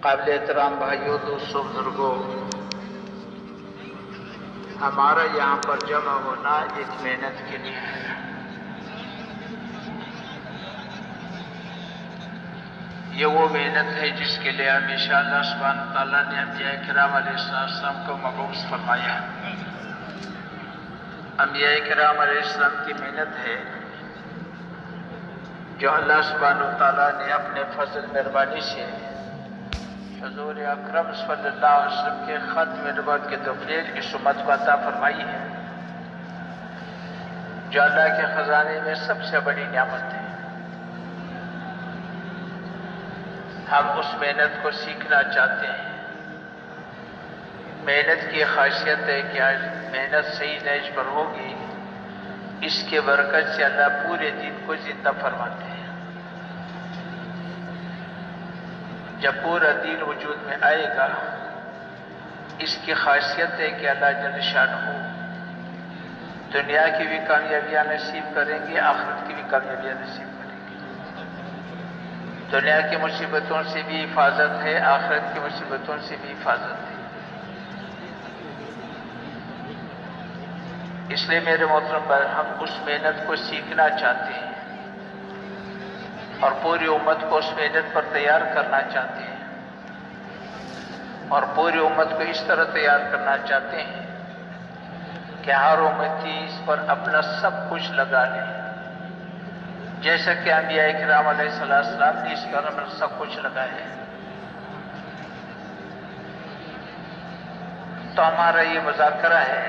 قابل احترام بھائیوں، دوستوں، بزرگوں، ہمارا یہاں پر جمع ہونا ایک محنت کے لیے ہے۔ یہ وہ محنت ہے جس کے لیے ہمیشہ اللہ سبحانہ تعالیٰ نے انبیاء کرام علیہ السلام کو مبعوث فرمایا ہے۔ انبیاء کرام علیہ السلام کی محنت ہے جو اللہ سبحانہ تعالیٰ نے اپنے فضل مہربانی سے حضور اکرم صلی اللہ علیہ وسلم کے ختم نبوت کے توفیق اس امت کو عطا فرمائی ہے، جو اللہ کے خزانے میں سب سے بڑی نعمت ہے۔ ہم اس محنت کو سیکھنا چاہتے ہیں۔ محنت کی خاصیت ہے کہ آج محنت صحیح نہج پر ہوگی، اس کے برکت سے اللہ پورے دین کو زندہ فرماتے ہیں۔ جب پورا دین وجود میں آئے گا، اس کی خاصیت ہے کہ اللہ جل شانہ دنیا کی بھی کامیابیاں نصیب کریں گے، آخرت کی بھی کامیابیاں نصیب کریں گے۔ دنیا کی مصیبتوں سے بھی حفاظت ہے، آخرت کی مصیبتوں سے بھی حفاظت ہے۔ اس لیے میرے محترم بھائی، ہم اس محنت کو سیکھنا چاہتے ہیں اور پوری امت کو اس محنت پر تیار کرنا چاہتے ہیں، اور پوری امت کو اس طرح تیار کرنا چاہتے ہیں کہ ہر امتی اس پر اپنا سب کچھ لگا لے، جیسا کہ انبیاء کرام علیہ السلام نے اس پر اپنا سب کچھ لگایا ہے۔ تو ہمارا یہ مذاکرہ ہے،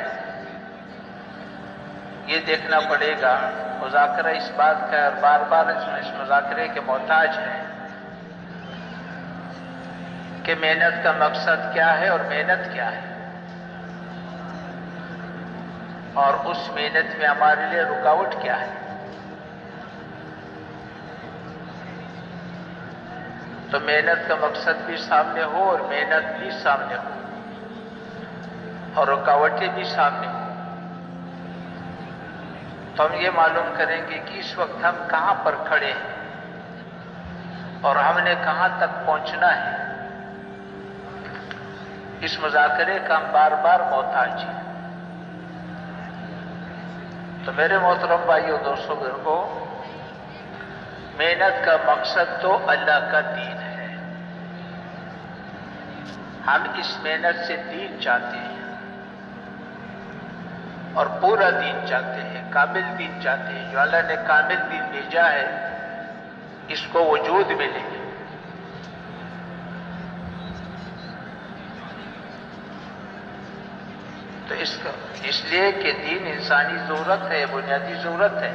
یہ دیکھنا پڑے گا۔ مذاکرہ اس بات کا اور بار بار اس مذاکرے کے محتاج ہے کہ محنت کا مقصد کیا ہے اور محنت کیا ہے، اور اس محنت میں ہمارے لیے رکاوٹ کیا ہے۔ تو محنت کا مقصد بھی سامنے ہو اور محنت بھی سامنے ہو اور رکاوٹیں بھی سامنے ہو، تو ہم یہ معلوم کریں گے کہ اس وقت ہم کہاں پر کھڑے ہیں اور ہم نے کہاں تک پہنچنا ہے۔ اس مذاکرے کا ہم بار بار محتاج ہیں۔ تو میرے محترم بھائیوں، دوستوں، بزرگوں، محنت کا مقصد تو اللہ کا دین ہے۔ ہم اس محنت سے دین چاہتے ہیں اور پورا دین چاہتے ہیں، کامل دین چاہتے ہیں۔ جو اللہ نے کامل دین بھیجا ہے، اس کو وجود ملے۔ تو اس لیے کہ دین انسانی ضرورت ہے، بنیادی ضرورت ہے،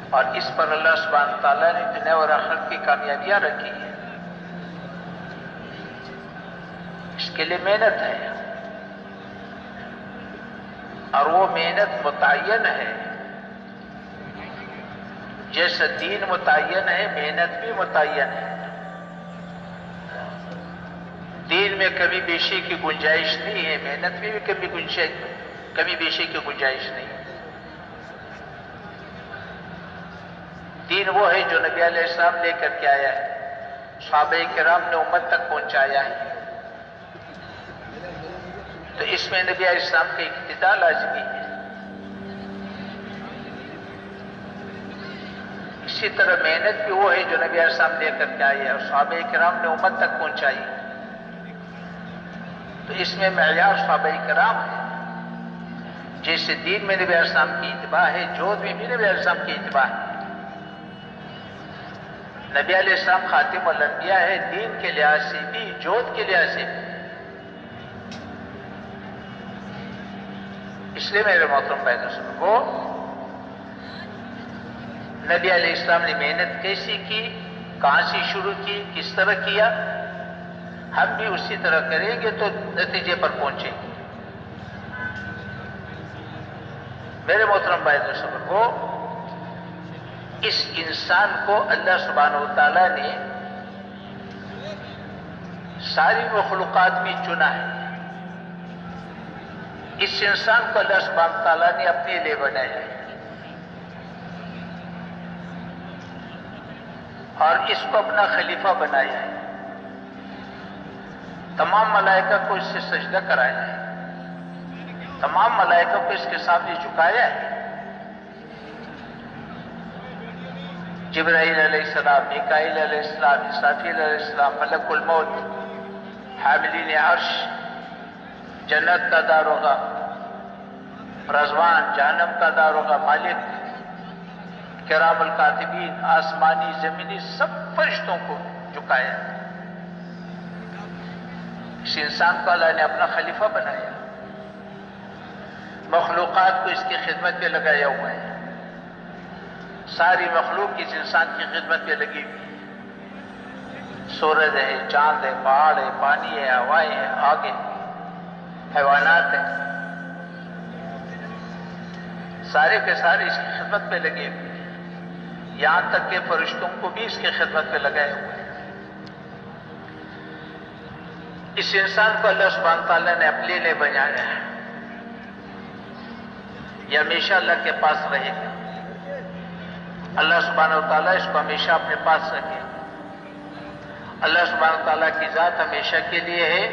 اور اس پر اللہ سبحانہ تعالیٰ نے دنیا اور آخرت کی کامیابیاں رکھی ہیں۔ اس کے لیے محنت ہے، اور وہ محنت متعین ہے۔ جیسا دین متعین ہے، محنت بھی متعین ہے۔ دین میں کمی بیشی کی گنجائش نہیں ہے، محنت میں بھی کمی بیشی کی گنجائش نہیں ہے۔ دین وہ ہے جو نبی علیہ السلام لے کر کے آیا ہے، صحابہ کرام نے امت تک پہنچایا ہے۔ تو اس میں نبی علیہ السلام کا اقتداء لازمی ہے۔ اسی طرح محنت بھی وہ ہے جو نبی علیہ السلام لے کر کے آئے اور صحابہ کرام نے امت تک پہنچائی۔ تو اس میں معیار صحابہ کرام ہے۔ جیسے دین میں نبی علیہ السلام کی اتباع ہے، جوہد میں بھی نبی علیہ السلام کی اتباع ہے۔ نبی علیہ السلام خاتم الانبیاء ہے، دین کے لحاظ سے بھی، جوہد کے لحاظ سے بھی۔ اس لیے میرے محترم بھائی دوستوں کو، نبی علیہ السلام نے محنت کیسی کی، کہاں سے شروع کی، کس طرح کیا، ہم بھی اسی طرح کریں گے تو نتیجے پر پہنچیں گے۔ میرے محترم بھائی دوستوں کو، اس انسان کو اللہ سبحانہ وتعالیٰ نے ساری مخلوقات میں چنا ہے۔ اس انسان کو اللہ سبحانہ تعالیٰ نے اپنے لیے بنایا ہے، اور اس کو اپنا خلیفہ بنایا ہے۔ تمام ملائکہ کو اس سے سجدہ کرایا ہے، تمام ملائکہ کو اس کے سامنے جھکایا ہے۔ جبرائیل علیہ السلام، میکائیل علیہ السلام، اسرافیل علیہ السلام، ملک الموت، حاملین عرش، جنت کا داروغہ، رضوان، جہنم کا داروغہ، مالک، کرام الکاتبین، آسمانی زمینی سب فرشتوں کو جھکایا۔ اس انسان کو اللہ نے اپنا خلیفہ بنایا، مخلوقات کو اس کی خدمت پہ لگایا ہوا ہے، ساری مخلوق اس انسان کی خدمت پہ لگی ہوئی ہے۔ سورج ہے، چاند ہے، پہاڑ ہے، پانی ہے، ہوائیں ہیں، آگ ہے، حیوانات ہیں، سارے کے سارے اس کی خدمت پہ لگے ہوئے ہیں، یہاں تک کہ فرشتوں کو بھی اس کی خدمت پہ لگائے ہوئے ہیں۔ اس انسان کو اللہ سبحانہ تعالیٰ نے اپنے لیے بنایا ہے، یہ ہمیشہ اللہ کے پاس رہے گا، اللہ سبحانہ تعالیٰ اس کو ہمیشہ اپنے پاس رکھے گا۔ اللہ سبحانہ تعالیٰ کی ذات ہمیشہ کے لیے ہے،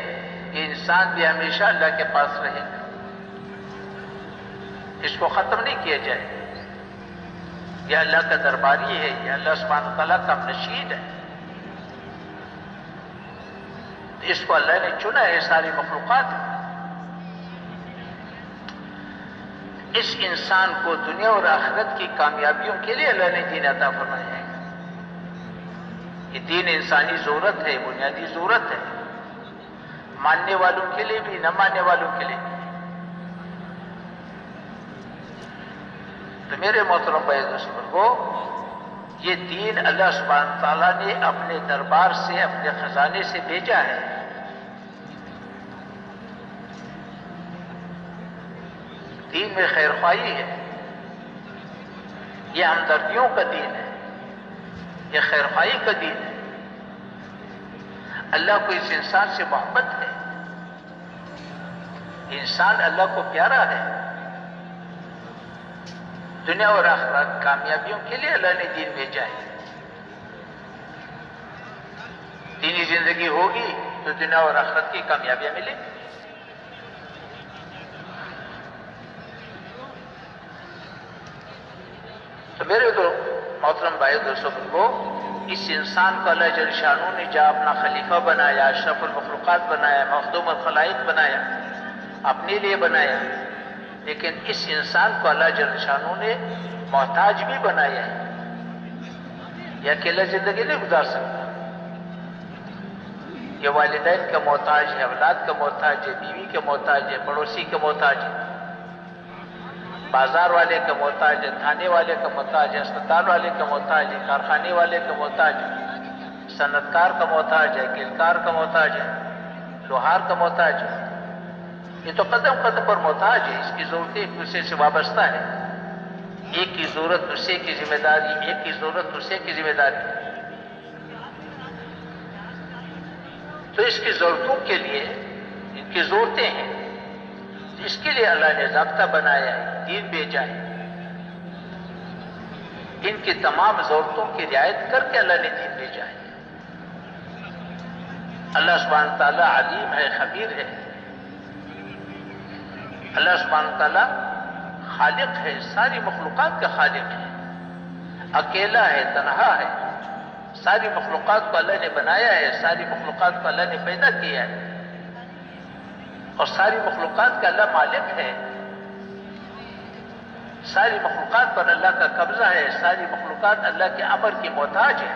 یہ انسان بھی ہمیشہ اللہ کے پاس رہے گا، اس کو ختم نہیں کیا جائے گا۔ یہ اللہ کا درباری ہے، یہ اللہ سبحانہ تعالیٰ کا نشید ہے، اس کو اللہ نے چنا ہے ساری مخلوقات۔ اس انسان کو دنیا اور آخرت کی کامیابیوں کے لیے اللہ نے دین عطا فرمایا ہے۔ یہ دین انسانی ضرورت ہے، بنیادی ضرورت ہے، ماننے والوں کے لیے بھی، نہ ماننے والوں کے لیے بھی۔ تو میرے محترم بھائی دوستو، یہ دین اللہ سبحانہ تعالیٰ نے اپنے دربار سے، اپنے خزانے سے بھیجا ہے۔ دین میں خیر خواہی ہے، یہ ہمدردیوں کا دین ہے، یہ خیر خواہی کا دین ہے۔ اللہ کو اس انسان سے محبت ہے، انسان اللہ کو پیارا ہے۔ دنیا اور آخرت کامیابیوں کے لیے اللہ نے دین بھیجا ہے۔ دینی زندگی ہوگی تو دنیا اور آخرت کی کامیابیاں ملیں گی۔ تو میرے تو محترم بھائی دوستوں کو، اس انسان کو اللہ جل شانہ نے جہاں اپنا خلیفہ بنایا، اشرف المخلوقات بنایا، مخدوم الخلائق بنایا، اپنے لیے بنایا، لیکن اس انسان کو اللہ جل شانہ نے محتاج بھی بنایا ہے۔ یہ اکیلا زندگی نہیں گزار سکتا، یہ والدین کا محتاج ہے، اولاد کا محتاج ہے، بیوی کا محتاج ہے، پڑوسی کا محتاج ہے، بازار والے کا محتاج ہے، تھانے والے کا محتاج ہے، اسپتال والے کا محتاج ہے، کارخانے والے کا محتاج ہے، صنعتکار کا محتاج ہے، گلکار کا محتاج ہے، لوہار کا محتاج ہے۔ یہ تو قدم قدم پر محتاج ہے، اس کی ضرورتیں ایک دوسرے سے وابستہ ہے، ایک کی ضرورت دوسرے کی ذمہ داری، ایک کی ضرورت دوسرے کی ذمہ داری۔ تو اس کی ضرورتوں کے لیے ان کی ضرورتیں ہیں، اس کے لیے اللہ نے ضابطہ بنایا ہے، دین بھیجا ہے۔ ان کی تمام ضرورتوں کی رعایت کر کے اللہ نے دین بھیجا ہے۔ اللہ سبحانہ تعالیٰ علیم ہے، خبیر ہے، اللہ سبحانہ تعالیٰ خالق ہے، ساری مخلوقات کا خالق ہے، اکیلا ہے، تنہا ہے، ساری مخلوقات کو اللہ نے بنایا ہے، ساری مخلوقات کو اللہ نے پیدا کیا ہے، اور ساری مخلوقات کا اللہ مالک ہے، ساری مخلوقات پر اللہ کا قبضہ ہے، ساری مخلوقات اللہ کے امر کی محتاج ہے۔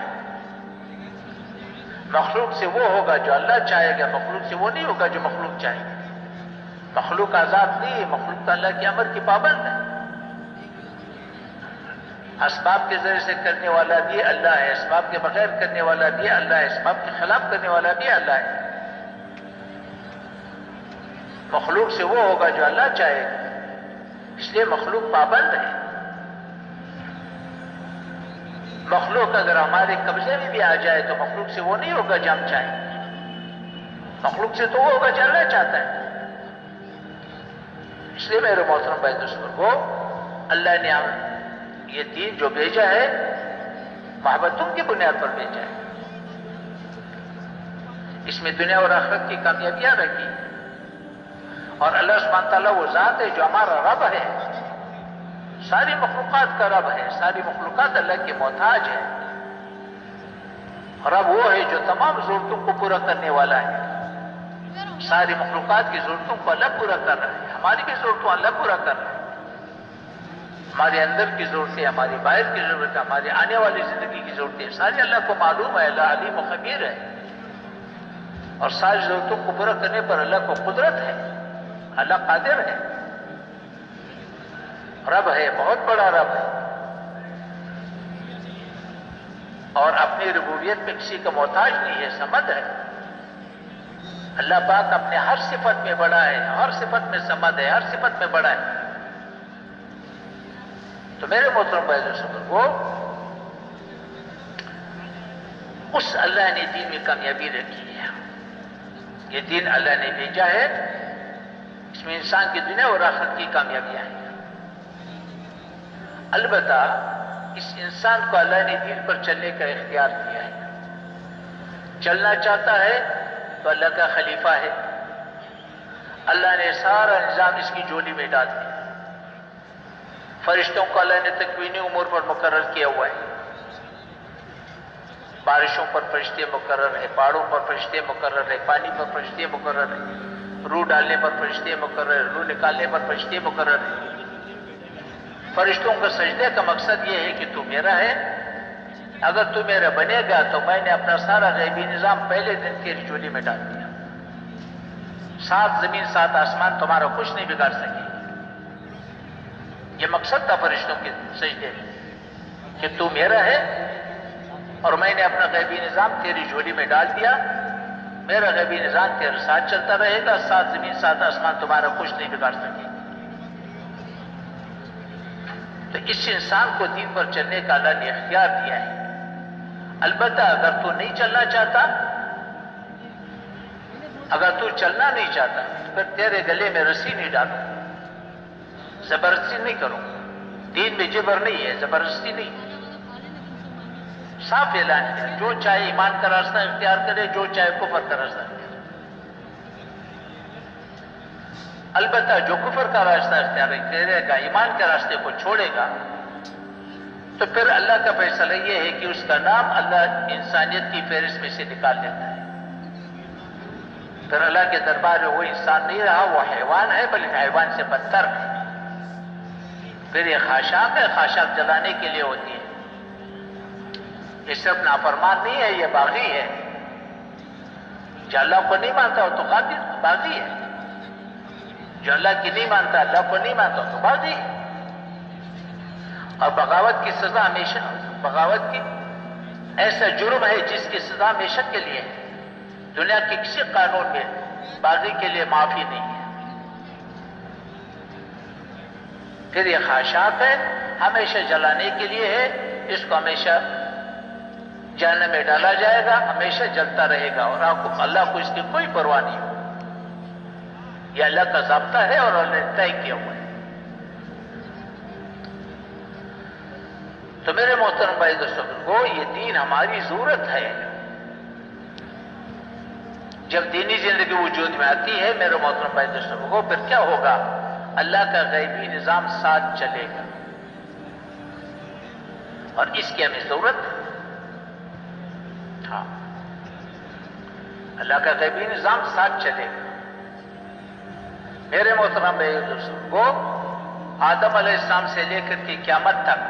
مخلوق سے وہ ہوگا جو اللہ چاہے گا، مخلوق سے وہ نہیں ہوگا جو مخلوق چاہے گا۔ مخلوق آزاد نہیں ہے، مخلوق تو اللہ کے امر کی پابند ہے۔ اسباب کے ذریعے سے کرنے والا بھی اللہ ہے، اسباب کے بغیر کرنے والا بھی اللہ ہے، اسباب کے خلاف کرنے والا بھی اللہ ہے۔ مخلوق سے وہ ہوگا جو اللہ چاہے گا، اس لیے مخلوق پابند ہے۔ مخلوق اگر ہمارے قبضے میں بھی آ جائے تو مخلوق سے وہ نہیں ہوگا جو ہم چاہیں، مخلوق سے تو وہ ہوگا جو اللہ چاہتا ہے۔ اس لیے میرے محترم بھائی دوستوں، اللہ نے یہ دین جو بھیجا ہے محبتوں کی بنیاد پر بھیجا ہے۔ اس میں دنیا اور آخرت کی کامیابیاں رکھی. اور اللہ سبحانہ تعالیٰ وہ ذات ہے جو ہمارا رب ہے، ساری مخلوقات کا رب ہے، ساری مخلوقات اللہ کے محتاج ہے. رب وہ ہے جو تمام ضرورتوں کو پورا کرنے والا ہے. ساری مخلوقات کی ضرورتوں کو اللہ پورا کر رہا ہے، ہماری بھی ضرورتوں اللہ پورا کر رہا ہے. ہمارے اندر کی ضرورتیں، ہماری باہر کی ضرورتیں، ہماری آنے والی زندگی کی ضرورتیں ساری اللہ کو معلوم ہے. اللہ علیم و خبیر ہے، اور ساری ضرورتوں کو پورا کرنے پر اللہ کو قدرت ہے. اللہ قادر ہے، رب ہے، بہت بڑا رب ہے، اور اپنی ربوبیت میں کسی کا محتاج نہیں ہے، صمد ہے. اللہ پاک اپنے ہر صفت میں بڑا ہے، ہر صفت میں صمد ہے، ہر صفت میں بڑا ہے. تو میرے محترم بھائی وہ اس اللہ نے دین میں کامیابی رکھی ہے. یہ دین اللہ نے بھیجا ہے، اس میں انسان کی دنیا اور آخرت کی کامیابیاں ہیں. البتہ اس انسان کو اللہ نے دین پر چلنے کا اختیار دیا ہے. چلنا چاہتا ہے تو اللہ کا خلیفہ ہے، اللہ نے سارا نظام اس کی جولی میں ڈال دیا. فرشتوں کو اللہ نے تکوینی امور پر مقرر کیا ہوا ہے. بارشوں پر فرشتے مقرر ہے، پہاڑوں پر فرشتے مقرر ہے، پانی پر فرشتے مقرر ہے، روح ڈالنے پر فرشتے مقرر ہے، روح نکالنے پر فرشتے مقرر ہے. فرشتوں کا سجدے کا مقصد یہ ہے کہ تو میرا ہے، اگر تو میرا بنے گا تو میں نے اپنا سارا غیبی نظام پہلے دن تیری چولی میں ڈال دیا. 7 زمین 7 آسمان تمہارا کچھ نہیں بگاڑ سکے. یہ مقصد تھا فرشتوں کے سجدے میں کہ تو میرا ہے اور میں نے اپنا غیبی نظام تیری جھولی میں ڈال دیا. میرا غیبی نظام تیرے ساتھ چلتا رہے گا، 7 زمین 7 آسمان تمہارا کچھ نہیں بگاڑ سکے. تو اس انسان کو دین پر چلنے کا اللہ نے اختیار دیا ہے. البتہ اگر تو نہیں چلنا چاہتا، اگر تو چلنا نہیں چاہتا تو پھر تیرے گلے میں رسی نہیں ڈالوں، زبردستی نہیں کروں. دین میں جبر نہیں ہے، زبردستی نہیں. صاف اعلان کیا، جو چاہے ایمان کا راستہ اختیار کرے، جو چاہے کفر کا راستہ اختیار کرے. البتہ جو کفر کا راستہ اختیار کرے گا، ایمان کے راستے کو چھوڑے گا، تو پھر اللہ کا فیصلہ یہ ہے کہ اس کا نام اللہ انسانیت کی فہرست میں سے نکال لیتا ہے. پھر اللہ کے دربار میں وہ انسان نہیں رہا، وہ حیوان ہے، بلکہ حیوان سے بدتر ہے. پھر یہ خاشاک ہے، خاشاک جلانے کے لیے ہوتی ہے. یہ صرف نافرمان نہیں ہے، یہ باغی ہے. جو اللہ کو نہیں مانتا وہ تو باغی ہے. جو اللہ کی نہیں مانتا، اللہ کو نہیں مانتا تو باغی ہے. اور بغاوت کی سزا ہمیشہ، بغاوت کی ایسا جرم ہے جس کی سزا ہمیشہ کے لیے ہے. دنیا کے کسی قانون میں باغی کے لیے معافی نہیں ہے. پھر یہ خاشاک ہے، ہمیشہ جلانے کے لیے ہے. اس کو ہمیشہ جہنم میں ڈالا جائے گا، ہمیشہ جلتا رہے گا، اور اللہ کو اس کی کوئی پرواہ نہیں ہو. یہ اللہ کا ضابطہ ہے اور اللہ نے طے کیا ہوا ہے. تو میرے محترم بھائی دوستوں کو یہ دین ہماری ضرورت ہے. جب دینی زندگی وجود میں آتی ہے میرے محترم بھائی دوستوں کو، پھر کیا ہوگا؟ اللہ کا غیبی نظام ساتھ چلے گا، اور اس کی ہمیں ضرورت ہے. ہاں، اللہ کا غیبی نظام ساتھ چلے گا. میرے محترم بھائی دوستوں کو آدم علیہ السلام سے لے کر کے قیامت تک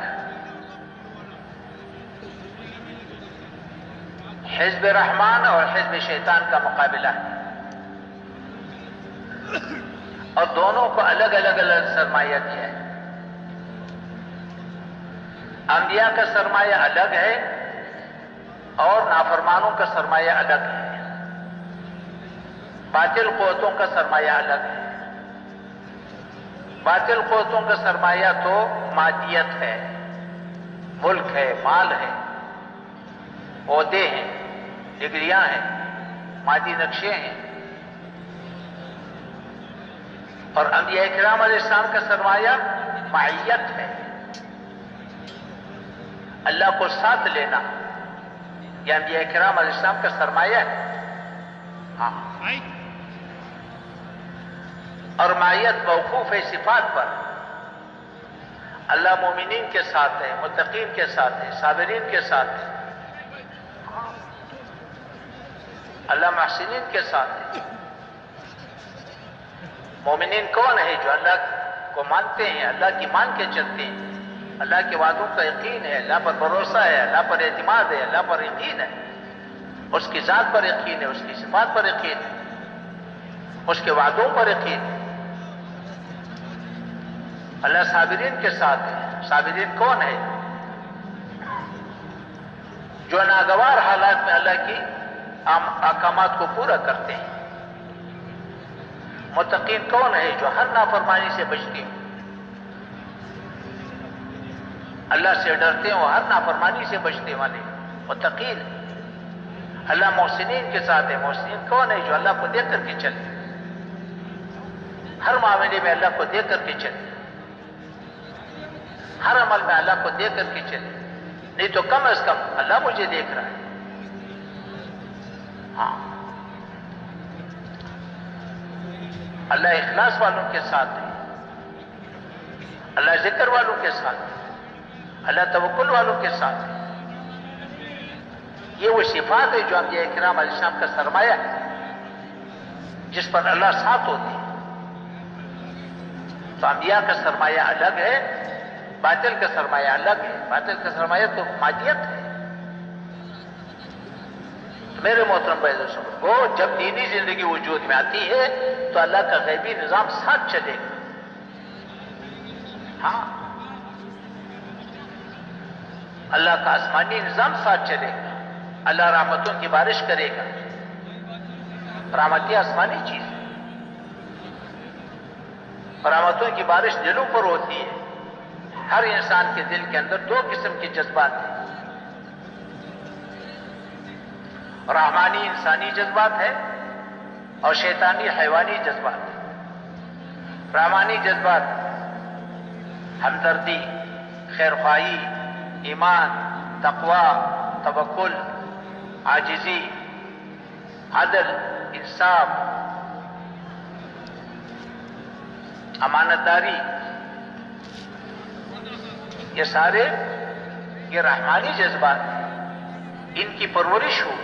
حزب رحمان اور حزب شیطان کا مقابلہ ہے، اور دونوں کو الگ الگ سرمایہ دیا ہے. انبیاء کا سرمایہ الگ ہے اور نافرمانوں کا سرمایہ الگ ہے. باطل قوتوں کا سرمایہ الگ ہے. باطل قوتوں کا سرمایہ تو مادیت ہے، ملک ہے، مال ہے، عہدے ہیں، ڈگریاں ہیں، مادی نقشے ہیں. اور انبیاء کرام علیہ السلام کا سرمایہ معیت ہے، اللہ کو ساتھ لینا. یہ انبیاء کرام علیہ السلام کا سرمایہ ہے. ہاں، اور معیت موقوف ہے صفات پر. اللہ مومنین کے ساتھ ہے، متقین کے ساتھ ہے، صابرین کے ساتھ ہے. اللہ محسنین کے ساتھ ہے. مومنین کون ہے؟ جو اللہ کو مانتے ہیں، اللہ کی مان کے چلتے ہیں، اللہ کے وعدوں کا یقین ہے، اللہ پر بھروسہ ہے، اللہ پر اعتماد ہے، اللہ پر یقین ہے، اس کی ذات پر یقین ہے، اس کی صفات پر یقین ہے، اس کے وعدوں پر یقین ہے. اللہ صابرین کے ساتھ ہے. صابرین کون ہے؟ جو ناگوار حالات میں اللہ کی احکامات کو پورا کرتے ہیں. متقین کون ہے؟ جو ہر نافرمانی سے بچتے ہیں، اللہ سے ڈرتے ہیں، وہ ہر نافرمانی سے بچنے والے متقین. اللہ محسنین کے ساتھ ہے. محسنین کون ہے؟ جو اللہ کو دیکھ کر کے چلے، ہر معاملے میں اللہ کو دیکھ کر کے چلے، ہر عمل میں اللہ کو دیکھ کر کے چلے. نہیں تو کم از کم اللہ مجھے دیکھ رہا ہے. ہاں، اللہ اخلاص والوں کے ساتھ ہے، اللہ ذکر والوں کے ساتھ ہے، اللہ توکل والوں کے ساتھ ہے. یہ وہ صفات ہے جو انبیاء کرام علیہ السلام کا سرمایہ ہے، جس پر اللہ ساتھ ہوتے ہیں. تو انبیاء کا سرمایہ الگ ہے، باطل کا سرمایہ الگ ہے. باطل کا سرمایہ تو مادیت ہے. میرے محترم بھائی دوستوں، وہ جب دینی زندگی وجود میں آتی ہے تو اللہ کا غیبی نظام ساتھ چلے گا. ہاں، اللہ کا آسمانی نظام ساتھ چلے گا. اللہ رحمتوں کی بارش کرے گا. رحمتیں آسمانی چیز ہے. رحمتوں کی بارش دلوں پر ہوتی ہے. ہر انسان کے دل کے اندر دو قسم کے جذبات ہیں. رحمانی انسانی جذبات ہے اور شیطانی حیوانی جذبات ہے. رحمانی جذبات ہمدردی، خیرخواہی، ایمان، تقوی، توکل، عاجزی، عدل، انصاف، امانت داری، یہ سارے یہ رحمانی جذبات ہیں. ان کی پرورش ہو.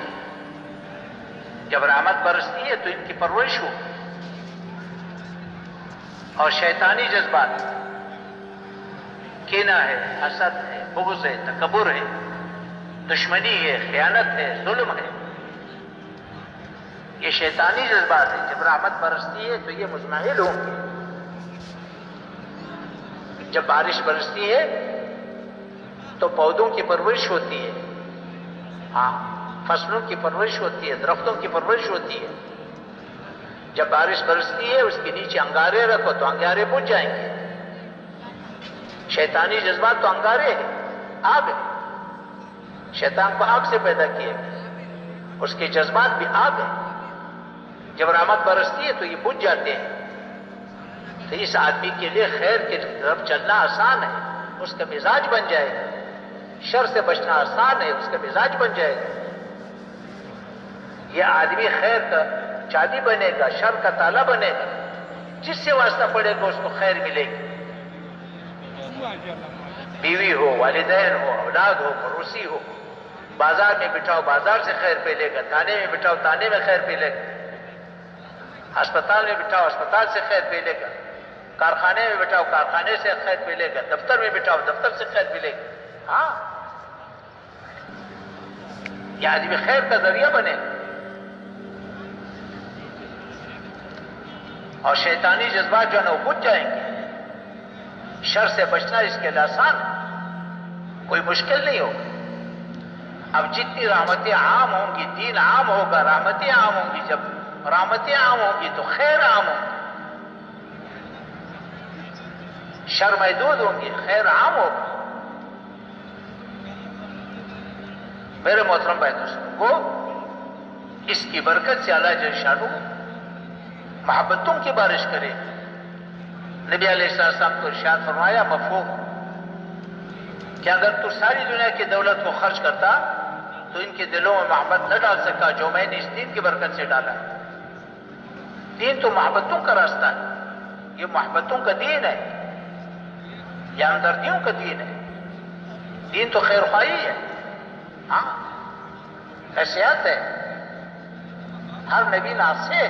جب رحمت برستی ہے تو ان کی پرورش ہو. اور شیطانی جذبات کینہ ہے، حسد ہے، بغض ہے، تکبر ہے، دشمنی ہے، خیانت ہے، ظلم ہے. یہ شیطانی جذبات ہیں. جب رحمت برستی ہے تو یہ مزمحل ہوں گے. جب بارش برستی ہے تو پودوں کی پرورش ہوتی ہے. ہاں، فصلوں کی پرورش ہوتی ہے، درختوں کی پرورش ہوتی ہے. جب بارش برستی ہے اس کے نیچے انگارے رکھو تو انگارے بجھ جائیں گے. شیطانی جذبات تو انگارے ہیں، آگ ہے. شیطان کو آگ سے پیدا کیے گئے، اس کے جذبات بھی آگ ہیں. جب رحمت برستی ہے تو یہ بجھ جاتے ہیں. تو اس آدمی کے لیے خیر کی طرف چلنا آسان ہے، اس کا مزاج بن جائے گا. شر سے بچنا آسان ہے، اس کا مزاج بن جائے گا. یہ آدمی خیر کا چابی بنے گا، شر کا تالا بنے گا. جس سے واسطہ پڑے گا اس کو خیر ملے گی. بیوی ہو، والدین ہو، اولاد ہو، پڑوسی ہو. بازار میں بٹھاؤ، بازار سے خیر پہ لے گا. تانے میں بٹھاؤ، تانے میں خیر پہ لے گا. ہسپتال میں بٹھاؤ، ہسپتال سے خیر پہ لے گا. کارخانے میں بٹھاؤ، کارخانے سے خیر پہ لے گا. دفتر میں بٹھاؤ، دفتر سے خیر پہ لے گا. ہاں، یہ آدمی خیر کا ذریعہ بنے گا. اور شیطانی جذبات جو ہے نا وہ بجھ جائیں گے. شر سے بچنا اس کے لیے آسان ہے، کوئی مشکل نہیں ہوگا. اب جتنی رحمتیں عام ہوں گی، دین عام ہوگا، رحمتیں عام ہوں گی. جب رحمتیں عام ہوں گی تو خیر عام ہوگی. شر محدود ہوں گی، خیر عام ہوگا. میرے محترم بھائی دوستوں، وہ اس کی برکت سے اللہ جل شانہ محبتوں کی بارش کرے. نبی علیہ السلام کو ارشاد فرمایا مفہوم کہ اگر تو ساری دنیا کی دولت کو خرچ کرتا تو ان کے دلوں میں محبت نہ ڈال سکا جو میں نے اس دین کی برکت سے ڈالا ہے۔ دین تو محبتوں کا راستہ ہے، یہ محبتوں کا دین ہے، یہ ہمدردیوں کا دین ہے، دین تو خیر خواہی ہے، ہاں حیثیت ہے، ہر نبی ناصح ہے،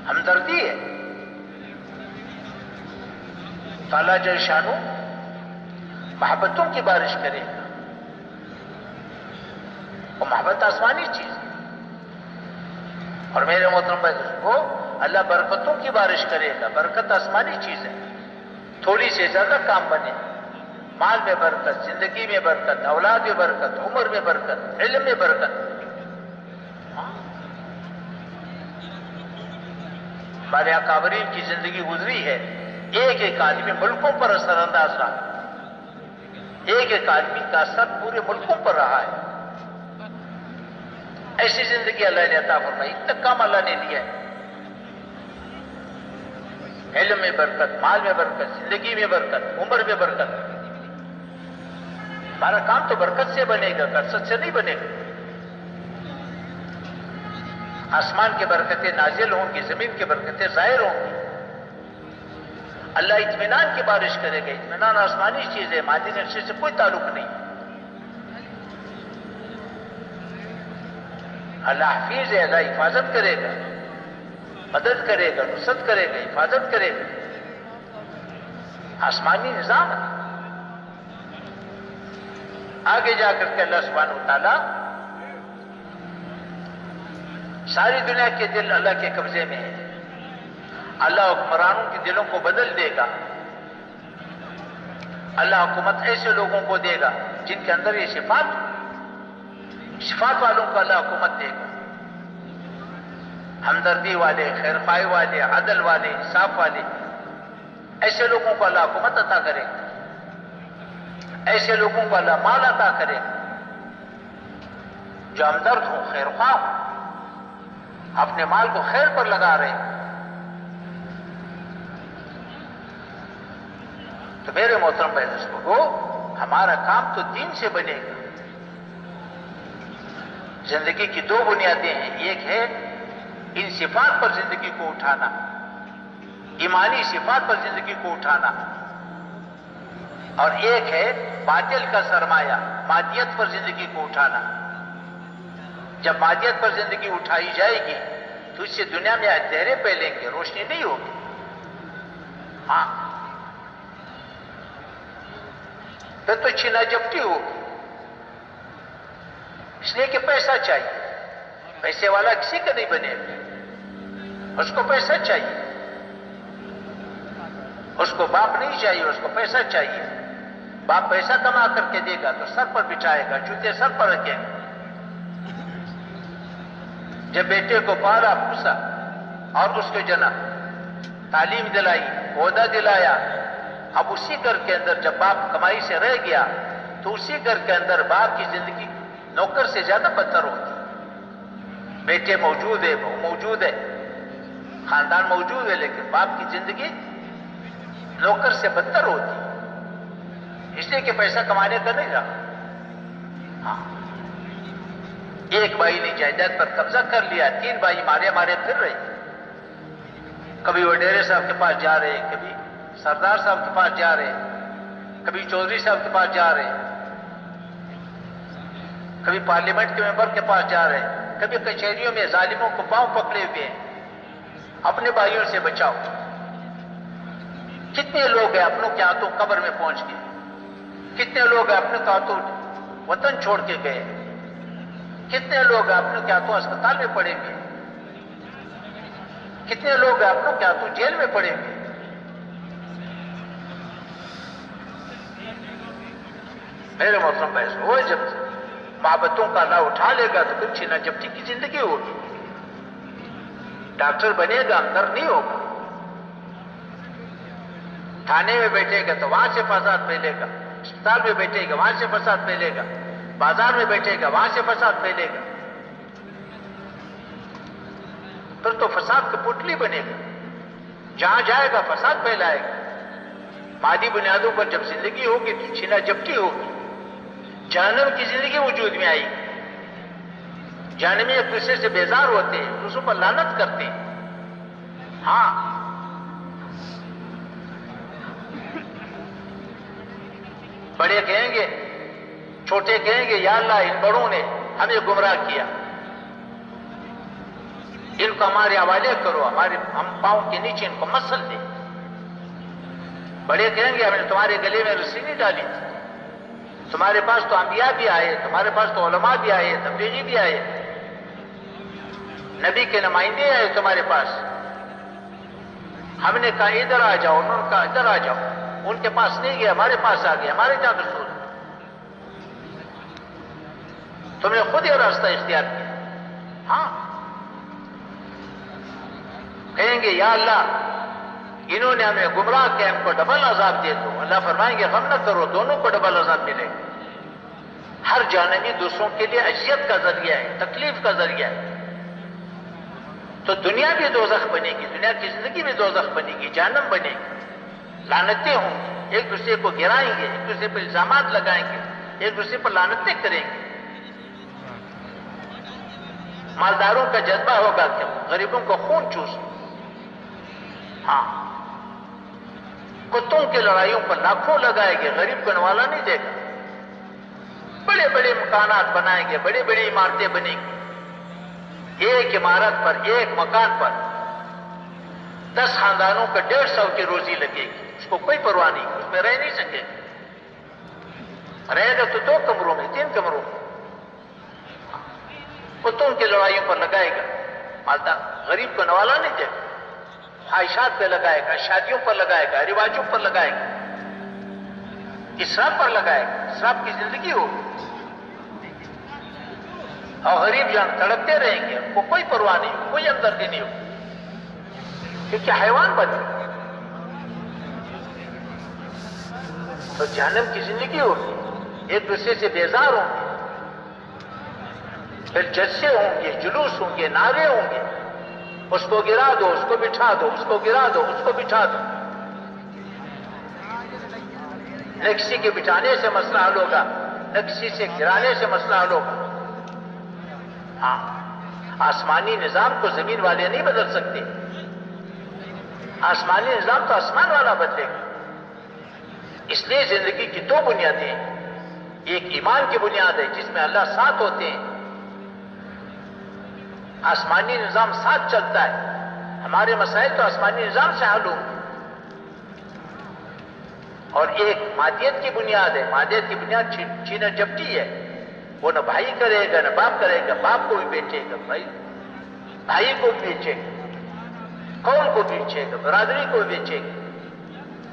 ہمدردی ہے۔ تو اللہ جل شانو محبتوں کی بارش کرے گا، وہ محبت آسمانی چیز ہے، اور میرے محترم بھائی کو اللہ برکتوں کی بارش کرے گا۔ برکت آسمانی چیز ہے، تھوڑی سے زیادہ کام بنے، مال میں برکت، زندگی میں برکت، اولاد میں برکت، عمر میں برکت، علم میں برکت۔ ہمارے اکابرین کی زندگی گزری ہے، ایک ایک آدمی ملکوں پر اثر انداز رہا، ایک ایک آدمی کا اثر پورے ملکوں پر رہا ہے۔ ایسی زندگی اللہ نے عطا فرمائی، اتنا کام اللہ نے دیا ہے، علم میں برکت، مال میں برکت، زندگی میں برکت، عمر میں برکت۔ ہمارا کام تو برکت سے بنے گا، کثرت سے نہیں بنے گا۔ آسمان کی برکتیں نازل ہوں گی، زمین کی برکتیں ظاہر ہوں گی۔ اللہ اطمینان کی بارش کرے گا، اطمینان آسمانی چیز ہے، مادی نقشے سے کوئی تعلق نہیں۔ اللہ حفیظ ہے، اللہ حفاظت کرے گا، مدد کرے گا، نصرت کرے گا، حفاظت کرے گا، آسمانی نظام ہے۔ آگے جا کر کے اللہ سبحانہ وتعالی ساری دنیا کے دل اللہ کے قبضے میں ہے، اللہ حکمرانوں کے دلوں کو بدل دے گا، اللہ حکومت ایسے لوگوں کو دے گا جن کے اندر یہ صفات والوں کو اللہ حکومت دے گا، ہمدردی والے، خیر خواہی والے، عدل والے، انصاف والے، ایسے لوگوں کو اللہ حکومت عطا کرے گا، ایسے لوگوں کو اللہ مال عطا کرے گا جو ہمدرد ہوں، خیر خواہ ہوں، اپنے مال کو خیر پر لگا رہے ہیں۔ تو میرے محترم بھائی دوستو، ہمارا کام تو دین سے بنے گا۔ زندگی کی دو بنیادیں ہیں، ایک ہے ان صفات پر زندگی کو اٹھانا، ایمانی صفات پر زندگی کو اٹھانا، اور ایک ہے باطل کا سرمایہ، مادیت پر زندگی کو اٹھانا۔ جب مادیت پر زندگی اٹھائی جائے گی تو اس سے دنیا میں اندھیرے پھیلیں گے، روشنی نہیں ہوگی۔ ہاں، پھر تو چھینا جپٹی ہوگی، اس لیے کہ پیسہ چاہیے، پیسے والا کسی کا نہیں بنے گا، اس کو پیسہ چاہیے، اس کو باپ نہیں چاہیے، اس کو پیسہ چاہیے۔ باپ پیسہ کما کر کے دے گا تو سر پر بچھائے گا، جوتے سر پر رکھے گا۔ جب بیٹے کو پالا پوسا اور اس کو جنا، تعلیم دلائی، عہدہ دلایا، اب اسی گھر کے اندر جب باپ کمائی سے رہ گیا تو اسی گھر کے اندر باپ کی زندگی نوکر سے زیادہ بدتر ہوتی۔ بیٹے موجود ہے، وہ موجود ہے، خاندان موجود ہے، لیکن باپ کی زندگی نوکر سے بدتر ہوتی، اس لیے کہ پیسہ کمانے کا نہیں رہا۔ ہاں، ایک بھائی نے جائیداد پر قبضہ کر لیا، تین بھائی مارے مارے پھر رہے، کبھی وڈیرے صاحب کے پاس جا رہے، کبھی سردار صاحب کے پاس جا رہے، کبھی چودھری صاحب کے پاس جا رہے، کبھی پارلیمنٹ کے ممبر کے پاس جا رہے، کبھی کچہریوں میں ظالموں کو پاؤں پکڑے ہوئے ہیں۔ اپنے بھائیوں سے بچاؤ۔ کتنے لوگ ہیں اپنوں کے ہاتھوں قبر میں پہنچ گئے، کتنے لوگ ہیں اپنے ہاتھوں وطن چھوڑ کے گئے، کتنے لوگ ہیں اپنے ہاتھوں اسپتال میں پڑے ہوئے، کتنے لوگ ہیں اپنوں کے ہاتھوں جیل میں پڑے ہوئے۔ میرے محترم بھائی، وہ جب محبتوں کا اللہ اٹھا لے گا تو پھر چھینا جپٹی کی زندگی ہوگی۔ ڈاکٹر بنے گا، اندر نہیں ہوگا۔ تھانے میں بیٹھے گا تو وہاں سے فساد پھیلے گا، اسپتال میں بیٹھے گا وہاں سے فساد پھیلے گا، بازار میں بیٹھے گا وہاں سے فساد پھیلے گا، پھر تو فساد کی پٹلی بنے گا، جہاں جائے گا فساد پھیلائے گا۔ مادی بنیادوں پر جب زندگی ہوگی تو چھینا جپٹی ہوگی، جہنم کی زندگی وجود میں آئی گی. جہنمی ایک دوسرے سے بیزار ہوتے ہیں, دوسروں پر لعنت کرتے ہیں. ہاں, بڑے کہیں گے, چھوٹے کہیں گے یا اللہ ان بڑوں نے ہمیں گمراہ کیا, ان کو ہمارے حوالے کرو, ہم پاؤں کے نیچے ان کو مسل دیں. بڑے کہیں گے ہم نے تمہارے گلے میں رسی نہیں ڈالی تھی, تمہارے پاس تو انبیاء بھی آئے, تمہارے پاس تو علماء بھی آئے, تبلیغی بھی آئے, نبی کے نمائندے آئے تمہارے پاس. ہم نے کہا ادھر آ جاؤ, انہوں نے کہا ادھر آ جاؤ. ان کے پاس نہیں گئے, ہمارے پاس آ گئے, ہمارے کیا قصور؟ تم نے خود یہ راستہ اختیار کیا. ہاں, کہیں گے یا اللہ انہوں نے ہمیں گمراہ کیا, ان کو ڈبل عذاب دے دو. اللہ فرمائیں گے غم نہ کرو, دونوں کو ڈبل عذاب ملے گا. ہر جانبی دوسروں کے لیے اذیت کا ذریعہ ہے, تکلیف کا ذریعہ ہے. تو دنیا بھی دوزخ بنے گی, دنیا کی زندگی بھی دوزخ بنے گی, جہنم بنے گی. لعنتیں ہوں گی, ایک دوسرے کو گرائیں گے, ایک دوسرے پر الزامات لگائیں گے, ایک دوسرے پر لعنتیں کریں گے. مالداروں کا جذبہ ہوگا کہ غریبوں کو خون چوس. ہاں, کتوں کی لڑائیوں پر لاکھوں لگائیں گے, غریب کو نوالا نہیں دے گا. بڑے بڑے مکانات بنائیں گے, بڑی بڑی عمارتیں بنیں گی. ایک عمارت پر, ایک مکان پر 10 خاندانوں کا 150 کی روزی لگے گی. اس کو کوئی پرواہ نہیں, اس میں رہ نہیں سکے گا. رہے گا تو 2 کمروں میں, 3 کمروں میں. کتوں کی لڑائیوں پر لگائے گا, مالدار غریب کو نوالا نہیں دے گا. خواہشات پہ لگائے گا, شادیوں پر لگائے گا, رواجوں پر لگائے گا, اسراف پر لگائے گا. اسراف کی زندگی ہوگی. اور غریب جان تڑپتے رہیں گے, ان کو کوئی پرواہ نہیں, کوئی ہمدردی نہیں ہوگی, کیونکہ حیوان بنے. تو جہنم کی زندگی ہوگی, ایک دوسرے سے بیزار ہوں گے, پھر جلسے ہوں گے, جلوس ہوں گے, نعرے ہوں گے. اس کو گرا دو, اس کو بٹھا دو, اس کو گرا دو, اس کو بٹھا دو. نہ کسی کے بٹھانے سے مسئلہ حل ہوگا, نہ کسی سے گرانے سے مسئلہ حل ہوگا. ہاں, آسمانی نظام کو زمین والے نہیں بدل سکتے. آسمانی نظام تو آسمان والا بدلے گا. اس لیے زندگی کی 2 بنیادیں ہیں. ایک ایمان کی بنیاد ہے جس میں اللہ ساتھ ہوتے ہیں, آسمانی نظام ساتھ چلتا ہے. ہمارے مسائل تو آسمانی نظام سے حل ہوں. اور ایک مادیت کی بنیاد ہے. مادیت کی بنیاد چھینا جپٹی ہے. وہ نہ بھائی کرے گا, نہ باپ کرے گا. باپ کو بھی بیچے گا, بھائی کو بھی بیچے گا, قوم کو بھی بیچے گا, برادری کو بھی بیچے گا.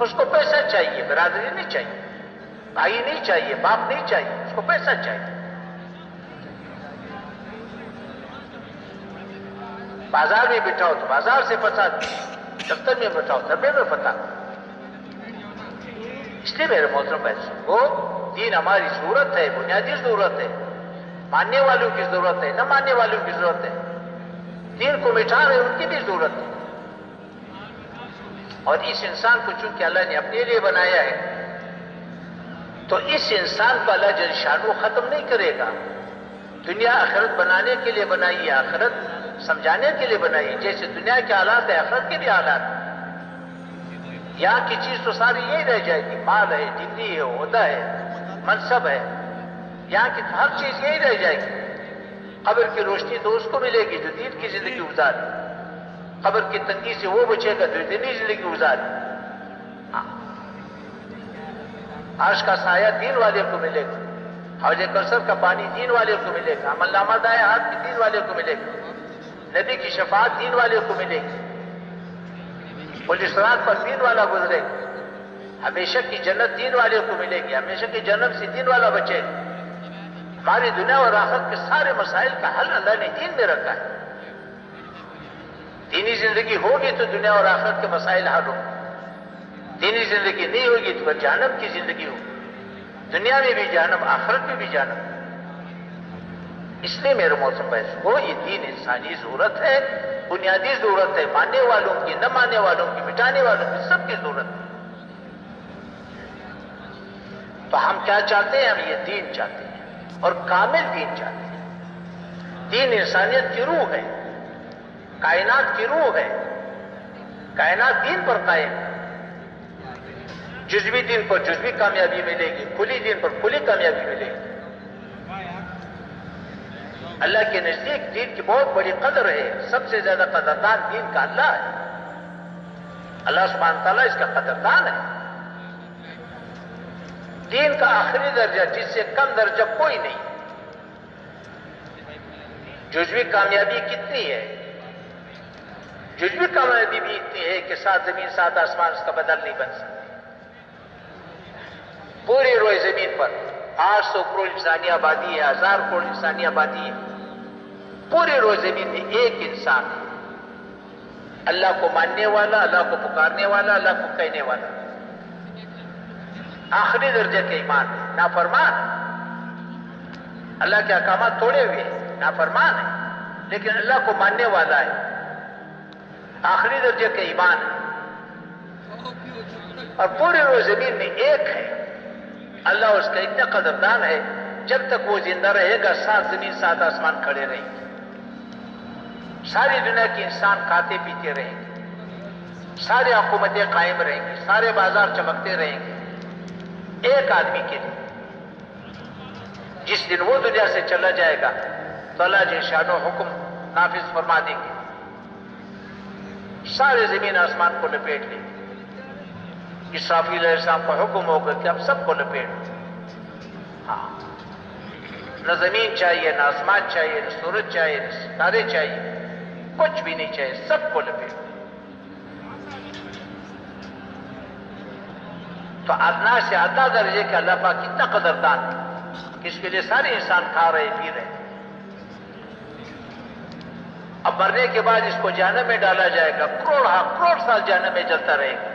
اس کو پیسہ چاہیے, برادری نہیں چاہیے, بھائی نہیں چاہیے, باپ نہیں چاہیے, اس کو پیسہ چاہیے. بازار میں بٹھاؤ تو بازار سے فساد, دفتر میں بٹھاؤ دفتر میں فساد. اس لیے میرے محترم بھائیوں کو دین ہماری ضرورت ہے, بنیادی ضرورت ہے. ماننے والوں کی ضرورت ہے, نہ ماننے والوں کی ضرورت ہے. دین کو مٹھا رہے ان کی بھی ضرورت ہے. اور اس انسان کو چونکہ اللہ نے اپنے لیے بنایا ہے, تو اس انسان کو اللہ جل شانہ ختم نہیں کرے گا. دنیا آخرت بنانے کے لیے بنائی ہے, آخرت سمجھانے کے لیے بنائی. جیسے دنیا کے حالات ہے, آخرت کے بھی حالات ہیں. یہاں کی چیز تو ساری یہی رہ جائے گی, مال ہے, ڈگری ہے, عہدہ ہے, منصب ہے. یہاں کی ہر چیز یہی رہ جائے گی. قبر کی روشنی تو اس کو ملے گی جو دین کی زندگی گزارے. قبر کی تنگی سے وہ بچے گا جو دینی زندگی گزارے. عرش کا سایہ دین والے کو ملے گا, حوض کوثر کا پانی دین والے کو ملے گا, عمل نامہ دائیں ہاتھ بھی دین والے کو ملے گا, نبی کی شفاعت دین والے کو ملے گی, پولیس صراط پر دین والا گزرے گا, ہمیشہ کی جنت دین والے کو ملے گی, ہمیشہ کی جنت سے دین والا بچے گا. ہماری دنیا اور آخرت کے سارے مسائل کا حل اللہ نے دین میں رکھا ہے. دینی زندگی ہوگی تو دنیا اور آخرت کے مسائل حل ہوں. دینی زندگی نہیں ہوگی تو جہنم کی زندگی ہوگی. دنیا میں بھی جہنم, آخرت میں بھی جہنم. اس لیے میرے موسم بھائی کو یہ دین انسانی ضرورت ہے, بنیادی ضرورت ہے. ماننے والوں کی, نہ ماننے والوں کی, مٹانے والوں کی, سب کی ضرورت ہے. تو ہم کیا چاہتے ہیں؟ ہم یہ دین چاہتے ہیں. اور کامل دین چاہتے ہیں. دین انسانیت کی روح ہے، کائنات کی روح ہے. کائنات دین پر قائم ہے. جزوی دین پر جزوی کامیابی ملے گی، کلی دین پر کلی کامیابی ملے گی. اللہ کے نزدیک دین کی بہت بڑی قدر ہے. سب سے زیادہ قدردان دین کا اللہ ہے. اللہ سبحانہ تعالیٰ اس کا قدردان ہے. دین کا آخری درجہ جس سے کم درجہ کوئی نہیں. جزوی کامیابی کتنی ہے؟ جزوی کامیابی بھی اتنی ہے کہ 7 زمین 7 آسمان اس کا بدل نہیں بن سکتے. پوری روئے زمین پر 800 کروڑ انسانی آبادی ہے، 1000 کروڑ انسانی آبادی ہے. پوری روئے زمین میں ایک انسان ہے اللہ کو ماننے والا، اللہ کو پکارنے والا، اللہ کو کہنے والا. آخری درجے کے ایمان ہے، نافرمان ہے، اللہ کے احکامات توڑے ہوئے ہیں، نافرمان ہے، لیکن اللہ کو ماننے والا ہے. آخری درجے کے ایمان ہے. اور پوری روئے زمین میں ایک ہے. اللہ اس کا اتنا قدردان ہے، جب تک وہ زندہ رہے گا 7 زمین 7 آسمان کھڑے رہیں گے. ساری دنیا کے انسان کھاتے پیتے رہیں گے، ساری حکومتیں قائم رہیں گی، سارے بازار چمکتے رہیں گے ایک آدمی کے لیے. جس دن وہ دنیا سے چلا جائے گا تو اللہ جل شانہ حکم نافذ فرما دیں گے، سارے زمین آسمان کو لپیٹ لیں گے. اسرافیل علیہ السلام کا حکم ہوگا کہ اب سب کو لپیٹ. ہاں، نہ زمین چاہیے، نہ آسمان چاہیے، نہ سورج چاہیے، نہ ستارے چاہیے، کچھ بھی نہیں چاہیے، سب کو لپیٹ. تو ادنا سے ادنا درجے کے اللہ پاک کتنا قدردان ہے کہ اس کے لیے سارے انسان کھا رہے پی رہے. اب مرنے کے بعد اس کو جہنم میں ڈالا جائے گا، کروڑ سال جہنم میں جلتا رہے گا،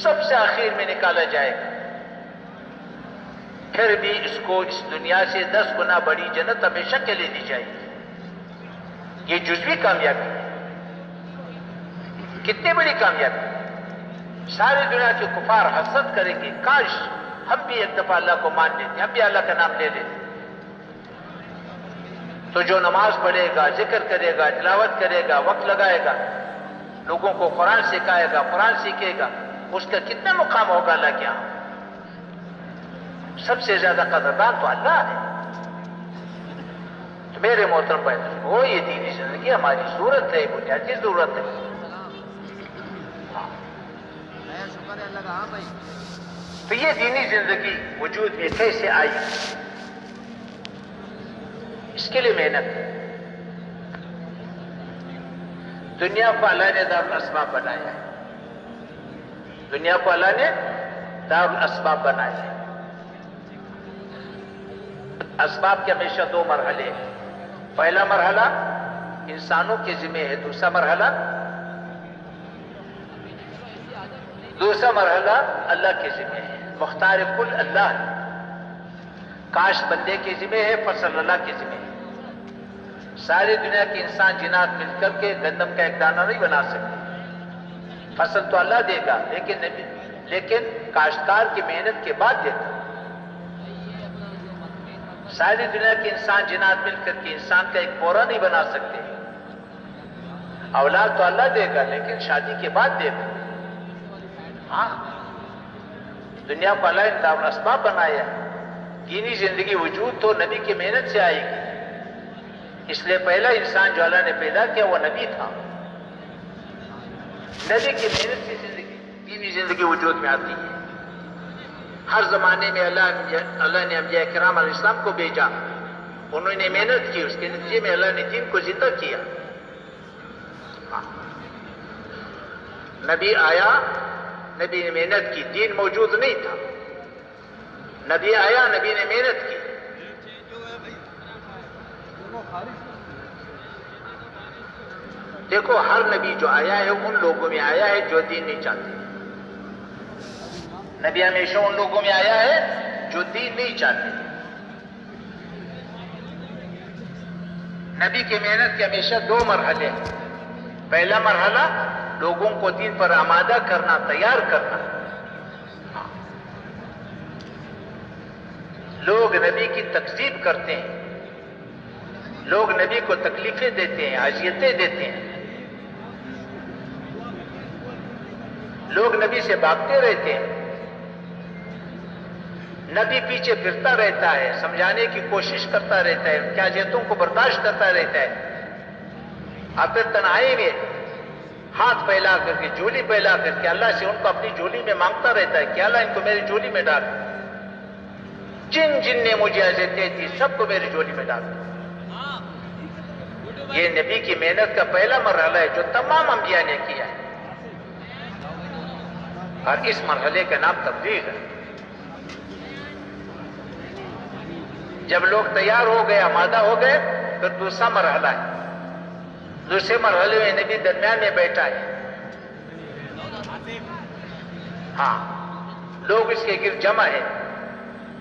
سب سے آخر میں نکالا جائے گا. پھر بھی اس کو اس دنیا سے 10 گنا بڑی جنت ہمیشہ کے لیے دی جائے گی. یہ جزوی کامیابی ہے. کتنی بڑی کامیابی ہے. ساری دنیا کے کفار حسد کریں گے، کاش ہم بھی ایک دفعہ اللہ کو مان لیتے، ہم بھی اللہ کا نام لے لیتے. تو جو نماز پڑھے گا، ذکر کرے گا، تلاوت کرے گا، وقت لگائے گا، لوگوں کو قرآن سکھائے گا، قرآن سیکھے گا، اس کا کتنا مقام ہوگا اللہ کے یہاں. سب سے زیادہ قدردان تو اللہ ہے. تو میرے محترم بھائی، وہ یہ دینی زندگی ہماری ضرورت ہے، بنیادی ضرورت ہے. تو یہ دینی زندگی وجود میں کیسے آئی؟ اس کے لیے محنت. دنیا کو اللہ نے دار الاسباب بنایا ہے. دنیا کو اللہ نے دار الاسباب بنایا ہے. اسباب کے ہمیشہ 2 مرحلے ہیں. پہلا مرحلہ انسانوں کے ذمہ ہے، دوسرا مرحلہ اللہ کے ذمہ ہے. مختار کل اللہ ہے. کاش بندے کے ذمہ ہے، فصل اللہ کے ذمہ ہے. ساری دنیا کے انسان جنات مل کر کے گندم کا ایک دانہ نہیں بنا سکتے. فصل تو اللہ دے گا، لیکن کاشتکار کی محنت کے بعد دے گا. ساری دنیا کے انسان جنات مل کر کے انسان کا ایک بورا نہیں بنا سکتے. اولاد تو اللہ دے گا، لیکن شادی کے بعد دے گا. ہاں، دنیا کو اللہ نے دار الاسباب بنایا. دینی زندگی وجود تو نبی کی محنت سے آئے گی. اس لیے پہلا انسان جو اللہ نے پیدا کیا وہ نبی تھا. نبی کی محنت سے دینی زندگی وجود میں آتی ہے. ہر زمانے میں اللہ نے انبیاء کرام علیہ السلام کو بھیجا. انہوں نے محنت کی، اس کے نتیجے میں اللہ نے دین کو زندہ کیا. نبی آیا، نبی نے محنت کی. دین موجود نہیں تھا. نبی آیا، نبی نے محنت کی. دیکھو، ہر نبی جو آیا ہے ان لوگوں میں آیا ہے جو دین نہیں چاہتے. نبی ہمیشہ ان لوگوں میں آیا ہے جو دین نہیں چاہتے. نبی کی محنت کے ہمیشہ 2 مرحلے ہیں. پہلا مرحلہ لوگوں کو دین پر آمادہ کرنا، تیار کرنا. لوگ نبی کی تکذیب کرتے ہیں، لوگ نبی کو تکلیفیں دیتے ہیں، اذیتیں دیتے ہیں، لوگ نبی سے بھاگتے رہتے ہیں، نبی پیچھے پھرتا رہتا ہے، سمجھانے کی کوشش کرتا رہتا ہے، ان کی اذیتوں کو برداشت کرتا رہتا ہے، اور پھر تنہائی میں ہاتھ پھیلا کر کے، جھولی پھیلا کر کے اللہ سے ان کو اپنی جھولی میں مانگتا رہتا ہے کہ اللہ ان کو میری جھولی میں ڈال، جن جن نے مجھے اذیتیں دی سب کو میری جھولی میں ڈال۔ یہ نبی کی محنت کا پہلا مرحلہ ہے جو تمام انبیاء نے کیا ہے، اور اس مرحلے کا نام تبلیغ ہے۔ جب لوگ تیار ہو گئے، آمادہ ہو گئے، پھر دوسرا مرحلہ ہے۔ دوسرے مرحلے میں نبی درمیان میں بیٹھا ہے، ہاں لوگ اس کے گرد جمع ہے،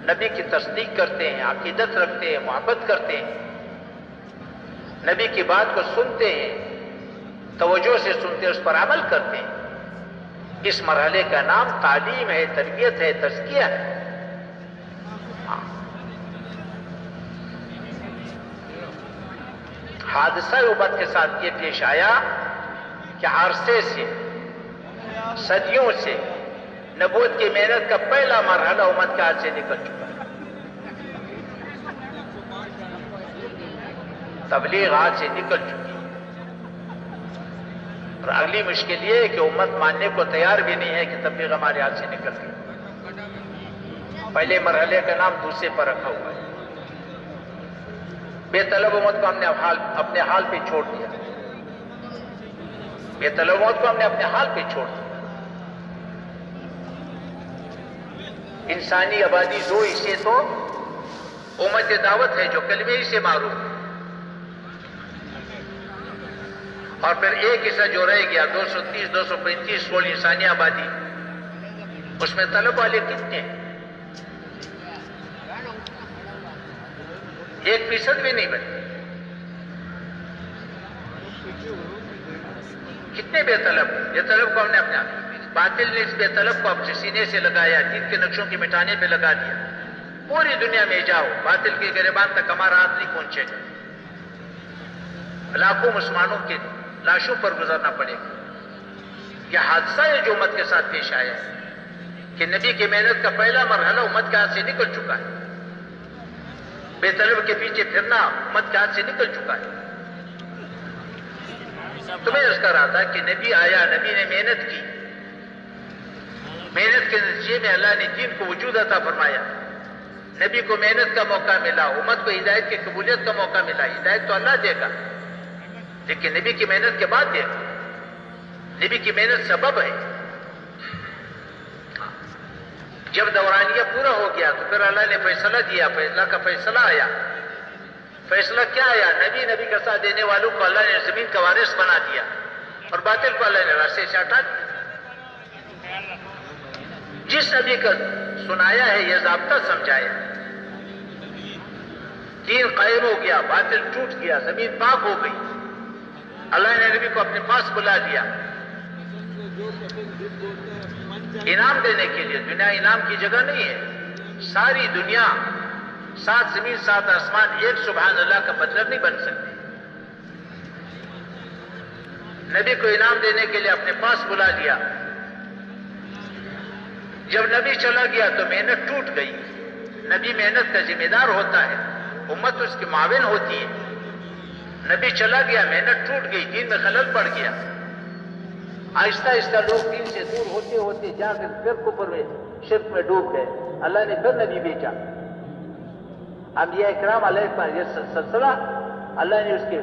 نبی کی تصدیق کرتے ہیں، عقیدت رکھتے ہیں، محبت کرتے ہیں، نبی کی بات کو سنتے ہیں، توجہ سے سنتے ہیں، اس پر عمل کرتے ہیں۔ اس مرحلے کا نام تعلیم ہے، تربیت ہے، تزکیہ ہے۔ حادثہ امت کے ساتھ یہ پیش آیا کہ عرصے سے، صدیوں سے نبوت کی محنت کا پہلا مرحلہ امت کے ہاتھ سے نکل چکا ہے، تبلیغ ہاتھ سے نکل چکی ہے، اور اگلی مشکل یہ ہے کہ امت ماننے کو تیار بھی نہیں ہے کہ تبلیغ ہمارے ہاتھ سے نکل گئی۔ پہلے مرحلے کا نام دوسرے پر رکھا ہوا ہے۔ بے طلب امت کو ہم نے اپنے حال پہ چھوڑ دیا، بے طلب امت کو ہم نے اپنے حال پہ چھوڑ دیا۔ انسانی آبادی دو حصے تو امت دعوت ہے جو کلمے ہی سے معروف ہے، اور پھر ایک حصہ جو رہ گیا 230 235 16 انسانی آبادی، اس میں طلب والے کتنے ہیں؟ 1% بھی نہیں بنے۔ کتنے بے طلب؟ بے طلب کو ہم نے اپنا باطل نے اس بے طلب کو اپنے سینے سے لگایا، دین کے نقشوں کے مٹانے پہ لگا دیا۔ پوری دنیا میں جاؤ، باطل کے گریبان تک ہمارا ہاتھ نہیں پہنچے گا، لاکھوں مسلمانوں کے لاشوں پر گزرنا پڑے گا۔ یہ حادثہ ہے جو امت کے ساتھ پیش آیا ہے کہ نبی کی محنت کا پہلا مرحلہ امت کے ہاتھ سے نکل چکا ہے، بے طلب کے پیچھے پھرنا امت کے ہاتھ سے نکل چکا ہے۔ تمہیں عرض کر رہا تھا کہ نبی آیا، نبی نے محنت کی، محنت کے نتیجے میں اللہ نے دین کو وجود عطا فرمایا، نبی کو محنت کا موقع ملا، امت کو ہدایت کی قبولیت کا موقع ملا۔ ہدایت تو اللہ دے گا، لیکن نبی کی محنت کے بعد دے گا۔ نبی کی محنت سبب ہے۔ جب دورانیہ پورا ہو گیا تو پھر اللہ نے فیصلہ دیا، اللہ کا فیصلہ آیا۔ فیصلہ کیا آیا؟ نبی کا ساتھ دینے والوں کو اللہ نے زمین کا وارث بنا دیا، اور باطل کو اللہ نے راستے سے ہٹا دیا۔ جس نبی کا سنایا ہے یہ ضابطہ سمجھایا، دین قائم ہو گیا، باطل ٹوٹ گیا، زمین پاک ہو گئی، اللہ نے نبی کو اپنے پاس بلا دیا انعام دینے کے لیے۔ دنیا انعام کی جگہ نہیں ہے، ساری دنیا، 7 زمین 7 آسمان ایک سبحان اللہ کا مطلب نہیں بن سکتے۔ نبی کو انعام دینے کے لیے اپنے پاس بلا لیا۔ جب نبی چلا گیا تو محنت ٹوٹ گئی۔ نبی محنت کا ذمہ دار ہوتا ہے، امت اس کی معاون ہوتی ہے۔ نبی چلا گیا، محنت ٹوٹ گئی، دین میں خلل پڑ گیا۔ آہستہ آہستہ لوگ دین سے دور ہوتے ہوتے جا کر پھر کفر میں، شرک میں ڈوب گئے۔ اللہ نے پھر نبی بھیجا، انبیاء اکرام علیہ السلام، یہ سلسلہ اللہ نے اس کے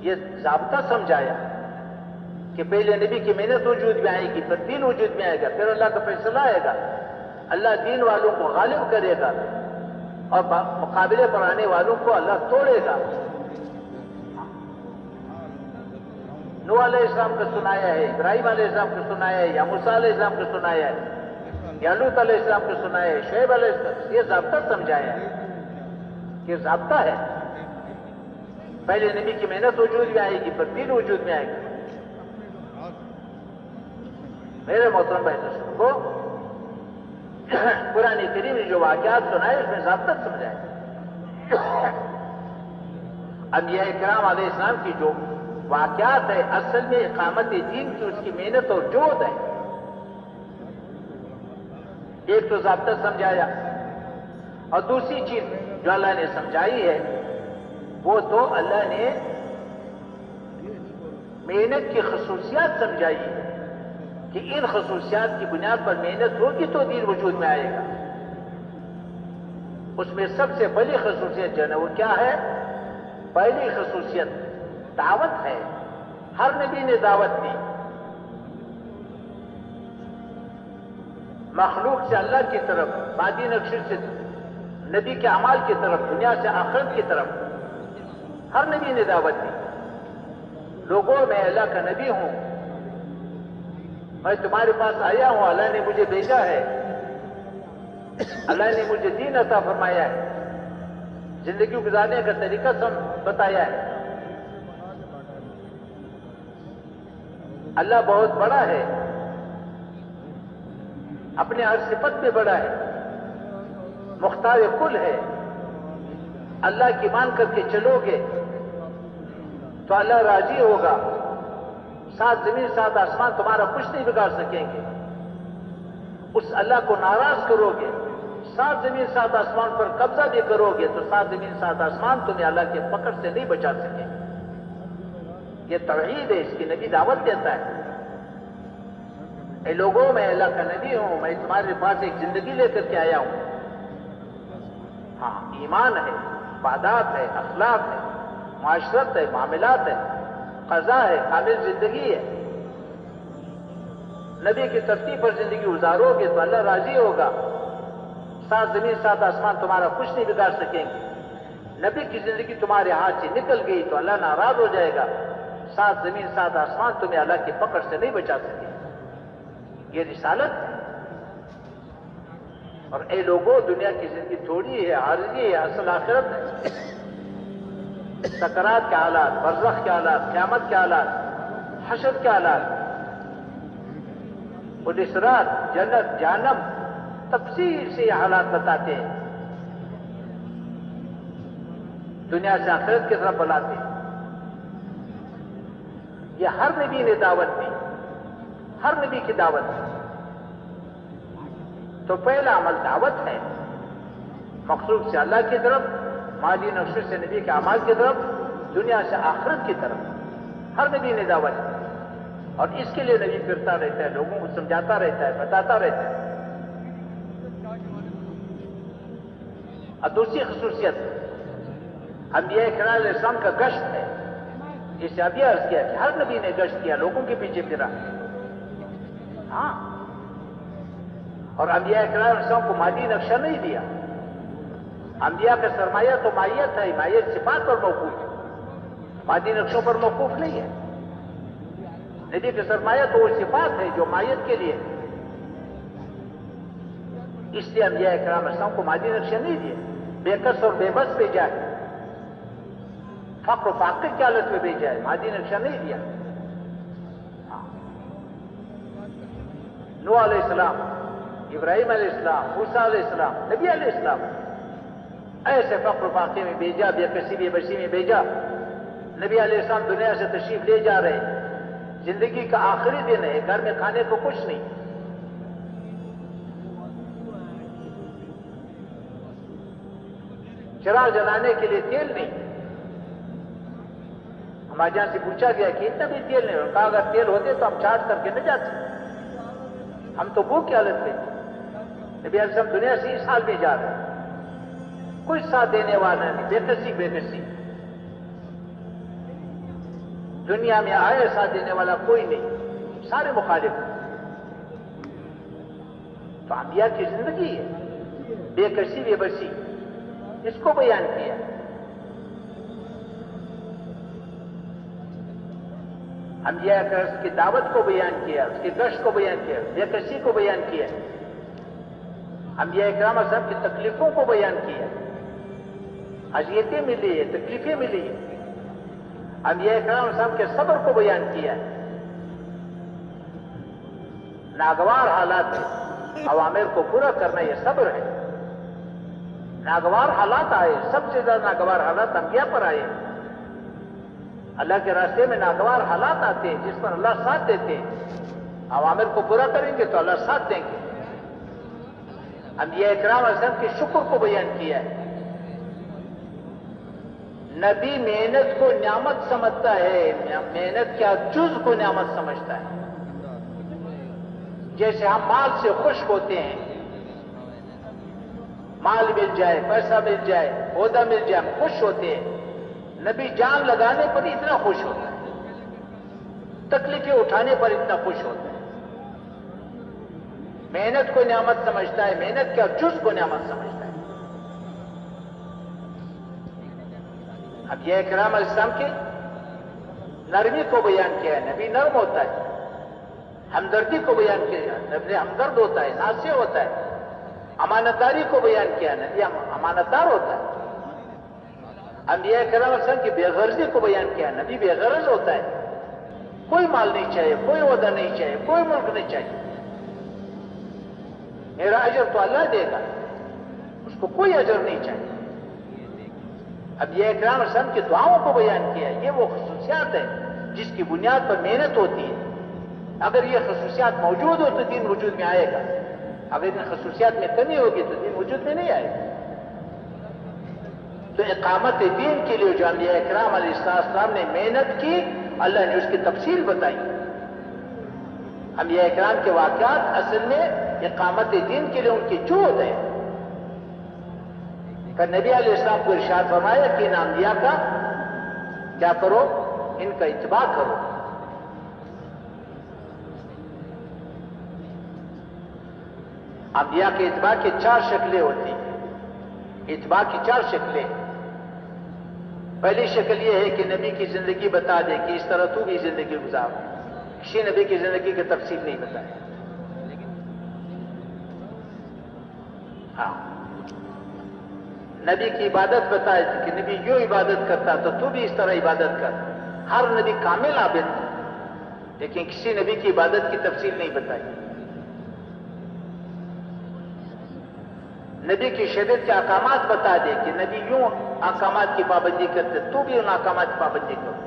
یہ ضابطہ سمجھایا کہ پہلے نبی کی محنت وجود میں آئے گی، پھر دین وجود میں آئے گا، پھر اللہ کا فیصلہ آئے گا، اللہ دین والوں کو غالب کرے گا، اور مقابلے پر آنے والوں کو اللہ توڑے گا۔ نوح علیہ السلام کو سنایا ہے، ابراہیم علیہ السلام کو سنایا ہے، یا موسیٰ علیہ السلام کو سنایا ہے، یا لوط علیہ السلام کو سنایا ہے، شعیب علیہ السلام، یہ ضابطہ سمجھایا ہے کہ ضابطہ ہے۔ پہلے نبی کی محنت وجود میں آئے گی، پھر دین وجود میں آئے گا۔ میرے محترم بھائی کو قرآن کریم نے جو واقعات سنائے اس میں ضابطہ سمجھائے. انبیاء کرام علیہ السلام کی جو واقعات ہے اصل میں اقامت دین کی اس کی محنت اور جہد ہے. ایک تو ضابطہ سمجھایا اور دوسری چیز جو اللہ نے سمجھائی ہے وہ تو اللہ نے محنت کی خصوصیات سمجھائی ہے کہ ان خصوصیات کی بنیاد پر محنت ہوگی تو دین وجود میں آئے گا. اس میں سب سے بڑی خصوصیت جو ہے وہ کیا ہے؟ پہلی خصوصیت دعوت ہے. ہر نبی نے دعوت دی. مخلوق سے اللہ کی طرف، مادی نقشے سے نبی کے اعمال کی طرف، دنیا سے آخرت کی طرف ہر نبی نے دعوت دی. لوگوں میں اللہ کا نبی ہوں، میں تمہارے پاس آیا ہوں، اللہ نے مجھے بھیجا ہے، اللہ نے مجھے دین عطا فرمایا ہے، زندگی گزارنے کا طریقہ بتایا ہے. اللہ بہت بڑا ہے، اپنے ہر صفت میں بڑا ہے، مختار کل ہے. اللہ کی مان کر کے چلو گے تو اللہ راضی ہوگا. سات زمین سات آسمان تمہارا کچھ نہیں بگاڑ سکیں گے. اس اللہ کو ناراض کرو گے، سات زمین سات آسمان پر قبضہ بھی کرو گے تو سات زمین سات آسمان تمہیں اللہ کے پکڑ سے نہیں بچا سکیں گے. یہ توحید ہے، اس کی نبی دعوت دیتا ہے. اے لوگوں میں اللہ کا نبی ہوں، میں تمہارے پاس ایک زندگی لے کر کے آیا ہوں. ہاں، ایمان ہے، عبادات ہے، اخلاق ہے، معاشرت ہے، معاملات ہے، قضا ہے، کامل زندگی ہے. نبی کی ترتیب پر زندگی گزارو گے تو اللہ راضی ہوگا. سات زمین سات آسمان تمہارا کچھ نہیں بگاڑ سکیں گے. نبی کی زندگی تمہارے ہاتھ سے نکل گئی تو اللہ ناراض ہو جائے گا. سات زمین سات آسمان تمہیں اللہ کی پکڑ سے نہیں بچا سکے. یہ رسالت ہے. اور اے لوگوں، دنیا کی زندگی تھوڑی ہے، عارضی ہے، اصل آخرت ہے. سکرات کے حالات، برزخ کے حالات، قیامت کے حالات، حشر کے حالات، والاسرات، جنت، جہنم، تفصیل سے یہ حالات بتاتے ہیں. دنیا سے آخرت کی طرف بلاتے ہیں. یہ ہر نبی نے دعوت دی، ہر نبی کی دعوت ہے. تو پہلا عمل دعوت ہے، مخلوق سے اللہ کی طرف، مادی نقشے سے نبی کے اعمال کی طرف، دنیا سے آخرت کی طرف. ہر نبی نے دعوت دی اور اس کے لیے نبی پھرتا رہتا ہے، لوگوں کو سمجھاتا رہتا ہے، بتاتا رہتا ہے. اور دوسری خصوصیت انبیاء کرام علیہ السلام کا گشت ہے. جسے ابھی عرض کیا کہ ہر نبی نے گشت کیا، لوگوں کے پیچھے پھرا. ہاں، اور انبیاء کرام علیہ السلام کو مادی نقشہ نہیں دیا. انبیاء کا سرمایہ تو مائیت ہے، مائیت صفات پر موقوف ہے، مادی نقشوں پر موقوف نہیں ہے. نبی کا سرمایہ تو وہ صفات ہے جو مائیت کے لیے. اس لیے انبیاء کرام علیہ السلام کو مادی نقشہ نہیں دیے. بے کس اور بے بس بھیجا ہے، فقر و فاقے کی حالت میں بھیجا ہے، مادی نقشہ نہیں دیا. نوح علیہ السلام، ابراہیم علیہ السلام، موسیٰ علیہ السلام، نبی علیہ السلام ایسے فقر و فاقے میں بھیجا، بے کسی بے بسی میں بھیجا. نبی علیہ السلام دنیا سے تشریف لے جا رہے ہیں، زندگی کا آخری دن ہے، گھر میں کھانے کو کچھ نہیں. چراغ جلانے کے لیے تیل نہیں. ہمارے جہاں سے پوچھا گیا کہ اتنا بھی تیل نہیں. کہا اگر تیل ہوتے تو ہم چارج کر کے نہ جاتے، ہم تو بھوک کی حالت میں. نبی علیہ السلام دنیا سے اس حال میں جا رہے ہیں، کوئی ساتھ دینے والا نہیں، بے کسی بے کسی. دنیا میں آئے ساتھ دینے والا کوئی نہیں، سارے مخالف ہیں. تو انبیاء کی زندگی ہے بے کسی بے بسی، اس کو بیان کیا. انبیاء کی دعوت کو بیان کیا، اس کی گشت کو بیان کیا، بے کسی کو بیان کیا. انبیاء کرام صاحب کی تکلیفوں کو بیان کیا، اذیتیں ملی ہے، تکلیفیں ملی ہے. انبیاء کرام صاحب کے صبر کو بیان کیا. ناگوار حالات ہیں، اوامر کو پورا کرنا یہ صبر ہے. ناگوار حالات آئے، سب سے زیادہ ناگوار حالات انبیاء پر آئے. اللہ کے راستے میں ناگوار حالات آتے ہیں جس پر اللہ ساتھ دیتے ہیں. اوامر کو پورا کریں گے تو اللہ ساتھ دیں گے. انبیاء اکرام علیہ السلام کے شکر کو بیان کیا ہے. نبی محنت کو نعمت سمجھتا ہے، محنت کیا جز کو نعمت سمجھتا ہے. جیسے ہم مال سے خوش ہوتے ہیں، مال مل جائے، پیسہ مل جائے، عہدہ مل جائے، ہم خوش ہوتے ہیں. نبی جان لگانے پر اتنا خوش ہوتا ہے، تکلیفیں اٹھانے پر اتنا خوش ہوتا ہے. محنت کو نعمت سمجھتا ہے، محنت کیا جز کو نعمت سمجھتا ہے. اب یہ اکرام علیہ السلام کی نرمی کو بیان کیا ہے. نبی نرم ہوتا ہے. ہمدردی کو بیان کیا ہے. نبی ہمدرد ہوتا ہے، ناصح ہوتا ہے. امانتداری کو بیان کیا ہے. نبی امانتدار ہوتا ہے. انبیاء کرام علیہ السلام کی بے غرضی کو بیان کیا ہے. نبی بے غرض ہوتا ہے. کوئی مال نہیں چاہیے، کوئی عہدہ نہیں چاہیے، کوئی ملک نہیں چاہیے. میرا اجر تو اللہ دے گا، اس کو کوئی اجر نہیں چاہیے. اب یہ اکرام علیہ السلام کی دعاؤں کو بیان کیا ہے. یہ وہ خصوصیات ہے جس کی بنیاد پر محنت ہوتی ہے. اگر یہ خصوصیات موجود ہو تو دین وجود میں آئے گا. اگر ان خصوصیات میں کمی ہوگی تو دین وجود میں نہیں آئے گا. تو اقامت دین کے لیے جو انبیاء اکرام علیہ السلام نے محنت کی، اللہ نے اس کی تفصیل بتائی. انبیاء اکرام کے واقعات اصل میں اقامت دین کے لیے ان کی جہد ہے. کہ نبی علیہ السلام کو ارشاد فرمایا کہ ان انبیاء کا کیا کرو، ان کا اتباع کرو. انبیاء کے اتباع کی 4 شکلیں ہوتی ہیں. اتباع کی 4 شکلیں. پہلی شکل یہ ہے کہ نبی کی زندگی بتا دے کہ اس طرح تو بھی زندگی گزار. کسی نبی کی زندگی کی تفصیل نہیں بتائی. ہاں، نبی کی عبادت بتائے کہ نبی یوں عبادت کرتا تو بھی اس طرح عبادت کر. ہر نبی کامل عابد تھا، لیکن کسی نبی کی عبادت کی تفصیل نہیں بتائی. نبی کی شریعت کے احکامات بتا دے کہ نبی یوں احکامات کی پابندی کرتے تو بھی ان احکامات کی پابندی کرو.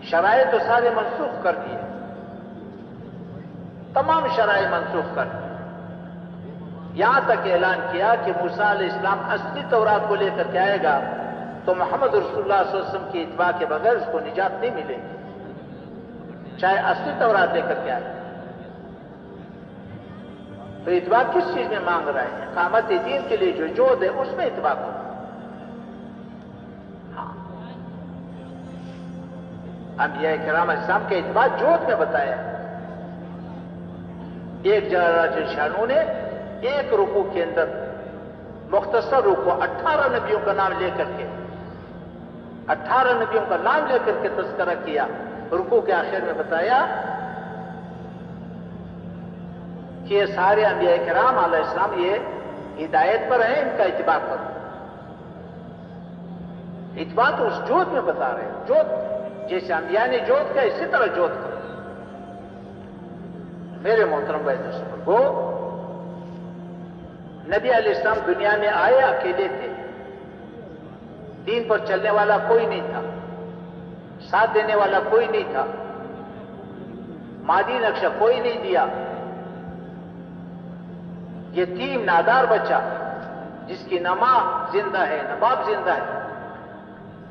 شرائع تو سارے منسوخ کر دیے، تمام شرائع منسوخ کر دی. یہاں تک اعلان کیا کہ موسیٰ علیہ السلام اصلی تورات کو لے کر کے آئے گا تو محمد رسول اللہ صلی اللہ علیہ وسلم کی اتباع کے بغیر اس کو نجات نہیں ملے گی، چاہے اصلی تورات لے کر کے آئے. تو اتباع کس چیز میں مانگ رہا ہے؟ اقامت دین کے لیے جو جہد ہے اس میں اتباع کرو. ہاں، انبیاء کرام علیہ السلام کے اتباع جہد میں بتایا. ایک جگہ شانوں نے ایک رکوع کے اندر مختصر رکوع 18 نبیوں کا نام لے کر کے 18 نبیوں کا نام لے کر کے تذکرہ کیا. رکوع کے آخر میں بتایا کہ یہ سارے انبیاء کرام علیہ السلام یہ ہدایت پر ہیں، ان کا اتباع کرو. اتباع تو اس جوت میں بتا رہے ہیں. جوت جیسے انبیاء نے جوت کا، اسی طرح جوت کرو. میرے محترم بھائی دوستوں کو، نبی علیہ السلام دنیا میں آئے اکیلے تھے. دین پر چلنے والا کوئی نہیں تھا، ساتھ دینے والا کوئی نہیں تھا، مادی نقشہ کوئی نہیں دیا. یتیم نادار بچہ جس کی نہ ماں زندہ ہے نہ باپ زندہ ہے،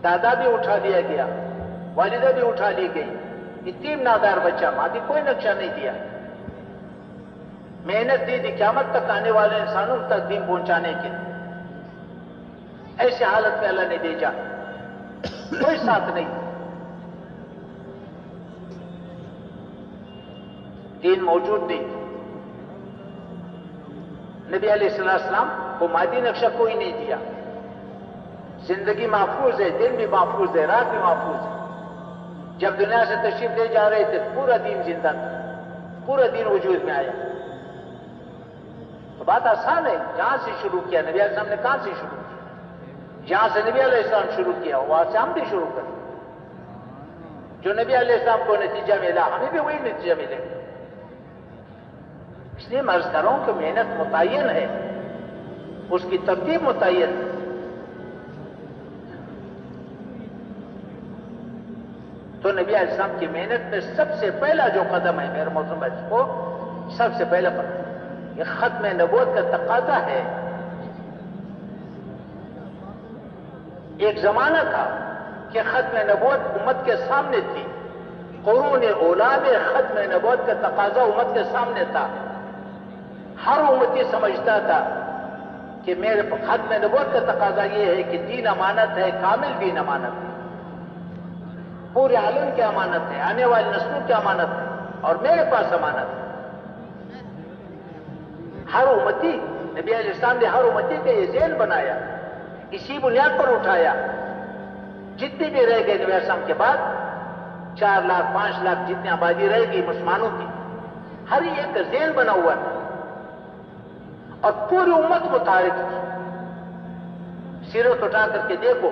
دادا بھی اٹھا دیا گیا، والدہ بھی اٹھا لی گئی. یتیم نادار بچہ، مادی کوئی نقشہ نہیں دیا. محنت دی قیامت تک آنے والے انسانوں تک دین پہنچانے کے. ایسی حالت میں اللہ نے بھیجا، کوئی ساتھ نہیں، دین موجود نہیں. نبی علیہ السلام کو مادی نقشہ کوئی نہیں دیا. زندگی محفوظ ہے، دن بھی محفوظ ہے، رات بھی محفوظ ہے. جب دنیا سے تشریف لے جا رہے تھے پورا دین زندہ تھا، پورا دین وجود میں آیا. تو بات آسان ہے. جہاں سے شروع کیا نبی علیہ السلام نے، کہاں سے شروع کیا؟ جہاں سے نبی علیہ السلام شروع کیا وہاں سے ہم بھی شروع کریں. جو نبی علیہ السلام کو نتیجہ ملا ہمیں بھی وہی نتیجہ ملے گا. اس لیے میں عرض کر رہا ہوں کہ محنت متعین ہے، اس کی ترتیب متعین ہے۔ تو نبی علیہ السلام کی محنت میں سب سے پہلا جو قدم ہے میرے محترم بھائیوں کو، سب سے پہلا قدم یہ ختم نبوت کا تقاضا ہے۔ ایک زمانہ تھا کہ ختم نبوت امت کے سامنے تھی، قرون اولا میں ختم نبوت کا تقاضا امت کے سامنے تھا۔ ہر امتی سمجھتا تھا کہ میرے ختم نبوت کا تقاضا یہ ہے کہ دین امانت ہے، کامل دین امانت ہے، پورے عالم کی امانت ہے، آنے والی نسلوں کی امانت ہے، اور میرے پاس امانت ہے۔ ہر امتی، نبی علیہ السلام نے ہر امتی کا یہ ذہن بنایا، اسی بنیاد پر اٹھایا۔ جتنی بھی رہ گئے نبی علیہ السلام کے بعد 4 لاکھ 5 لاکھ جتنی آبادی رہے گی مسلمانوں کی، ہر ایک کا ذہن بنا ہوا تھا اور پوری امت متحرک تھی۔ سیرت اٹھا کر کے دیکھو،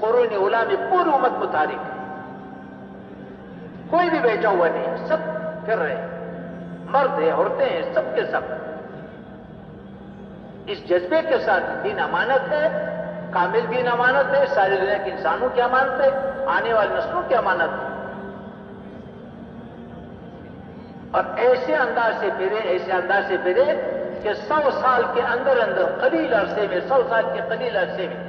قرون اولا میں پوری امت متحرک ہے، کوئی بھی بیٹھا ہوا نہیں، سب پھر رہے، مرد ہیں، عورتیں ہیں، سب کے سب اس جذبے کے ساتھ دین امانت ہے، کامل دین امانت ہے، ساری دنیا کے انسانوں کی امانت ہے، آنے والی نسلوں کی امانت ہے، اور ایسے انداز سے پھرے کہ 100 سال کے اندر قلیل عرصے میں 100 سال کے قلیل عرصے میں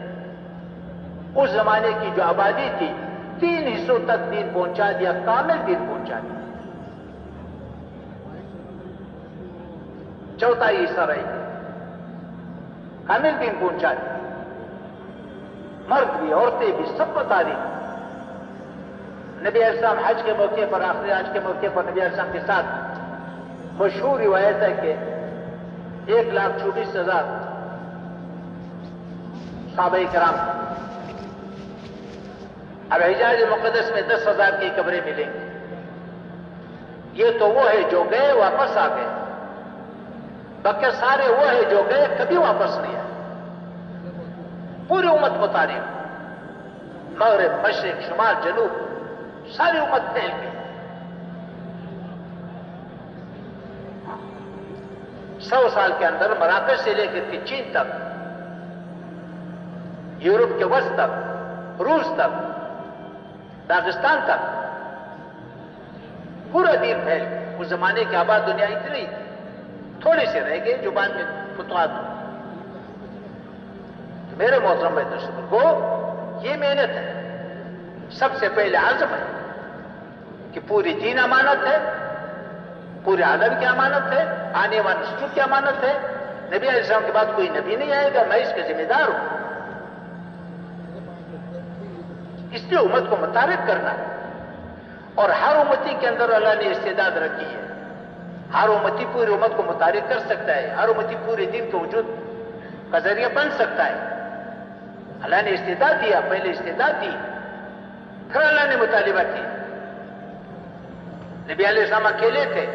اس زمانے کی جو آبادی تھی 3 حصوں تک دین پہنچا دیا، کامل دین پہنچا دیا۔ چوتھائی حصہ رہے گا، کامل دین پہنچا دیا، مرد بھی عورتیں بھی سب بتا رہی۔ نبی علیہ السلام حج کے موقع پر، آخری حج کے موقع پر نبی علیہ السلام کے ساتھ مشہور روایت ہے کہ 1,24,000 صحابہ کرام، اب حجاز مقدس میں 10,000 کی قبریں ملیں گی۔ یہ تو وہ ہے جو گئے واپس آ گئے، باقی سارے وہ ہے جو گئے کبھی واپس نہیں آئے۔ پوری امت متحرک، مغرب مشرق شمال جنوب، ساری امت پھیل گئی۔ 100 سال کے اندر مراکش سے لے کر کے چین تک، یورپ کے وسط تک، روس تک، داغستان تک پورا دین پھیل گیا۔ اس زمانے کی آباد دنیا اتنی تھی، تھوڑے سے رہ گئے جو بعد میں فتوحات ہوئی۔ تو میرے محترم بزرگوں، یہ محنت ہے، سب سے پہلے عزم ہے کہ پوری دین امانت ہے، پورے عالم کی امانت ہے، آنے والی نسلوں کی امانت ہے۔ نبی علیہ السلام کے بعد کوئی نبی نہیں آئے گا، میں اس کا ذمہ دار ہوں۔ اس لیے امت کو متحرک کرنا ہے، اور ہر امتی کے اندر اللہ نے استعداد رکھی ہے۔ ہر امتی پوری امت کو متحرک کر سکتا ہے، ہر امتی پورے دین کے وجود کا ذریعہ بن سکتا ہے۔ اللہ نے استعداد دیا، پہلے استعداد دی، پھر اللہ نے مطالبہ کی۔ نبی علیہ السلام اکیلے تھے،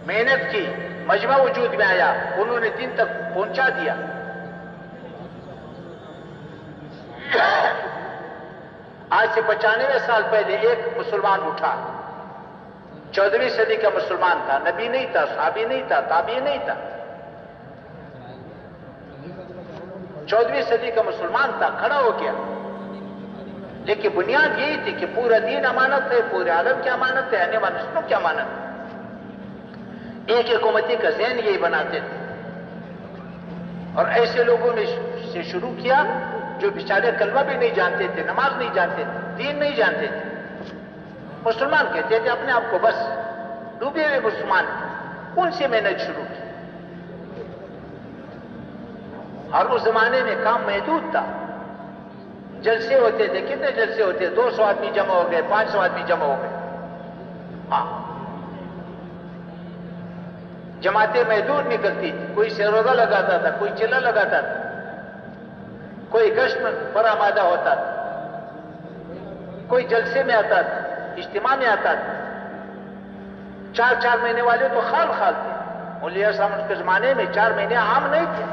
محنت کی، مجمع وجود میں آیا، انہوں نے دین تک پہنچا دیا۔ آج سے 95 سال پہلے ایک مسلمان اٹھا، 14ویں صدی کا مسلمان تھا، نبی نہیں تھا، صحابی نہیں تھا، تابعی نہیں تھا، 14ویں صدی کا مسلمان تھا، کھڑا ہو گیا۔ لیکن بنیاد یہی تھی کہ پورا دین امانت ہے، پورے عالم کی امانت ہے، آنے والی نسلوں کی امانت ہے۔ ایک ایک امتی کا ذہن یہی بناتے تھے، اور ایسے لوگوں نے سے شروع کیا جو بیچارے کلمہ بھی نہیں جانتے تھے، نماز نہیں جانتے تھے، دین نہیں جانتے تھے، مسلمان کہتے تھے اپنے آپ کو، بس ڈوبے ہوئے مسلمان، ان سے محنت شروع کی۔ اور اس زمانے میں کام محدود تھا، جلسے ہوتے تھے، کتنے جلسے ہوتے، 200 آدمی جمع ہو گئے، 500 آدمی جمع ہو گئے، ہاں، جماعتیں محدود نکلتی تھی، کوئی سروزہ لگاتا تھا، کوئی چلہ لگاتا تھا، کوئی گشت پر آمادہ ہوتا تھا، کوئی جلسے میں آتا تھا، اجتماع میں آتا تھا۔ 4 مہینے والے تو خال تھے، مولوی صاحب کے زمانے میں 4 مہینے عام نہیں تھے،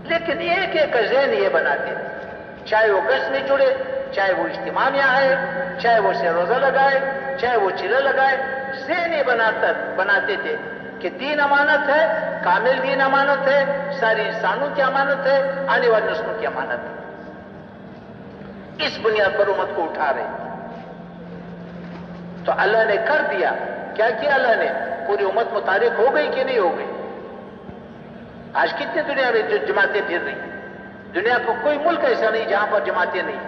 لیکن ایک ایک کا ذہن یہ بناتے تھے، چاہے وہ گشت میں جڑے، چاہے وہ اجتماع میں آئے، چاہے وہ روزہ لگائے، چاہے وہ چلہ لگائے، ذہن یہ بناتے تھے کہ دین امانت ہے، کامل دین امانت ہے، ساری انسانوں کی امانت ہے، آنے والی نسلوں کی امانت ہے. اس بنیاد پر امت کو اٹھا رہے ہیں. تو اللہ نے کر دیا. کیا کیا اللہ نے؟ پوری امت متحرک ہو گئی کہ نہیں ہو گئی؟ آج کتنی دنیا میں جو جماعتیں پھر رہی ہیں. دنیا کو کوئی ملک ایسا نہیں جہاں پر جماعتیں نہیں.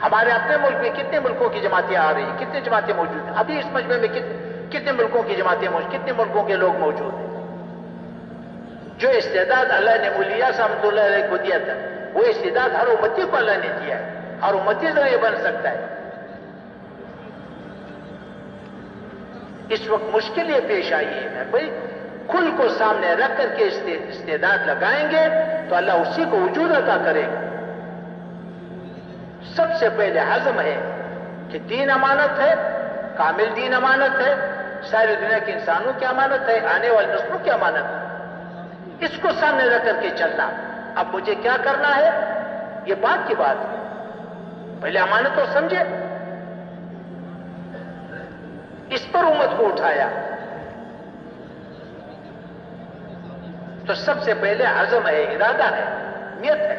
ہمارے اپنے ملک میں کتنے ملکوں کی جماعتیں آ رہی ہیں، کتنی جماعتیں موجود ہیں. ابھی اس مجمع میں کتنے ملکوں کی جماعتیں موجود، کتنے ملکوں کے لوگ موجود ہیں. جو استعداد اللہ نے مولیہ رحمۃ اللہ علیہ کو دیا تھا، وہ استعداد ہر امتی کو اللہ نے دیا ہے. ہر امتی ذریعے بن سکتا ہے. اس وقت مشکل یہ پیش آئی ہے بھائی، کل کو سامنے رکھ کر کے استعداد لگائیں گے تو اللہ اسی کو وجود عطا کرے گا. سب سے پہلے عزم ہے کہ دین امانت ہے، کامل دین امانت ہے، ساری دنیا کے انسانوں کی امانت ہے، آنے والی نسلوں کی امانت ہے. اس کو سامنے رکھ کر کے چلنا. اب مجھے کیا کرنا ہے، یہ بات کی بات ہے. پہلے امانت کو سمجھے. اس پر امت کو اٹھایا تو سب سے پہلے عزم ہے، ارادہ ہے، نیت ہے.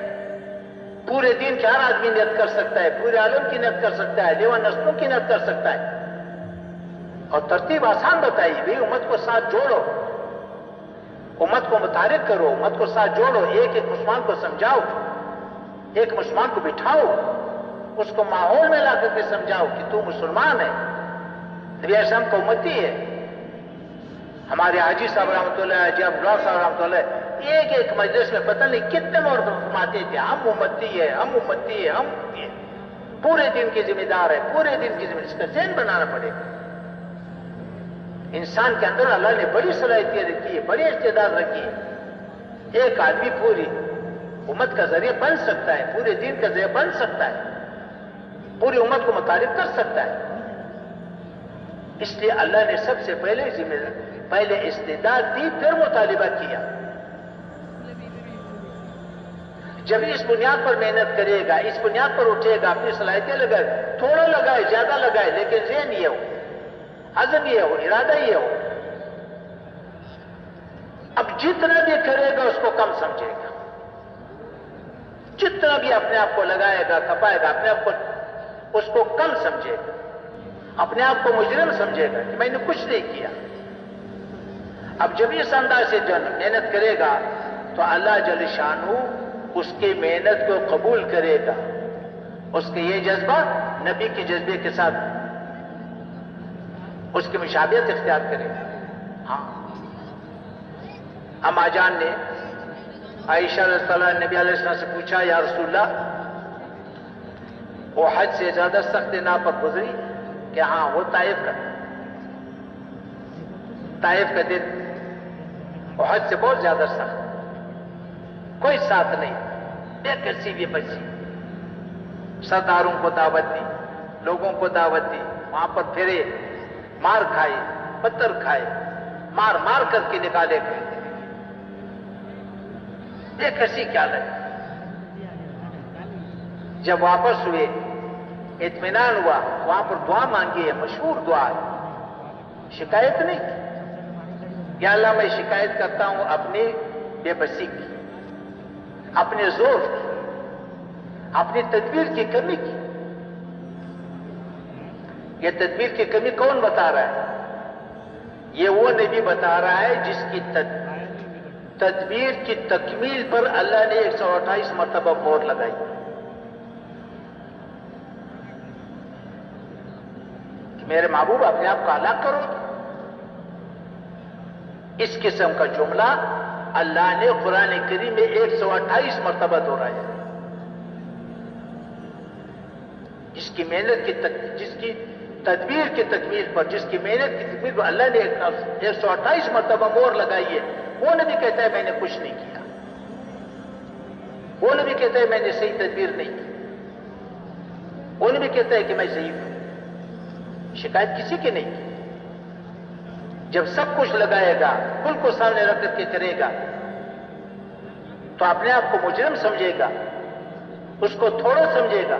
پورے دین کے ہر آدمی نیت کر سکتا ہے، پورے عالم کی نیت کر سکتا ہے، لیوا نسلوں کی نیت کر سکتا ہے. اور ترتیب آسان بتائی بھائی، امت کو ساتھ جوڑو، امت کو متحرک کرو، امت کو ساتھ جوڑو. ایک ایک مسلمان کو سمجھاؤ، ایک مسلمان کو بٹھاؤ، اس کو ماحول میں لا کر کے سمجھاؤ کہ تو مسلمان ہے، نبی علیہ السلام کا امتی ہے. ہمارے حاجی صاحب رحمۃ اللہ، حاجی عبداللہ صاحب رحمۃ اللہ، ایک ایک مجلس میں پتہ نہیں کتنے مرد فرماتے تھے، ہم امتی ہے، ہم امتی ہے، ہم امتی ہے. پورے دن کی ذمہ دار ہے، پورے دن کی ذمہ دار. اس کا ذہن بنانا پڑے گا. انسان کے اندر اللہ نے بڑی صلاحیتیں رکھی ہے، بڑی استعداد رکھی ہے. ایک آدمی پوری امت کا ذریعہ بن سکتا ہے، پورے دین کا ذریعہ بن سکتا ہے، پوری امت کو متحرک کر سکتا ہے. اس لیے اللہ نے سب سے پہلے استعداد دی، پھر مطالبہ کیا. جب اس بنیاد پر محنت کرے گا، اس بنیاد پر اٹھے گا، اپنی صلاحیتیں لگائے، تھوڑا لگائے زیادہ لگائے، لیکن ذہن یہ ہو، عزم یہ ہو، ارادہ یہ ہو. اب جتنا بھی کرے گا اس کو کم سمجھے گا. جتنا بھی اپنے آپ کو لگائے گا، کھپائے گا، اپنے آپ کو اس کو کم سمجھے گا، اپنے آپ کو مجرم سمجھے گا کہ میں نے کچھ نہیں کیا. اب جب اس انداز سے محنت کرے گا تو اللہ جل شانہ اس کی محنت کو قبول کرے گا. اس کے یہ جذبہ نبی کے جذبے کے ساتھ اس کی مشابہت اختیار کرے گا. ہاں، اما جان نے عائشہ رضی اللہ عنہ نبی علیہ السلام سے پوچھا، یا رسول اللہ، وہ حج سے زیادہ سخت دن آپ پر گزری؟ کہ ہاں، وہ طائف کا دن وہ حج سے بہت زیادہ سخت. کوئی ساتھ نہیں، بے کسی بھی بچی. سرداروں کو دعوت دی، لوگوں کو دعوت دی، وہاں پر پھرے، مار کھائے، پتھر کھائے، مار مار کر کے نکالے گئے. بے کسی کیا لگے. جب واپس ہوئے، اطمینان ہوا، وہاں پر دعا مانگی ہے، مشہور دعا ہے. شکایت نہیں کی. یا اللہ، میں شکایت کرتا ہوں اپنی بے بسی کی، اپنے زور کی، اپنی تدبیر کی کمی کی. یہ تدبیر کی کمی کون بتا رہا ہے؟ یہ وہ نبی بتا رہا ہے جس کی تدبیر کی تکمیل پر اللہ نے 128 مرتبہ مہر لگائی. کہ میرے محبوب اپنے آپ کو ہلاک کرو. اس قسم کا جملہ اللہ نے قرآن کریم میں 128 مرتبہ دہرایا. جس کی محنت کی جس کی تدبیر کی تکمیل پر، جس کی محنت کی تکمیل پر اللہ نے 128 مرتبہ مہر لگائی ہے، وہ نبی کہتا ہے میں نے کچھ نہیں کیا. وہ نبی کہتا ہے میں نے صحیح تدبیر نہیں کی. وہ نبی کہتا ہے کہ میں ضعیف ہوں. شکایت کسی کی نہیں کی. جب سب کچھ لگائے گا، کل کو سامنے رکھ کر کے کرے گا، تو اپنے آپ کو مجرم سمجھے گا، اس کو تھوڑا سمجھے گا.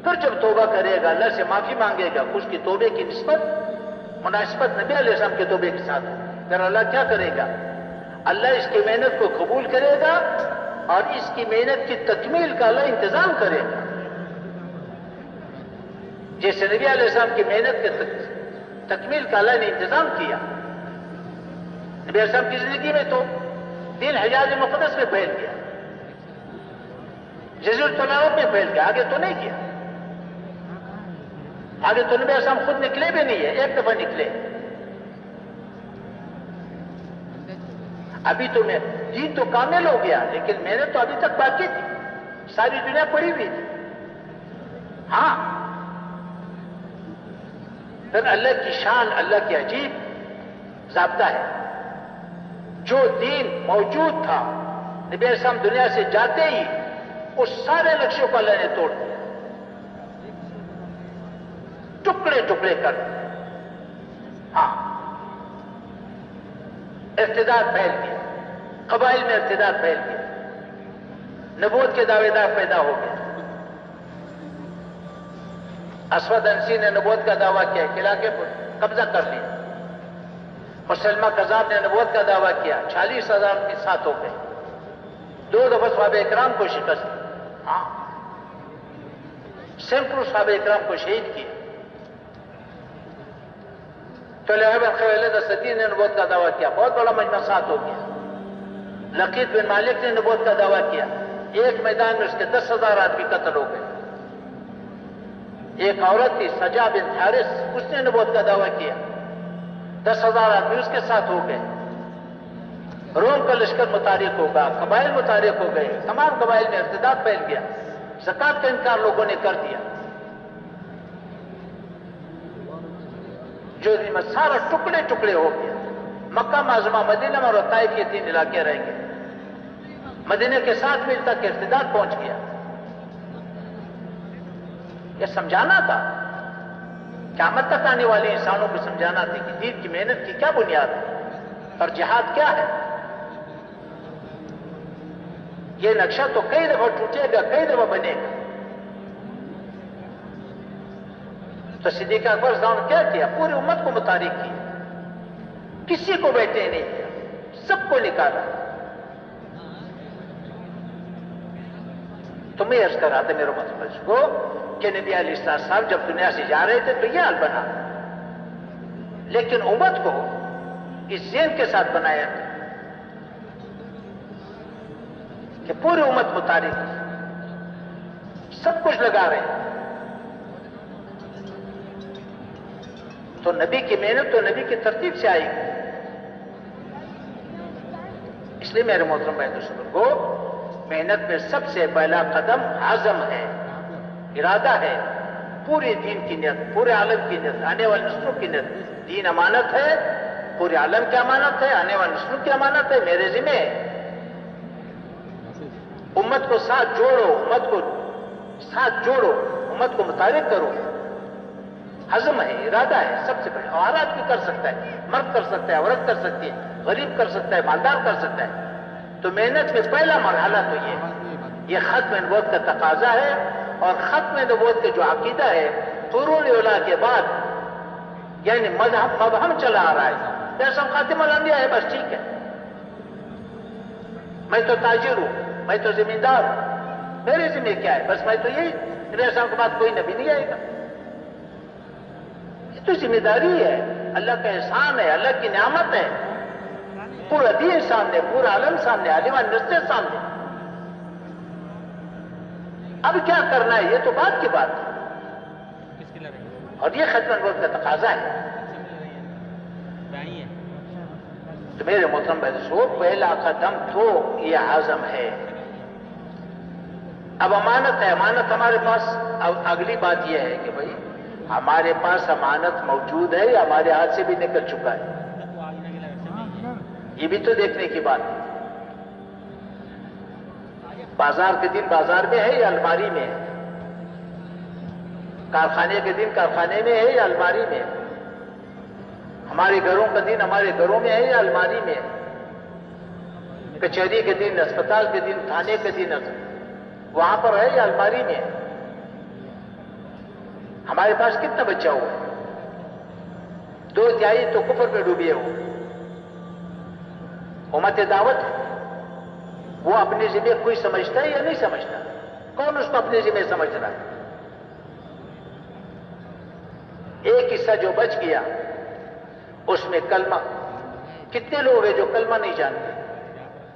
پھر جب توبہ کرے گا، اللہ سے معافی مانگے گا، اس کی توبے کی نسبت مناسبت نبی علیہ السلام کے توبے کے ساتھ. پھر اللہ کیا کرے گا؟ اللہ اس کی محنت کو قبول کرے گا اور اس کی محنت کی تکمیل کا اللہ انتظام کرے گا. جیسے نبی علیہ السلام کی محنت کے تکمیل کا اللہ نے انتظام کیا. نبی علیہ السلام کی زندگی میں تو دین حجاز مقدس میں پھیل گیا, جزیرۃ العرب میں پھیل گیا, آگے تو نہیں کیا. آگے تو نبی علیہ السلام خود نکلے بھی نہیں ہے, ایک دفعہ نکلے. ابھی تو میں دین تو کامل ہو گیا, لیکن محنت تو ابھی تک باقی تھی, ساری دنیا پڑی ہوئی تھی. ہاں, پھر اللہ کی شان, اللہ کی عجیب ضابطہ ہے. جو دین موجود تھا نبی علیہ السلام دنیا سے جاتے ہی اس سارے نقشوں کو اللہ نے توڑ دیا, ٹکڑے ٹکڑے کر دیا. ہاں, ارتداد پھیل گیا, قبائل میں ارتداد پھیل گیا, نبوت کے دعوے دار پیدا ہو گئے. اسود انسی نے نبوت کا دعویٰ کیا, قلعہ کے قبضہ کر لیا. مسلمہ کذاب نے نبوت کا دعویٰ کیا, 40,000 کے ساتھ ہو گئے. 2 دفعہ صحابہ اکرام کو شکست دی. ہاں, سینکڑوں صحابہ اکرام کو شہید کیا. طلحہ بن خویلد اسدی نے نبوت کا دعویٰ کیا, بہت بڑا مجمع ساتھ ہو گیا. لقیط بن مالک نے نبوت کا دعویٰ کیا, ایک میدان میں اس کے 10,000 آدمی قتل ہو گئے. ایک عورت تھی سجا بن حارث, اس نے نبوت کا دعویٰ کیا, 10,000 آدمی اس کے ساتھ ہو گئے. روم کا لشکر متحرک ہوگا, قبائل متحرک ہو گئے, تمام قبائل میں ارتداد پھیل گیا. زکوٰۃ کا انکار لوگوں نے کر دیا. جو سارا ٹکڑے ٹکڑے ہو گیا. مکہ معظمہ, مدینہ اور طائف کے 3 علاقے رہیں گے. مدینہ کے 7 میل تک ارتداد پہنچ گیا. یہ سمجھانا تھا, قیامت تک آنے والے انسانوں کو سمجھانا تھا کہ دین کی محنت کی کیا بنیاد ہے اور جہاد کیا ہے. یہ نقشہ تو کئی دفعہ ٹوٹے گا, کئی دفعہ بنے گا. تو صدیق اکبر صاحب نے کیا کیا؟ پوری امت کو متحرک کیا, کسی کو بیٹھے نہیں کیا, سب کو نکالا. تو میں عرض کر رہا تھا میرے مطلب کو کہ نبی علیہ السلام صاحب جب دنیا سے جا رہے تھے تو یہ حال بنا, لیکن امت کو اس ذہن کے ساتھ بنایا تھا کہ پوری امت متحرک, سب کچھ لگا رہے ہیں. تو نبی کی محنت تو نبی کی ترتیب سے آئے گی. اس لیے میرے محترم بھائی دوستوں کو, محنت میں سب سے پہلا قدم عزم ہے, ارادہ ہے. پورے دین کی نیت, پورے عالم کی نیت, آنے والے نسلوں کی نیت. دین امانت ہے, پورے عالم کی امانت ہے, آنے والے نسلوں کی امانت ہے. میرے ذمہ امت کو ساتھ جوڑو, امت کو ساتھ جوڑو, امت کو متحرک کرو. عزم ہے, ارادہ ہے سب سے پہلے. عورت بھی کر سکتا ہے, مرد کر سکتا ہے, عورت کر سکتی ہے, غریب کر سکتا ہے, مالدار کر سکتا ہے. تو محنت میں پہلا مرحلہ تو یہ ختم نبوت کا تقاضا ہے. اور ختم نبوت کا جو عقیدہ ہے قرون اولیاء کے بعد, یعنی مذہب چلا آ رہا ہے. جیسا خاتم الانبیاء ہے, بس ٹھیک ہے, میں تو تاجر ہوں, میں تو زمیندار ہوں, میرے ذمہ کیا ہے, بس میں تو یہی, میرے ساتھ کے بعد کوئی نبی نہیں آئے گا. یہ تو ذمہ داری ہے, اللہ کا احسان ہے, اللہ کی نعمت ہے. پورا دین سامنے, پورا عالم سامنے, عالمان نسل سامنے. اب کیا کرنا ہے یہ تو بات کی بات ہے, اور یہ ختم نبوت کا تقاضا ہے. تو میرے محترم بھائی دوستو, پہلا قدم تو یہ عزم ہے. اب امانت ہے, امانت ہمارے پاس. اب اگلی بات یہ ہے کہ بھائی ہمارے پاس امانت موجود ہے یا ہمارے ہاتھ سے بھی نکل چکا ہے, یہ بھی تو دیکھنے کی بات ہے. بازار کے دن بازار میں ہے یا الماری میں ہے, کارخانے کے دن کارخانے میں ہے یا الماری میں ہے, ہمارے گھروں کا دن ہمارے گھروں میں ہے یا الماری میں ہے, کچہری کے دن, اسپتال کے دن, تھانے کے دن وہاں پر ہے یا الماری میں ہے. ہمارے پاس کتنا بچا ہوا ہے؟ 2/3 تو کفر میں ڈوبے ہو, امت دعوت ہے، وہ اپنے ذمہ کوئی سمجھتا ہے یا نہیں سمجھتا؟ کون اس کو اپنے ذمہ سمجھ رہا ہے؟ ایک حصہ جو بچ گیا اس میں کلمہ، کتنے لوگ ہیں جو کلمہ نہیں جانتے؟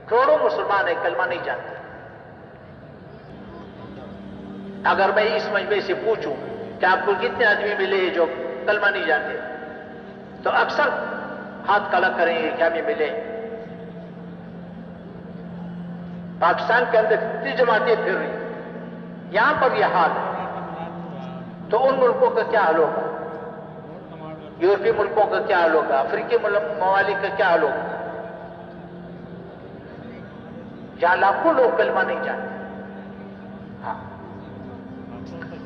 کروڑوں مسلمان ہیں کلمہ نہیں جانتے۔ اگر میں اس مجمع سے پوچھوں کہ آپ کو کتنے آدمی ملے ہیں جو کلمہ نہیں جانتے، تو اکثر ہاتھ کھڑا کریں گے کہ ہمیں ملے۔ پاکستان کے اندر کتنی جماعتیں پھر رہی، یہاں پر یہ حال ہے، تو ان ملکوں کا کیا حال ہوگا؟ یورپی ملکوں کا کیا حال ہوگا؟ افریقی ممالک کا کیا حال ہوگا؟ جہاں لاکھوں لوگ کلمہ نہیں جانتے۔ ہاں،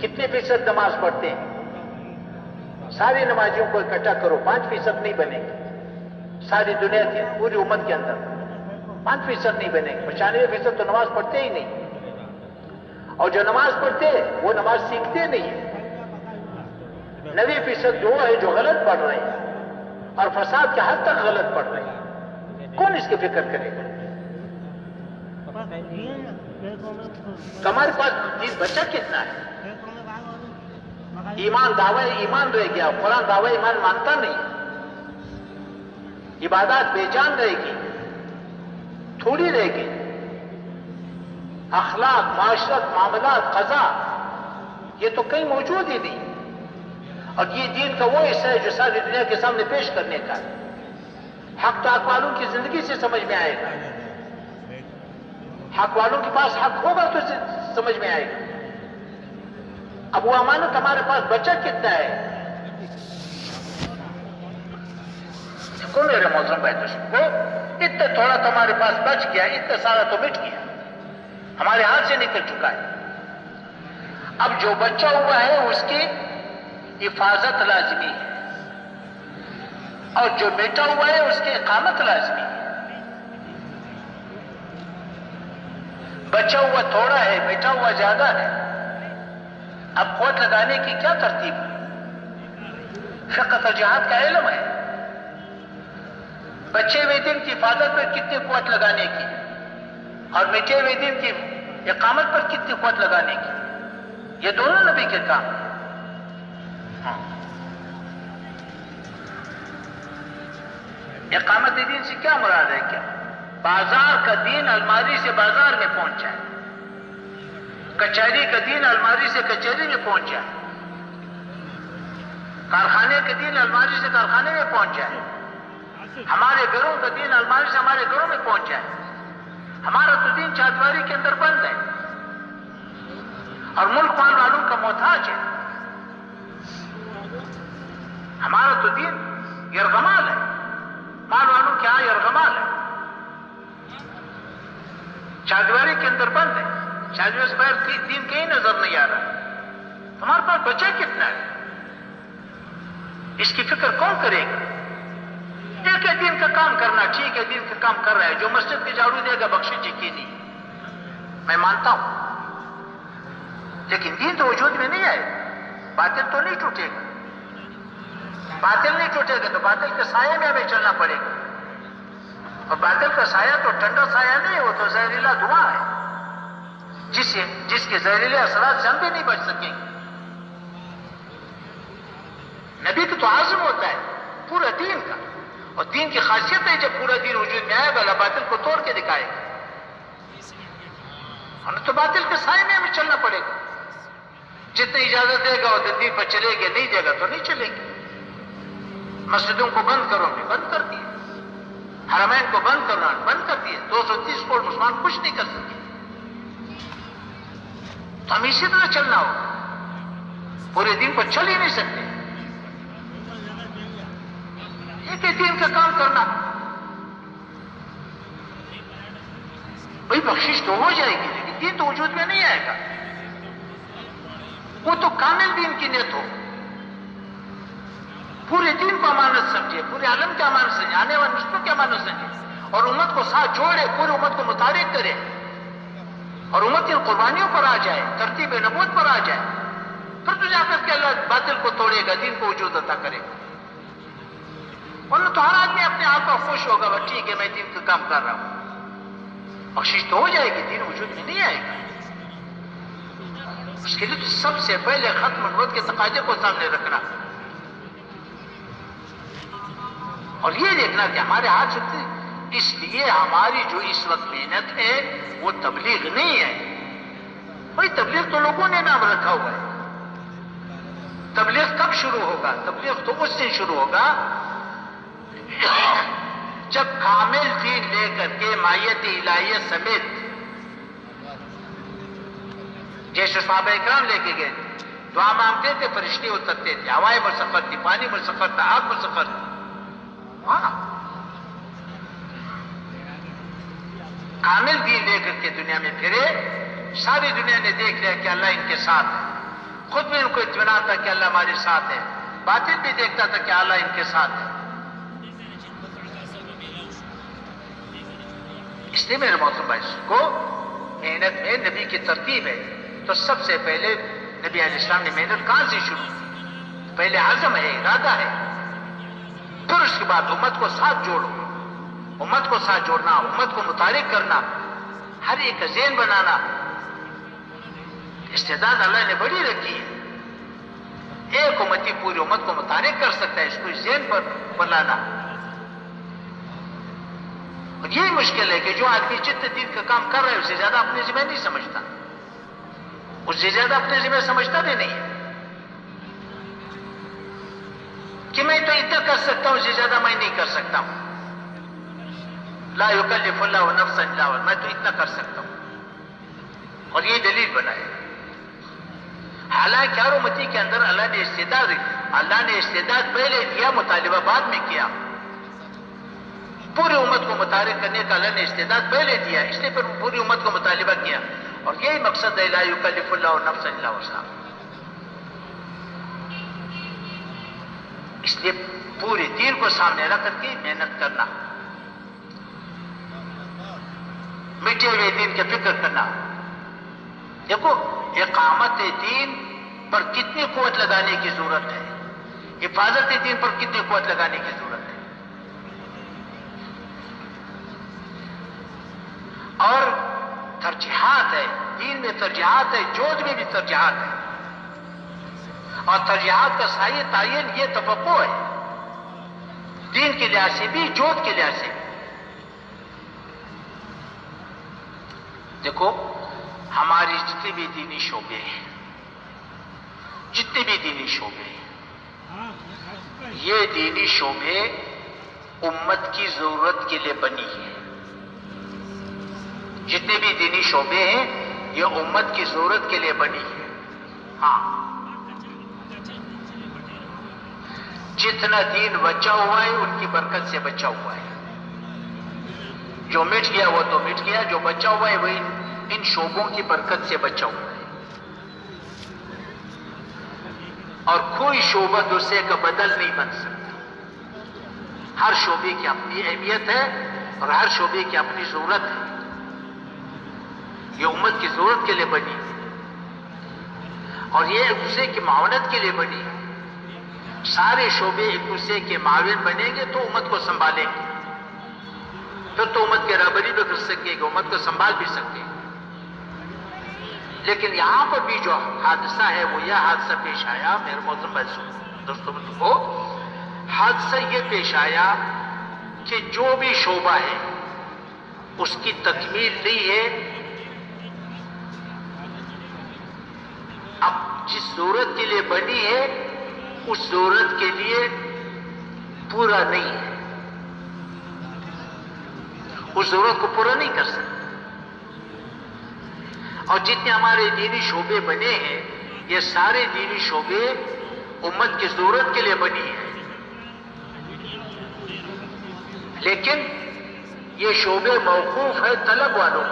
کتنے فیصد نماز پڑھتے ہیں؟ ساری نمازیوں کو اکٹھا کرو، 5% نہیں بنے گی ساری دنیا کی پوری امت کے اندر، 5% نہیں بنے گی۔ 95% تو نماز پڑھتے ہی نہیں، اور جو نماز پڑھتے وہ نماز سیکھتے نہیں ہیں۔ 90% جو ہے جو غلط پڑھ رہے ہیں اور فساد کے حد تک غلط پڑھ رہے ہیں۔ کون اس کی فکر کرے گا؟ ہمارے پاس دین بچہ کتنا ہے؟ ایمان دعوی ایمان رہ گیا، قرآن دعوی ایمان مانتا نہیں، عبادات بے جان رہے گی، تھوڑی رہے گی، اخلاق، معاشرت، معاملات، قضا یہ تو کہیں موجود ہی نہیں۔ اور یہ دین کا وہ حصہ ہے جو ساری دنیا کے سامنے پیش کرنے کا ہے۔ حق تو حق والوں کی زندگی سے سمجھ میں آئے گا، حق والوں کے پاس حق ہوگا تو سمجھ میں آئے گا۔ اب وہ امانت ہمارے پاس بچہ کتنا ہے؟ کون میرے محترم بھائی، اتنا تھوڑا تو ہمارے پاس بچ گیا، اتنا سارا تو مٹ گیا، ہمارے ہاتھ سے نکل چکا ہے۔ اب جو بچہ ہوا ہے اس کی حفاظت لازمی ہے، اور جو بیٹا ہوا ہے اس کی اقامت لازمی ہے۔ بچہ ہوا تھوڑا ہے، بیٹا ہوا زیادہ ہے، اب قوت لگانے کی کیا ترتیب ہے؟ فقہ و جہاد کا علم ہے، بچے ہوئے دن کی حفاظت پر کتنی قوت لگانے کی، اور بیٹے ہوئے دن کی اقامت پر کتنی قوت لگانے کی، یہ دونوں نبی کے کام ہیں۔ اقامت دین سے کیا مراد ہے؟ کیا بازار کا دین الماری سے بازار میں پہنچ جائے، کچہری کا دین الماری سے کچہری میں پہنچ جائے، کارخانے کا دین الماری سے کارخانے میں پہنچ جائے، ہمارے گھروں کا دین الماری سے ہمارے گھروں میں پہنچ جائے۔ ہمارا تو دین چادواری کے اندر بند ہے اور ملک مال والوں کا محتاج ہے۔ ہمارا تو دین یرغمال ہے، مال والوں کے یہاں یرغمال ہے، چادواری کے اندر بند ہے، چادواری سے باہر دین کہیں نظر نہیں آ رہا۔ ہمارے پاس بچہ کتنا ہے؟ اس کی فکر کون کرے گا؟ ایک دین کا کام کرنا ٹھیک ہے، دین کا کام کر رہا ہے، جو مسجد کی جھاڑو دے گا بخشش یقینی، میں مانتا ہوں، لیکن دین تو وجود میں نہیں آئے، باطل تو نہیں ٹوٹے گا۔ باطل نہیں ٹوٹے گا تو باطل کے سائے میں ہمیں چلنا پڑے گا، اور باطل کا سایہ تو ٹھنڈا سایہ نہیں، وہ تو زہریلا دھواں ہے، جس کے زہریلے اثرات سے ہم بھی نہیں بچ سکیں گے۔ نبی کو تو عازم ہوتا ہے پورا دین کا، اور دین کی خاصیت ہے جب پورا دین وجود میں آئے گا اللہ باطل کو توڑ کے دکھائے گا، اور تو باطل کے سائے میں ہمیں چلنا پڑے گا۔ جتنی اجازت دے گا وہ دین پر چلے گا، نہیں دے گا تو نہیں چلے گی۔ مسجدوں کو بند کرو، ہم نے بند کر دیے، حرمین کو بند کرنا بند کر دیے، 230 کروڑ مسلمان کچھ نہیں کر سکے، تو ہم اسی طرح چلنا ہوگا، پورے دین پر چل ہی نہیں سکتے، ایک ہی دین کا کام کرنا۔ بھئی بخشش تو ہو جائے گی لیکن دین تو وجود میں نہیں آئے گا، وہ تو کامل دین کی نیت ہو، پورے دین کو امانت سمجھے، پورے عالم کی امانت سمجھے، آنے والے نسلوں کی امانت سمجھے، اور امت کو ساتھ جوڑے، پوری امت کو متحرک کرے، اور امت ان قربانیوں پر آ جائے، ترتیب نبوت پر آ جائے، پھر تو جا کر کے اللہ باطل کو توڑے گا، دین کو وجود عطا کرے گا۔ ورنہ تو ہر آدمی اپنے آپ پر خوش ہوگا، بس ٹھیک ہے میں دین کا کام کر رہا ہوں، بخشش تو ہو جائے گی، دین وجود میں نہیں آئے گا۔ اس کے لیے تو سب سے پہلے ختم النبوت کے تقاضے کو سامنے رکھنا اور یہ دیکھنا کہ ہمارے ہاتھ سے، اس لیے ہماری جو اس وقت محنت ہے وہ تبلیغ نہیں ہے۔ بھائی تبلیغ تو لوگوں نے نام رکھا ہوا ہے، تبلیغ کب شروع ہوگا؟ تبلیغ تو اس دن شروع ہوگا جب کامل دین لے کر کے مائیت الہیہ سمیت، جیسے صحابہ اکرام لے کے گئے تھے، دعا مانگتے تھے، فرشتے اترتے تھے، ہوائیں مسخر تھی، پانی مسخر تھا، آگ مسخر تھی۔ ہاں کامل دین لے کر کے دنیا میں پھرے، ساری دنیا نے دیکھ لیا کہ اللہ ان کے ساتھ ہے، خود بھی ان کو اطمینان تھا کہ اللہ ہمارے ساتھ ہے، باطن بھی دیکھتا تھا کہ اللہ ان کے ساتھ ہے۔ اس لیے میرے محترم بھائی کو محنت میں نبی کی ترتیب ہے، تو سب سے پہلے نبی علیہ السلام نے محنت کہاں سے شروع کی؟ پہلے عزم ہے، ارادہ ہے، پھر اس کے بعد امت کو ساتھ جوڑو، امت کو ساتھ جوڑنا، امت کو متحرک کرنا، ہر ایک کا ذہن بنانا۔ استعداد اللہ نے بڑی رکھی ہے، ایک امتی پوری امت کو متحرک کر سکتا ہے، اس کو ذہن پر بنانا۔ اور یہی مشکل ہے کہ جو آدمی جتنے دین کا کام کر رہا ہے اس سے زیادہ اپنے ذمہ نہیں سمجھتا، اس سے زیادہ اپنے ذمہ سمجھتا بھی نہیں ہے کہ میں تو اتنا کر سکتا ہوں، اس سے زیادہ میں نہیں کر سکتا ہوں۔ لا یکلف اللہ نفسا الا وسعها، میں تو اتنا کر سکتا ہوں، اور یہ دلیل بنائے۔ حالانکہ ہر امتی کے اندر اللہ نے استعداد پہلے دیا، مطالبہ بعد میں کیا۔ پوری امت کو متحرک کرنے کا اللہ نے استعداد پہلے دیا، اس لیے پھر پوری امت کو مطالبہ کیا، اور یہی مقصد ہے لا یکلف اللہ نفسا الا وسعها۔ اس لیے پورے دین کو سامنے رکھ کر کے محنت کرنا، مٹے ہوئے دین کی فکر کرنا۔ دیکھو اقامت دین پر کتنی قوت لگانے کی ضرورت ہے، حفاظت دین پر کتنی قوت لگانے کی ضرورت ہے، اور ترجیحات ہے، دین میں ترجیحات ہے، جوج میں بھی ترجیحات ہے، اور ترجیحات کا صحیح تعین یہ توقع ہے، دین کے لحاظ سے بھی، جوج کے لحاظ سے بھی۔ دیکھو ہماری جتنے بھی دینی شعبے ہیں، جتنے بھی دینی شعبے ہیں، یہ دینی شعبے امت کی ضرورت کے لیے بنی ہے۔ جتنے بھی دینی شعبے ہیں یہ امت کی ضرورت کے لیے بنی ہے۔ ہاں جتنا دین بچا ہوا ہے ان کی برکت سے بچا ہوا ہے، جو مٹ گیا وہ تو مٹ گیا، جو بچا ہوا ہے وہی ان شعبوں کی برکت سے بچا ہوا ہے، اور کوئی شعبہ دوسرے کا بدل نہیں بن سکتا۔ ہر شعبے کی اپنی اہمیت ہے اور ہر شعبے کی اپنی ضرورت ہے، یہ امت کی ضرورت کے لیے بنی اور یہ ایک دوسرے کی معاونت کے لیے بنی۔ سارے شعبے ایک دوسرے کے معاون بنیں گے تو امت کو سنبھالیں گے، پھر تو امت کی رہبری بھی کر سکیں گے، امت کو سنبھال بھی سکیں گے۔ لیکن یہاں پر بھی جو حادثہ ہے وہ یہ حادثہ پیش آیا، میرے معزز دوستوں کو حادثہ یہ پیش آیا کہ جو بھی شعبہ ہے اس کی تکمیل نہیں ہے، اب جس ضرورت کے لیے بنی ہے اس ضرورت کے لیے پورا نہیں ہے، اس ضرورت کو پورا نہیں کر سکتا۔ اور جتنے ہمارے دینی شعبے بنے ہیں یہ سارے دینی شعبے امت کی ضرورت کے لیے بنی ہیں، لیکن یہ شعبے موقوف ہے طلب والوں،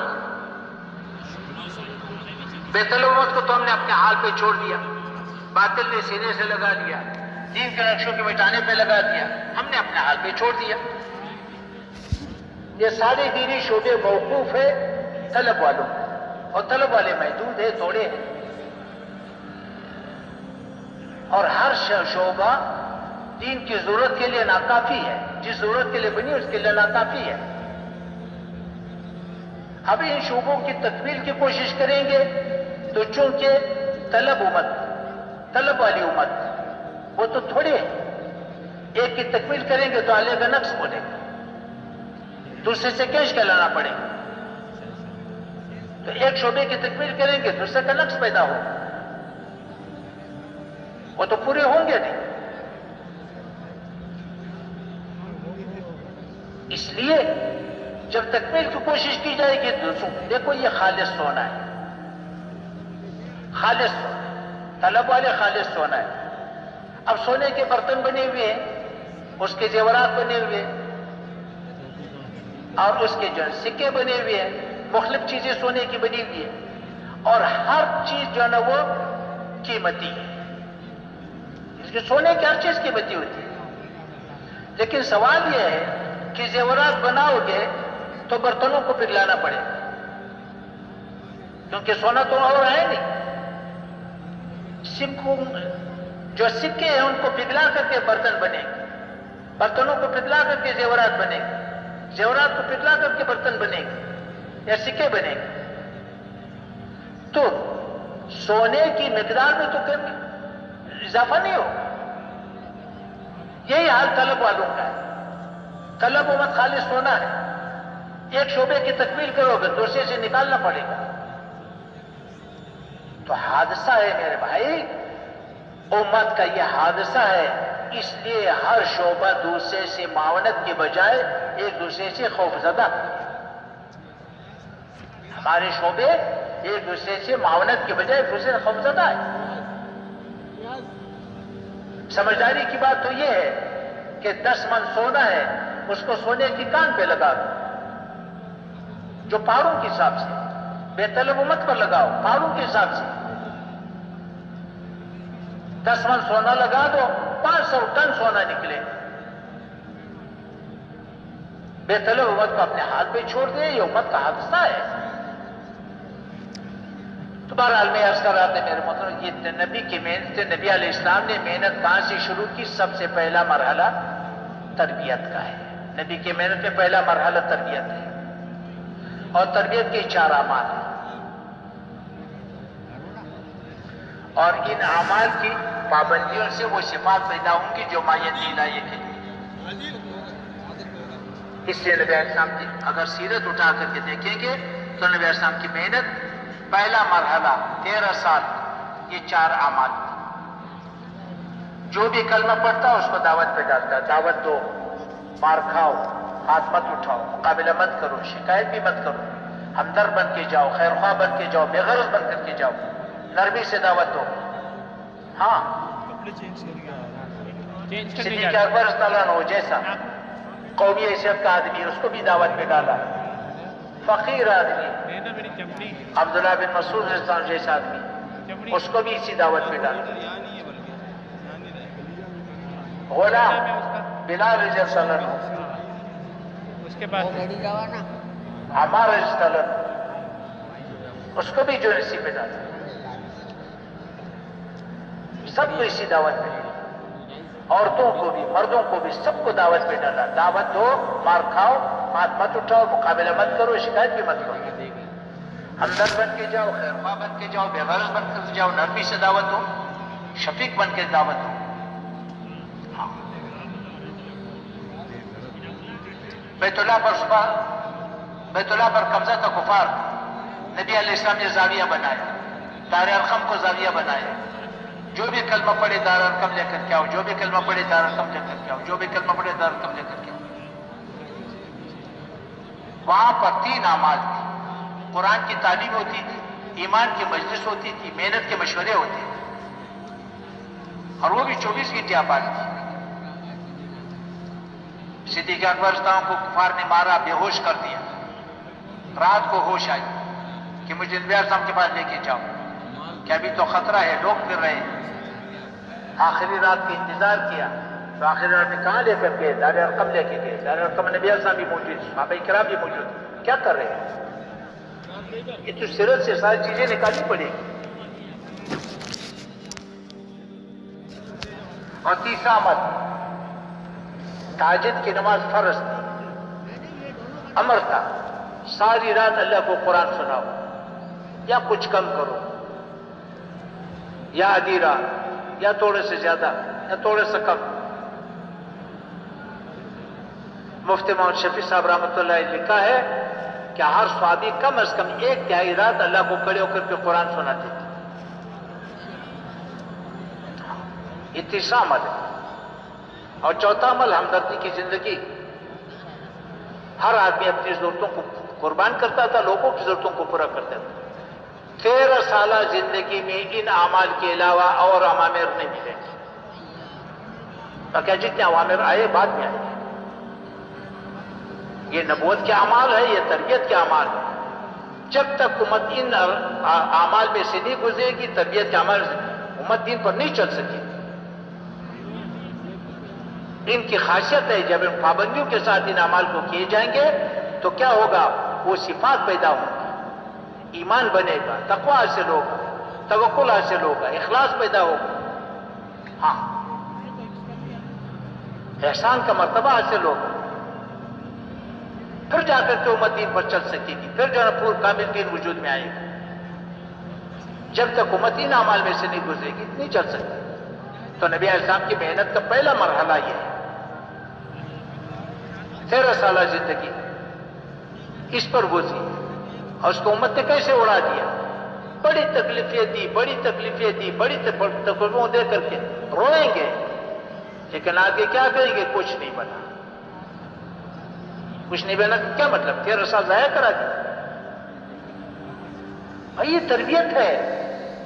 بے طلب امت کو تو ہم نے اپنے حال پہ چھوڑ دیا، باطل نے سینے سے لگا لیا، دین کے نقشوں کے مٹانے پہ لگا دیا، ہم نے اپنے حال پہ چھوڑ دیا۔ یہ سارے دینی شعبے موقوف ہے طلب والوں، اور طلب والے محدود ہیں، تھوڑے ہیں، اور ہر شعبہ دین کی ضرورت کے لیے ناکافی ہے، جس ضرورت کے لیے بنی اس کے لیے ناکافی ہے۔ اب ان شعبوں کی تکمیل کی کوشش کریں گے تو چونکہ طلب والی امت وہ تو تھوڑی ہے، ایک کی تکمیل کریں گے تو آلے کا نقص بنے گا، دوسرے سے کیش کہلانا پڑے گا، تو ایک شعبے کی تکمیل کریں گے دوسرے کا نقص پیدا ہوگا، وہ تو پورے ہوں گے نہیں۔ اس لیے جب تکمیل کی کوشش کی جائے گی دوسروں، دیکھو یہ خالص سونا ہے، خالص سونا، طلب والے خالص سونا ہے۔ اب سونے کے برتن بنے ہوئے ہیں، اس کے زیورات بنے ہوئے ہیں، اور اس کے جو سکے بنے ہوئے ہیں، مختلف چیزیں سونے کی بنی ہوئی ہیں، اور ہر چیز جو ہے نا وہ قیمتی ہے، اس کے سونے کی ہر چیز قیمتی ہوتی ہے۔ لیکن سوال یہ ہے کہ زیورات بناؤ گے تو برتنوں کو پگھلانا پڑے گا، کیونکہ سونا تو اور ہے نہیں۔ جو سکے ہیں ان کو پگھلا کر کے برتن بنے گے، برتنوں کو پگھلا کر کے زیورات بنے گے، زیورات کو پگھلا کر کے برتن بنے گے یا سکے بنے گے۔ تو سونے کی مقدار میں تو اضافہ نہیں ہوگا۔ یہی حال طلب والوں کا ہے، طلب امت خالص سونا ہے، ایک شعبے کی تکمیل کرو گے دوسرے سے نکالنا پڑے گا، تو حادثہ ہے میرے بھائی، امت کا یہ حادثہ ہے۔ اس لیے ہر شعبہ دوسرے سے معاونت کے بجائے ایک دوسرے سے خوفزدہ، ہمارے شعبے ایک دوسرے سے معاونت کے بجائے ایک دوسرے سے خوفزدہ ہے۔ سمجھداری کی بات تو یہ ہے کہ 10 من سونا ہے، اس کو سونے کی کان پہ لگا دو، جو پہاڑوں کے حساب سے، بے طلب امت پر لگاؤ پہاڑوں کے حساب سے، 10 من سونا لگا دو 500 ٹن سونا نکلے۔ بے طلب امت کو اپنے ہاتھ پہ چھوڑ دے، یہ امت کا حادثہ ہے۔ تو بہرحال میں عرض کر رہا تھا میرے محترم، یہ نبی کی محنت، نبی علیہ السلام نے محنت کہاں سے شروع کی؟ سب سے پہلا مرحلہ تربیت کا ہے۔ نبی کی محنت میں پہلا مرحلہ تربیت ہے، اور تربیت کے 4 اعمال ہیں، اور ان اعمال کی پابندیوں سے وہ صفات پیدا ہوں گی جو مایتی الہیہ کے لیے۔ اس لیے نبی علیہ السلام کی اگر سیرت اٹھا کر کے دیکھیں گے تو نبی علیہ السلام کی محنت پہلا مرحلہ 13 سال، یہ 4 اعمال، جو بھی کلمہ پڑھتا اس کو دعوت پہ ڈالتا، دعوت دو، مار کھاؤ، ہاتھ مت اٹھاؤ، مقابلہ مت کرو، شکایت بھی مت کرو، ہمدرد بن کے جاؤ، خیر خواہ بن کے جاؤ، بے غرض بن کر کے جاؤ، نرمی سے دعوت دو۔ ہاں صدیق اکبر رضی اللہ عنہ جیسا قومی حیثیت کا آدمی، اس کو بھی دعوت پہ ڈالا، فقیر آدمی عبداللہ بن مسعود رضی اللہ عنہ جیسا آدمی، اس کو بھی اسی دعوت پہ ڈالا، غلام بلال رضی اللہ عنہ، اس کے بعد عمار رضی اللہ عنہ، اس کو بھی جو اسی پہ ڈالا، سب کو اسی دعوت پہ، عورتوں کو بھی مردوں کو بھی سب کو دعوت پہ ڈالا، دعوت دو، مار کھاؤ، ہاتھ مت اٹھاؤ، مقابلہ مت کرو، شکایت بھی مت کرو، ہمدرد بن کے جاؤ، خیر خواہ بن کے جاؤ، بے غرض بن کر جاؤ، نرمی سے دعوت دو، شفیق بن کے دعوت دو۔ بیت اللہ پر قبضہ تھا کفار، نبی علیہ السلام نے زاویہ بنایا، دار ارقم کو زاویہ بنایا، جو بھی کلمہ پڑھے دار ارقم لے کر کے آؤ، جو بھی کلمہ پڑھے دار ارقم لے کر کے آؤ، جو بھی کلمہ پڑھے دار ارقم لے کر کے آؤ۔ وہاں پر 3 اعمال تھے، قرآن کی تعلیم ہوتی تھی، ایمان کی مجلس ہوتی تھی، محنت کے مشورے ہوتے تھے، اور وہ بھی 24 گھنٹے آباد تھی۔ صدیق اکبر کو کفار نے مارا، بے ہوش کر دیا، رات کو ہوش آئی کہ مجھے نبی علیہ السلام کے پاس لے کے جاؤ، کہ ابھی تو خطرہ ہے، لوگ پھر رہے ہیں۔ آخری رات کا انتظار کیا تو آخری رات میں کہاں لے کر گئے؟ دار ارقم لے کے گئے، دار ارقم نبی علیہ السلام بھی موجود، صحابہ کرام بھی موجود، کیا کر رہے ہیں؟ یہ تو سیرت سے ساری چیزیں نکالنی پڑے گی۔ اور تیسرا عمل تہجد کی نماز فرض تھی، امر تھا ساری رات اللہ کو قرآن سناؤ، یا کچھ کم کرو، یا آدھی رات، یا تھوڑے سے زیادہ، یا تھوڑے سے کم۔ مفتی محمد شفیع صاحب رحمۃ اللہ علیہ لکھا ہے کہ ہر صحابی کم از کم 1/3 رات اللہ کو کھڑے ہو کر کے قرآن سناتے تھے۔ یہ تیسرا عمل ہے۔ اور چوتھا عمل ہمدردی کی زندگی۔ ہر آدمی اپنی ضرورتوں کو قربان کرتا تھا، لوگوں کی ضرورتوں کو پورا کرتا تھا۔ 13 سالہ زندگی میں ان اعمال کے علاوہ اور اوامر نہیں ملیں گے، باقی جتنے اوامر آئے بعد میں آئے۔ یہ نبوت کے اعمال ہے، یہ تربیت کے اعمال ہے۔ جب تک امت ان اعمال میں سے نہیں گزرے گی، تربیت کے اعمال سے امت دین پر نہیں چل سکے۔ ان کی خاصیت ہے جب ان پابندیوں کے ساتھ ان اعمال کو کیے جائیں گے تو کیا ہوگا؟ وہ صفات پیدا ہوں گی، ایمان بنے گا، تقوی حاصل ہوگا، توکل حاصل ہوگا، اخلاص پیدا ہوگا، ہاں احسان کا مرتبہ حاصل ہوگا، پھر جا کر کے امت دین پر چل سکے گی، پھر جو ہے پور کامل دین وجود میں آئے گا۔ جب تک امت ان اعمال میں سے نہیں گزرے گی نہیں چل سکتی۔ تو نبی علیہ السلام کی محنت کا پہلا مرحلہ یہ ہے۔ 13 سالہ زندگی اس پر گزری اور اس کو امت نے کیسے اڑا دیا؟ بڑی تکلیفیں دی، بڑی تکلیفیں دی، بڑی تکلیفوں دے کر کے روئیں گے، لیکن آگے کیا کریں گے؟ کچھ نہیں بنا۔ کچھ نہیں بنا کیا مطلب؟ 13 سال ضائع کرا دیا۔ اور یہ تربیت ہے،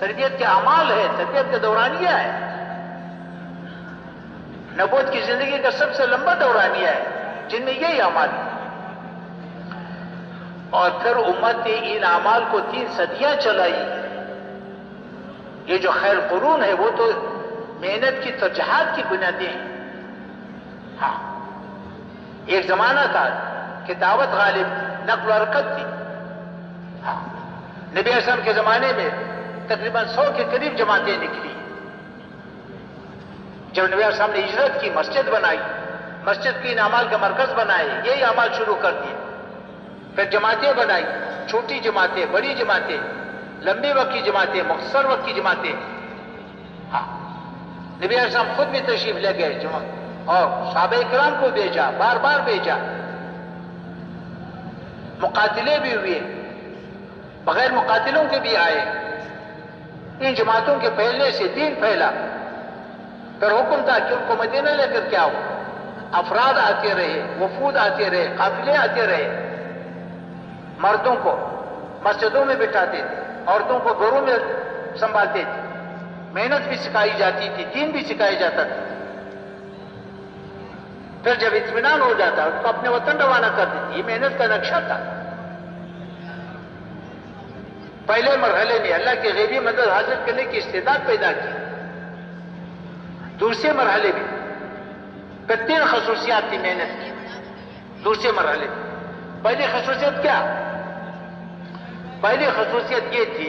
تربیت کے اعمال ہے، تربیت کے دورانیہ ہے۔ نبوت کی زندگی کا سب سے لمبا دورانیہ ہے جن میں یہی اعمال ہے۔ اور پھر امت نے ان اعمال کو 3 صدیاں چلائی۔ یہ جو خیر قرون ہے وہ تو محنت کی ترجیحات کی بنیادیں ہیں۔ ہاں ایک زمانہ تھا کہ دعوت غالب تھی، نقل و حرکت تھی۔ ہاں نبی علیہ السلام کے زمانے میں تقریباً 100 کے قریب جماعتیں نکلی۔ جب نبی علیہ السلام نے ہجرت کی، مسجد بنائی، مسجد کی ان اعمال کا مرکز بنائے، یہی اعمال شروع کر دیے۔ پھر جماعتیں بنائی، چھوٹی جماعتیں، بڑی جماعتیں، لمبے وقت کی جماعتیں، مختصر وقت کی جماعتیں۔ ہاں نبی علیہ السلام خود بھی تشریف لے گئے اور صحابہ کرام کو بھیجا، بار بار بھیجا۔ مقاتلے بھی ہوئے، بغیر مقاتلوں کے بھی آئے۔ ان جماعتوں کے پھیلنے سے دین پھیلا۔ پھر حکم تھا کہ ان کو مدینہ لے کر کے آؤ۔ افراد آتے رہے، وفود آتے رہے، قافلے آتے رہے۔ مردوں کو مسجدوں میں بٹھاتے تھے، عورتوں کو گھروں میں سنبھالتے تھے۔ محنت بھی سکھائی جاتی تھی، دین بھی سکھایا جاتا تھا۔ پھر جب اطمینان ہو جاتا اس کو اپنے وطن روانہ کر دیتی۔ یہ محنت کا نقشہ تھا۔ پہلے مرحلے میں اللہ کی غیبی مدد حاصل کرنے کی استعداد پیدا کی۔ دوسرے مرحلے میں پھر 3 خصوصیات کی محنت کی۔ دوسرے مرحلے میں پہلی خصوصیت کیا؟ پہلی خصوصیت یہ تھی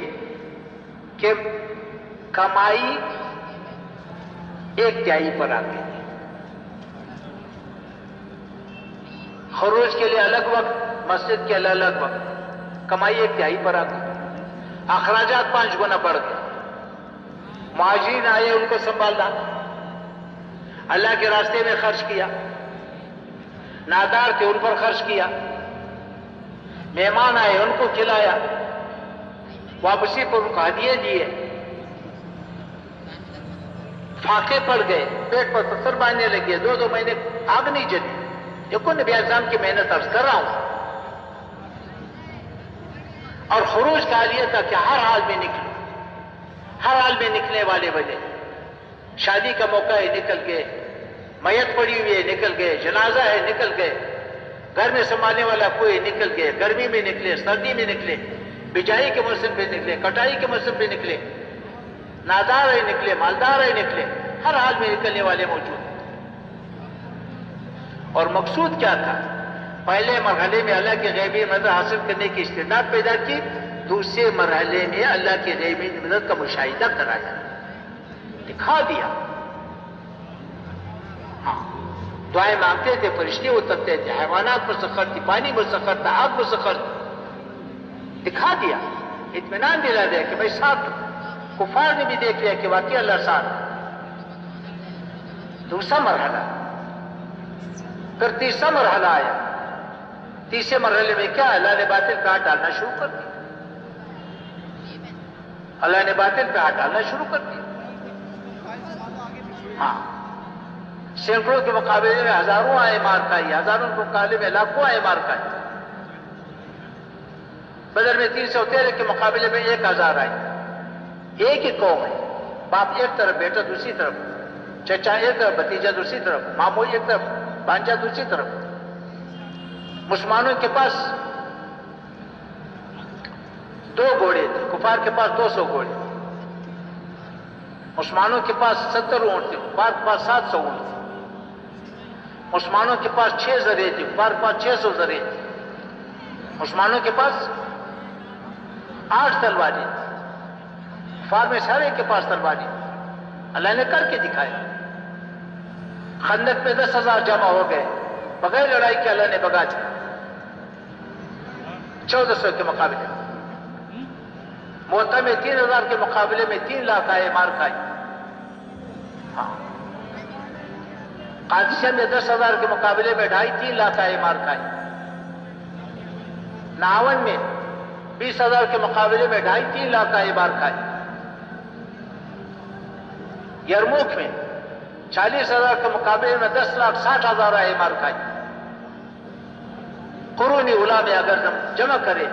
کہ کمائی 1/3 پر آ گئی۔ خروج کے لیے الگ وقت، مسجد کے لیے الگ وقت، کمائی 1/3 پر آ گئی۔ اخراجات 5 گنا بڑھ گئے۔ مہاجرین آئے، ان کو سنبھالنا، اللہ کے راستے میں خرچ کیا۔ نادار تھے ان پر خرچ کیا۔ مہمان آئے ان کو کھلایا، واپسی پر ان کو ہدیے دیے۔ فاقے پڑ گئے، پیٹ پر پتھر باندھنے لگے، 2 مہینے آگ نہیں جلی۔ دیکھو نبی علیہ السلام کی محنت عرض کر رہا ہوں۔ اور خروج کا حال یہ تھا کہ ہر حال میں نکلو، ہر حال میں نکلنے والے بنے۔ شادی کا موقع ہے نکل گئے، میت پڑی ہوئی ہے نکل گئے، جنازہ ہے نکل گئے، گھر میں سنبھالنے والا کوئی نکل گئے، گرمی میں نکلے، سردی میں نکلے، بجائی کے موسم پہ نکلے، کٹائی کے موسم پہ نکلے، نادار ہے نکلے، مالدار ہے نکلے، ہر حال میں نکلنے والے موجود۔ اور مقصود کیا تھا؟ پہلے مرحلے میں اللہ کی غیبی مدد حاصل کرنے کی استعداد پیدا کی، دوسرے مرحلے میں اللہ کی غیبی مدد کا مشاہدہ کرایا، دکھا دیا۔ ہاں دعائیں مانگتے تھے، فرشتے اترتے تھے، حیوانات مسخر تھی، پانی مسخر تھا، آگ مسخر تھی. دکھا دیا، اطمینان دلا دیا کہ بھائی ساتھ. کفار نے بھی دیکھ لیا کہ واقعی اللہ ساتھ. دوسرا مرحلہ، پھر تیسرا مرحلہ آیا. تیسرے مرحلے میں کیا؟ اللہ نے باطل پہ ہاتھ ڈالنا شروع کر دیا. اللہ نے باطل پہ ہاتھ ڈالنا شروع کر دیا. ہاں، سینکڑوں کے مقابلے میں ہزاروں آئے مار کھائی، ہزاروں کے مقابلے میں لاکھوں آئے مار کھائی. بدر میں 313 کے مقابلے میں 1000 آئے. ایک ہی قوم ہے، باپ ایک طرف، بیٹا دوسری طرف، چچا ایک طرف، بھتیجا دوسری طرف، ماموں ایک طرف، بانجا دوسری طرف. مسلمانوں کے پاس 2 گھوڑے تھے، کفار کے پاس 200 گھوڑے. مسلمانوں کے پاس 70 اونٹ تھے، کفار کے پاس 700 اونٹ تھے. مسلمانوں کے پاس 6 ذرے تھے، کفار کے پاس 600 ذرے تھے. مسلمانوں کے پاس 8 تلواریں تھیں، کفار میں سارے کے پاس تلواریں. اللہ نے کر کے دکھایا. خندق میں 10,000 جمع ہو گئے، بغیر لڑائی کے اللہ نے بگا دیا 1400 کے مقابلے. موتا میں 3000 کے مقابلے میں 3 لاکھ آئے مار کھائی. ہاں، قادسیہ میں 10,000 کے مقابلے میں 2.5-3 لاکھ آئے مار کھائی. ناون میں 20,000 کے مقابلے میں 2.5-3 لاکھ آئے مار کھائی. یرموک میں 40,000 کے مقابلے میں 10,60,000 آئے مار کھائی. قرون اولا میں اگر جمع کرے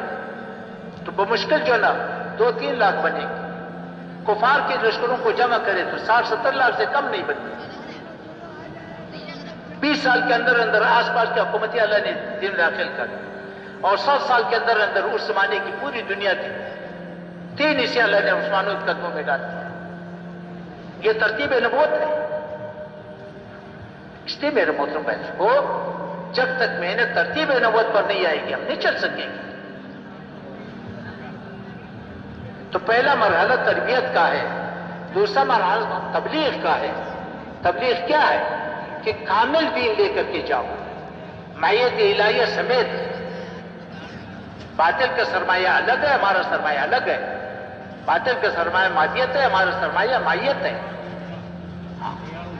تو بمشکل جو نا 2-3 لاکھ بنے گی. کفار کے لشکروں کو جمع کرے تو 60-70 لاکھ سے کم نہیں بنتی. 20 سال کے اندر اندر آس پاس کی حکومتی اللہ نے دین داخل کر، اور 7 سال کے اندر اندر اس زمانے کی پوری دنیا کی 3 حصے اللہ نے مسلمانوں کے قدموں میں ڈال دیا. یہ ترتیب نبوت ہے. اس لیے میرے محترم بھائیوں کو جب تک محنت ترتیب نبوت پر نہیں آئے گی ہم نہیں چل سکیں گے. تو پہلا مرحلہ تربیت کا ہے، دوسرا مرحلہ تبلیغ کا ہے. تبلیغ کیا ہے؟ کہ کامل دین لے کر کے جاؤ، معیت الہیہ سمیت. باطل کا سرمایہ الگ ہے، ہمارا سرمایہ الگ ہے. باطل کا سرمایہ مادیت ہے، ہمارا سرمایہ مائیت ہے.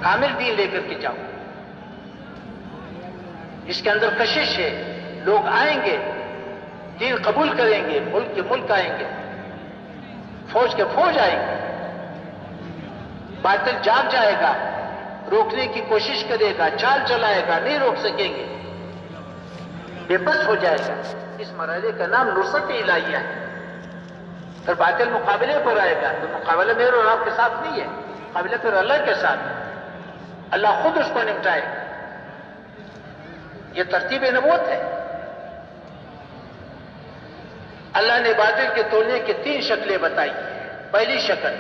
کامل دین لے کر کے جاؤ. اس کے اندر کشش ہے. لوگ آئیں گے، دین قبول کریں گے، ملک کے ملک آئیں گے، فوج کے فوج آئیں گے. باطل جاگ جائے گا، روکنے کی کوشش کرے گا، چال چلائے گا، نہیں روک سکیں گے، بے بس ہو جائے گا. اس مرحلے کا نام نصرت الہیہ ہے. پھر باطل مقابلے پر آئے گا تو مقابلہ میرے اور آپ کے ساتھ نہیں ہے، مقابلہ پھر اللہ کے ساتھ ہے. اللہ خود اس کو نمٹائے گا. یہ ترتیب نبوت ہے. اللہ نے باطل کے تولنے کی 3 شکلیں بتائی. پہلی شکل،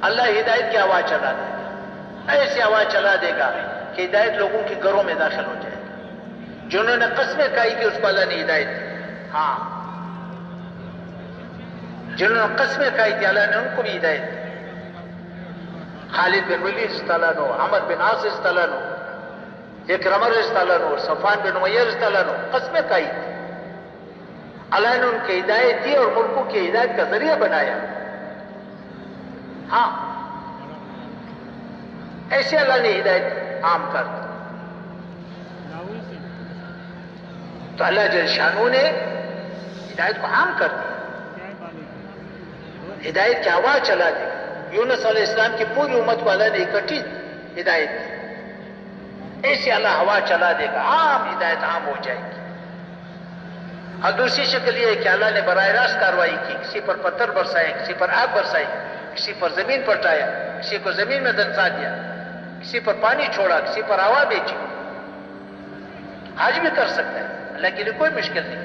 اللہ ہدایت کی آواز چلا دے گا. ایسی آواز چلا دے گا کہ ہدایت لوگوں کے گھروں میں داخل ہو جائے گا. جنہوں نے قسمیں کھائی تھی اس کو اللہ نے ہدایت دی. ہاں، جنہوں نے قسمیں کھائی تھی اللہ نے ان کو بھی ہدایت دی. خالد بن ولید رضی اللہ عنہ، عمر بن عاص رضی اللہ عنہ، اکرمہ رضی اللہ عنہ، صفوان بن امیہ رضی اللہ عنہ، قسمیں کھائی تھی. اللہ نے ان کی ہدایت دی اور ملکوں کی ہدایت کا ذریعہ بنایا. ہاں، ایسے اللہ نے ہدایت عام کر دی. تو اللہ جل شانہ نے ہدایت کو عام کر دی. ہدایت کی آواز چلا دی. یونس علیہ السلام کی پوری امت کو اللہ نے اکٹھی ہدایت دی. ایسے اللہ ہوا چلا دے گا، عام ہدایت عام ہو جائے گی. اور دوسری شکل یہ ہے کہ اللہ نے براہ راست کارروائی کی. کسی پر پتھر برسائے، کسی پر آگ برسائی، کسی پر زمین پلٹایا، کسی کو زمین میں دنسا دیا، کسی پر پانی چھوڑا، کسی پر ہوا بیچی. آج بھی کر سکتا ہے، اللہ کے لیے کوئی مشکل نہیں.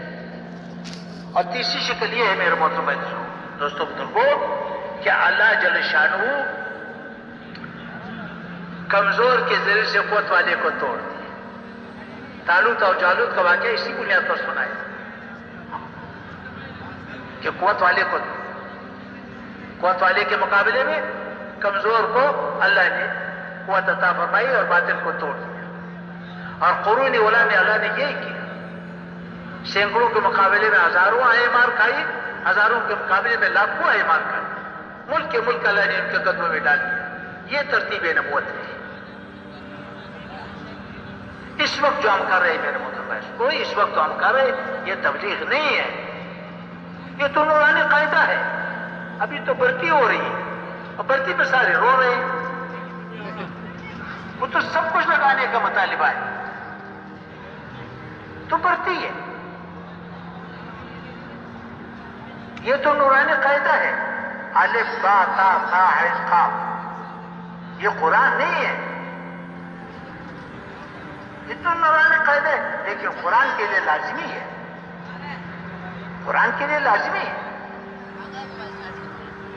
اور تیسری شکل یہ ہے میرے محترم دوستوں بزرگوں کہ اللہ جل شانہ کمزور کے ذریعے سے قوت والے کو توڑ دے. طالوت اور جالوت کا واقعہ اسی بنیاد پر سنایا کہ قوت والے کے مقابلے میں کمزور کو اللہ نے قوت عطا فرمائی اور باطل کو توڑ دیا. اور قرون اولا میں اللہ نے یہی کیا. سینکڑوں کے مقابلے میں ہزاروں آئے مار کھائی, ہزاروں کے مقابلے میں لاکھوں آئے مار کھائی. ملک کے ملک اللہ نے ان کے قدموں میں ڈال دیا. یہ ترتیب نبوت ہے. اس وقت جو ہم کر رہے ہیں میرے محترم بھائی, کوئی اس وقت جو ہم کر رہے ہیں یہ تبلیغ نہیں ہے, یہ تو نورانی قاعدہ ہے. ابھی تو برتی ہو رہی ہے اور برتی میں سارے رو رہے ہیں. وہ تو سب کچھ لگانے کا مطالبہ ہے, تو برتی ہے. یہ تو نورانی قاعدہ ہے. الف با تا ثا ہے قاف, یہ قرآن نہیں ہے. یہ تو نورانی قاعدہ ہے, لیکن قرآن کے لیے لازمی ہے. قرآن کے لیے لازمی ہے.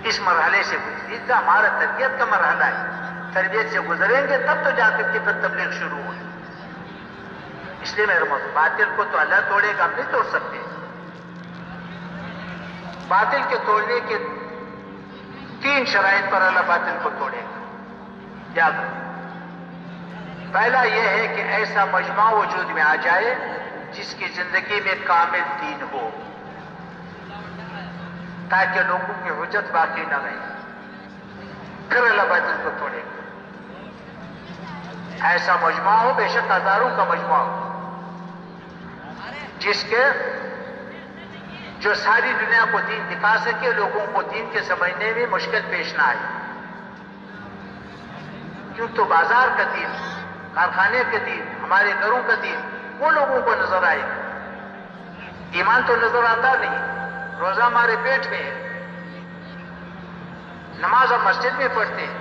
اس مرحلے سے گزریے گا, ہمارا تربیت کا مرحلہ ہے. تربیت سے گزریں گے تب تو جا کر کے پھر تبلیغ شروع ہوگی. اس لیے میرے محترم, باطل کو تو اللہ توڑے گا, ہم نہیں توڑ سکتے. باطل کے توڑنے کے 3 شرائط پر اللہ باطل کو توڑے گا. یاد رکھو, پہلا یہ ہے کہ ایسا مجمع وجود میں آ جائے جس کی زندگی میں کامل دین ہو, تاکہ لوگوں کی حجت باقی نہ رہے. پھر اللہ باطل کو توڑے گا. ایسا مجمع ہو, بے شک ہزاروں کا مجمع ہو, جس کے جو ساری دنیا کو دین دکھا سکے, لوگوں کو دین کے سمجھنے میں مشکل پیش نہ آئے. کیوں تو بازار کا دین, کارخانے کا دین, ہمارے گھروں کا دین وہ لوگوں کو نظر آئے گا. ایمان تو نظر آتا نہیں. روزہ ہمارے پیٹ میں ہے, نماز ہم مسجد میں پڑھتے ہیں,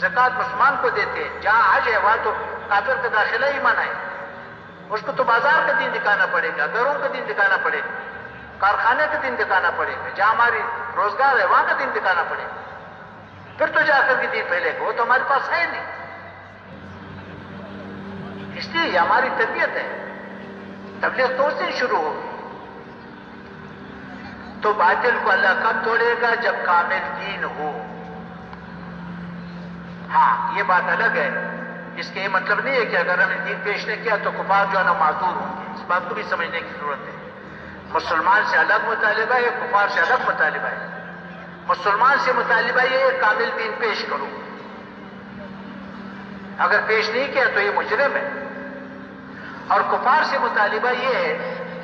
زکوٰۃ مسلمان کو دیتے ہیں, جہاں حج ہے وہاں تو کافر کا داخلہ ہی منع ہے. اس کو تو بازار کا دین دکھانا پڑے گا, گھروں کا دین دکھانا پڑے گا, کارخانے کا دین دکھانا پڑے گا, جہاں ہماری روزگار ہے وہاں کا دین دکھانا پڑے گا. پھر تو جا کر کے دین پھیلے گا. وہ تو ہمارے پاس ہے نہیں. اس لیے یہ ہماری تربیت ہے. تبلیغ تو اس دن شروع ہوگی. تو باطل کو اللہ کب توڑے گا؟ جب کامل دین ہو. ہاں یہ بات الگ ہے. اس کے یہ مطلب نہیں ہے کہ اگر ہم نے دین پیش نہیں کیا تو کفار جو ہے نا معذور ہوں گے. اس بات کو بھی سمجھنے کی ضرورت ہے. مسلمان سے الگ مطالبہ ہے, کفار سے الگ مطالبہ ہے. مسلمان سے مطالبہ یہ ہے کامل دین پیش کرو. اگر پیش نہیں کیا تو یہ مجرم ہے. اور کفار سے مطالبہ یہ ہے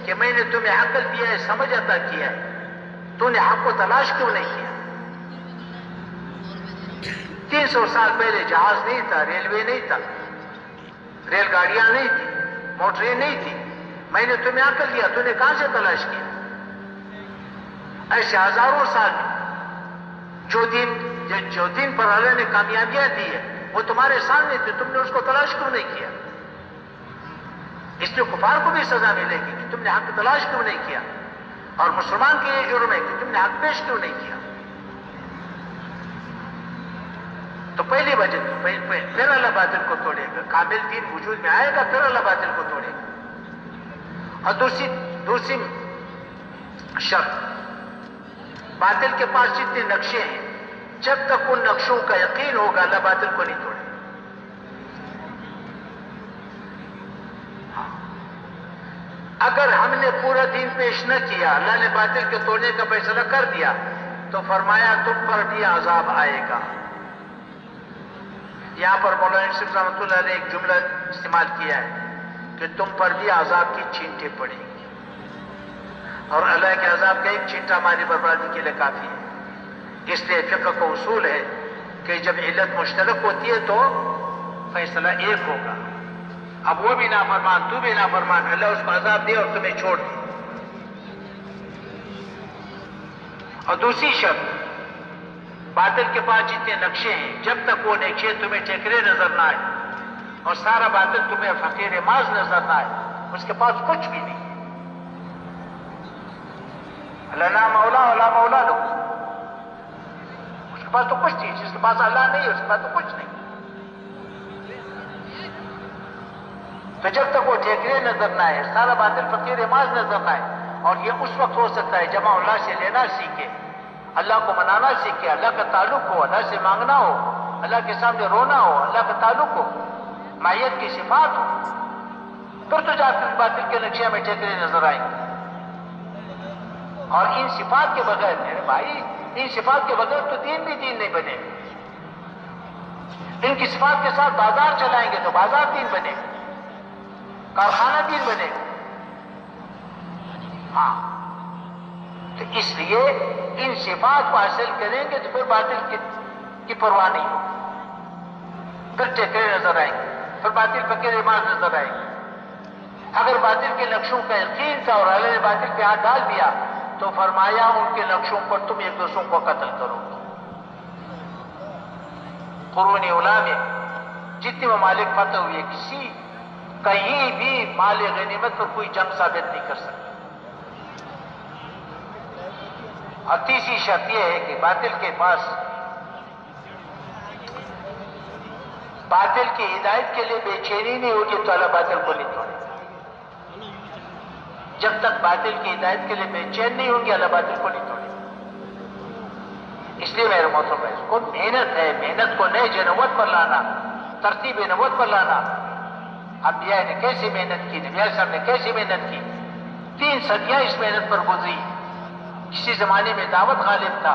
کہ میں نے تمہیں عقل دیا ہے, سمجھ عطا کیا ہے, تو نے حق کو تلاش کیوں نہیں کیا؟ 300 سال پہلے جہاز نہیں تھا, ریلوے نہیں تھا, ریل گاڑیاں نہیں تھی, موٹریں نہیں تھی. میں نے تمہیں عقل دیا, تو نے کہاں سے تلاش کیا؟ ایسے ہزاروں سال جو دین پر اللہ نے کامیابیاں دی ہے وہ تمہارے سامنے تھی, تم نے اس کو تلاش کیوں نہیں کیا؟ اس لیے کفار کو بھی سزا ملے گی کہ تم نے حق تلاش کیوں نہیں کیا, اور مسلمان کے یہ جرم ہے کہ تم نے حق پیش کیوں نہیں کیا. تو پہلی وجہ پھر اللہ باطل کو توڑے گا. کامل دین وجود میں آئے گا, پھر اللہ باطل کو توڑے گا. اور دوسری شرط, باطل کے پاس جتنے نقشے ہیں جب تک ان نقشوں کا یقین ہوگا اللہ باطل کو نہیں توڑے. اگر ہم نے پورا دین پیش نہ کیا, اللہ نے باطل کے توڑنے کا فیصلہ کر دیا, تو فرمایا تم پر بھی عذاب آئے گا. یہاں پر مولانا یوسف رحمۃ اللہ نے ایک جملہ استعمال کیا ہے کہ تم پر بھی عذاب کی چھینٹیں پڑیں گی, اور اللہ کے عذاب کا ایک چھینٹا ہماری بربادی کے لیے کافی ہے. اس لیے فقہ کا اصول ہے کہ جب علت مشترک ہوتی ہے تو فیصلہ ایک ہوگا. اب وہ بھی نافرمان, تو بھی نافرمان, اللہ اس کو عذاب دے اور تمہیں چھوڑ دے. اور دوسری شرط, باطل کے پاس جتنے نقشے ہیں جب تک وہ نقشے تمہیں ٹیکرے نظر نہ آئے اور سارا باطل تمہیں فقیر ماز نظر نہ آئے, اس کے پاس کچھ بھی نہیں. اللہ مولا ولا مولا لو, اس کے پاس تو کچھ نہیں. جس کے پاس اللہ نہیں ہے اس کے پاس تو کچھ نہیں. تو جب تک وہ ٹھیکرے نظر نہ آئے, سارا باطل فقیر ماز نظر نہ آئے, اور یہ اس وقت ہو سکتا ہے جب اللہ سے لینا سیکھے, اللہ کو منانا سیکھے, اللہ کا تعلق ہو, اللہ سے مانگنا ہو, اللہ کے سامنے رونا ہو، اللہ کا تعلق ہو، معیت کی صفات ہو، پھر تو جا کر باطل کے نقشے میں ٹھیکرے نظر آئیں گے۔ اور ان صفات کے بغیر میرے بھائی، ان صفات کے بغیر تو دین بھی دین نہیں بنے گا۔ ان کی صفات کے ساتھ بازار چلائیں گے تو بازار دین بنے گا، کارخانہ دین بنے گا۔ ہاں، تو اس لیے ان صفات کو حاصل کریں گے تو پھر باطل کی پرواہ نہیں ہو، پھر ٹھیکرے نظر آئیں گے، پھر باطل فقیر ایمان نظر آئیں گے۔ اگر باطل کے نقشوں کا یقین تھا اور اللہ نے باطل پہ ہاتھ ڈال دیا تو فرمایا ان کے نقشوں پر تم ایک دوسروں کو قتل کرو۔ قرون اولا میں جتنے ممالک فتح ہوئے، کہیں بھی مال غنیمت پر کوئی جنگ ثابت نہیں کر سکتا۔ اور تیسری شرط یہ ہے کہ باطل کے پاس باطل کی ہدایت کے لیے بے چینی نہیں ہوگی تو اللہ باطل کو نہیں توڑے۔ جب تک باطل کی ہدایت کے لیے بے چین نہیں ہوں گے اللہ باطل کو نہیں توڑے۔ اس لیے میرے محترم اس کو محنت ہے، محنت کو نئے نبوت پر لانا، ترتیب نبوت پر لانا۔ انبیاء نے کیسے محنت کی، نبی صاحب نے کیسے محنت کی، 3 صدیاں اس محنت پر گزری۔ کسی زمانے میں دعوت غالب تھا،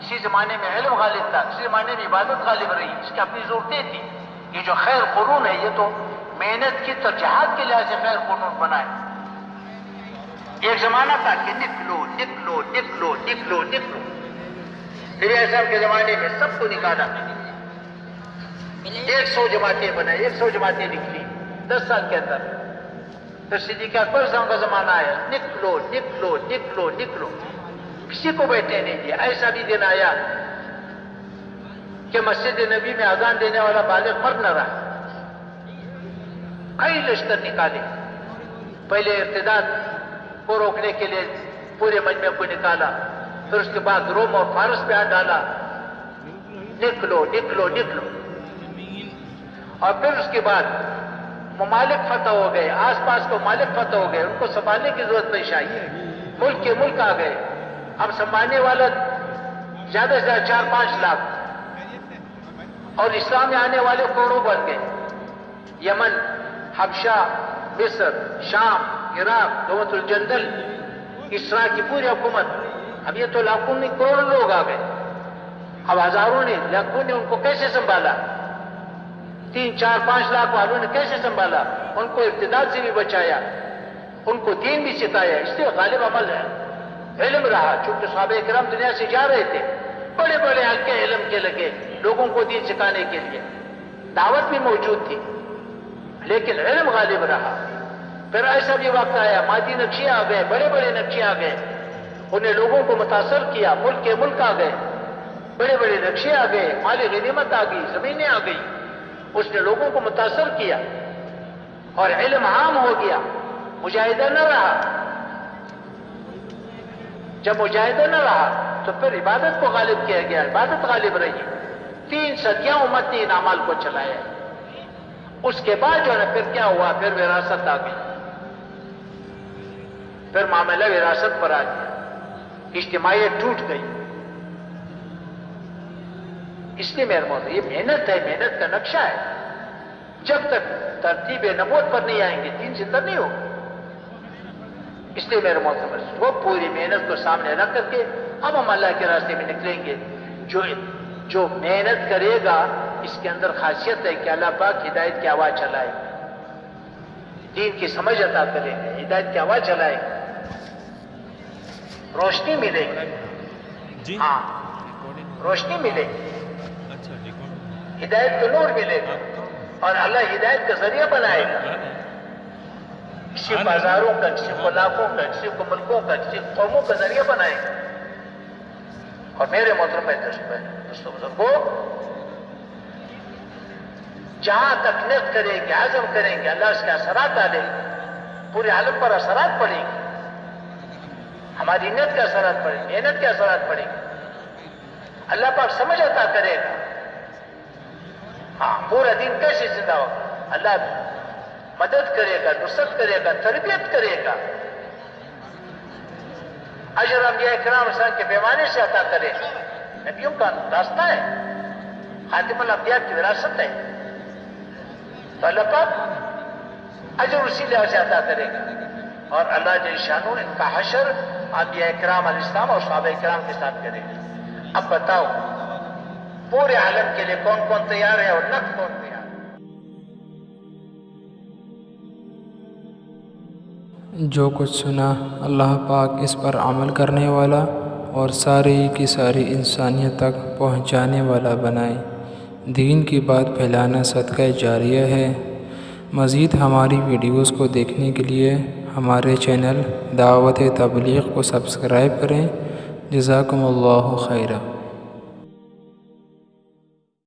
کسی زمانے میں علم غالب تھا، کسی زمانے میں عبادت غالب رہی، اس کی اپنی ضرورتیں تھیں۔ یہ جو خیر قرون ہے یہ تو محنت کی ترجیحات کے لحاظ سے خیر قرون بنا ہے۔ ایک زمانہ تھا کہ نکلو نکلو نکلو نکلو نکلو، نبی صاحب کے زمانے میں سب کو نکالا، 100 جماعتیں بنائی، 100 جماعتیں نکلی 10 سال کے اندر۔ پھر صدیق اکبر صاحب کا زمانہ آیا، نکلو نکلو نکلو نکلو، کسی کو بیٹھنے نہیں دیا۔ ایسا بھی دن آیا کہ مسجد نبی میں اذان دینے والا بالغ مرد نہ رہا، کئی لشکر نکالے۔ پہلے ارتداد کو روکنے کے لیے پورے مجمع کو نکالا، پھر اس کے بعد روم اور فارس پہ ہاتھ ڈالا، نکلو نکلو نکلو۔ اور پھر اس کے بعد ممالک فتح ہو گئے، آس پاس کے ممالک فتح ہو گئے، ان کو سنبھالنے کی ضرورت پیش آئی، ملک کے ملک آ گئے۔ اب سنبھالنے والا زیادہ سے زیادہ 4-5 لاکھ، اور اسلام میں آنے والے کروڑوں بن گئے۔ یمن، حبشہ، مصر، شام، عراق، دوت الجندل، اسرا کی پوری حکومت، اب یہ تو لاکھوں میں کروڑوں لوگ آ گئے۔ اب ہزاروں نے، لاکھوں نے ان کو کیسے سنبھالا؟ 3-4-5 لاکھ والوں نے کیسے سنبھالا؟ ان کو ارتداد سے بھی بچایا، ان کو دین بھی سکھایا۔ اس لیے غالب عمل ہے، علم رہا۔ چونکہ صحابہ کرام دنیا سے جا رہے تھے، بڑے بڑے حلقے علم کے لگے لوگوں کو دین سکھانے کے لیے، دعوت بھی موجود تھی، لیکن علم غالب رہا۔ پھر ایسا بھی وقت آیا، مادی نقشے آ گئے، بڑے بڑے نقشے آ گئے، انہیں لوگوں کو متاثر کیا، ملک کے ملک آ گئے، بڑے بڑے نقشے آ گئے، مال غنیمت آ گئی، زمینیں آ گئی، اس نے لوگوں کو متاثر کیا اور علم عام ہو گیا، مجاہدہ نہ رہا۔ جب مجاہدہ نہ رہا تو پھر عبادت کو غالب کیا گیا، عبادت غالب رہی۔ 3 صدیاں امت نے ان اعمال کو چلایا۔ اس کے بعد جو ہے نا پھر کیا ہوا؟ پھر وراثت آ گئی، پھر معاملہ وراثت پر آ گیا، اجتماعیت ٹوٹ گئی۔ اس لیے میرے محترم یہ محنت ہے، محنت کا نقشہ ہے۔ جب تک ترتیب نبوت پر نہیں آئیں گے دین زندہ نہیں ہوگا۔ اس لیے میرے محترم وہ پوری محنت کو سامنے رکھ کر کے اب ہم اللہ کے راستے میں نکلیں گے۔ جو محنت کرے گا اس کے اندر خاصیت ہے کہ اللہ پاک ہدایت کی آواز چلائے گا، دین کی سمجھ عطا کریں گے، ہدایت کی آواز چلائے گا، روشنی ملے گی۔ ہاں، روشنی ملے گی، ہدایت کا نور ملے گا، اور اللہ ہدایت کا ذریعہ بنائے گا۔ کسی کو ہزاروں کا، کسی کو لاکھوں کا، کسی کو ملکوں کا، کسی کو قوموں کا ذریعہ بنائے گا۔ اور میرے محترم دوستوں بزرگوں، جہاں تک نیت کریں گے، عزم کریں گے، اللہ اس کے اثرات ڈالے گا، پورے عالم پر اثرات پڑیں گے، ہماری نیت کے اثرات پڑیں گے، محنت کے اثرات پڑیں گے، اللہ پاک سمجھ عطا کرے گا۔ ہاں، پورا دین کیسے زندہ ہوگا؟ اللہ مدد کرے گا، نصرت کرے گا، تربیت کرے گا، اجر انبیاء کرام کے پیمانے سے عطا کرے گا۔ نبیوں کا راستہ ہے، خاتم الانبیاء کی وراثت ہے، تو اللہ پاک اجر اسی لحاظ سے عطا کرے گا، اور اللہ جل شانہ ان کا حشر انبیاء کرام علیہ السلام اور صحابہ کرام کے ساتھ کرے گا۔ اب بتاؤ پورے عالم کے لیے کون کون تیار ہے اور نہ کون تیار ہے؟ جو کچھ سنا اللہ پاک اس پر عمل کرنے والا اور ساری کی ساری انسانیت تک پہنچانے والا بنائے۔ دین کی بات پھیلانا صدقہ جاریہ ہے۔ مزید ہماری ویڈیوز کو دیکھنے کے لیے ہمارے چینل دعوت تبلیغ کو سبسکرائب کریں۔ جزاکم اللہ خیرہ۔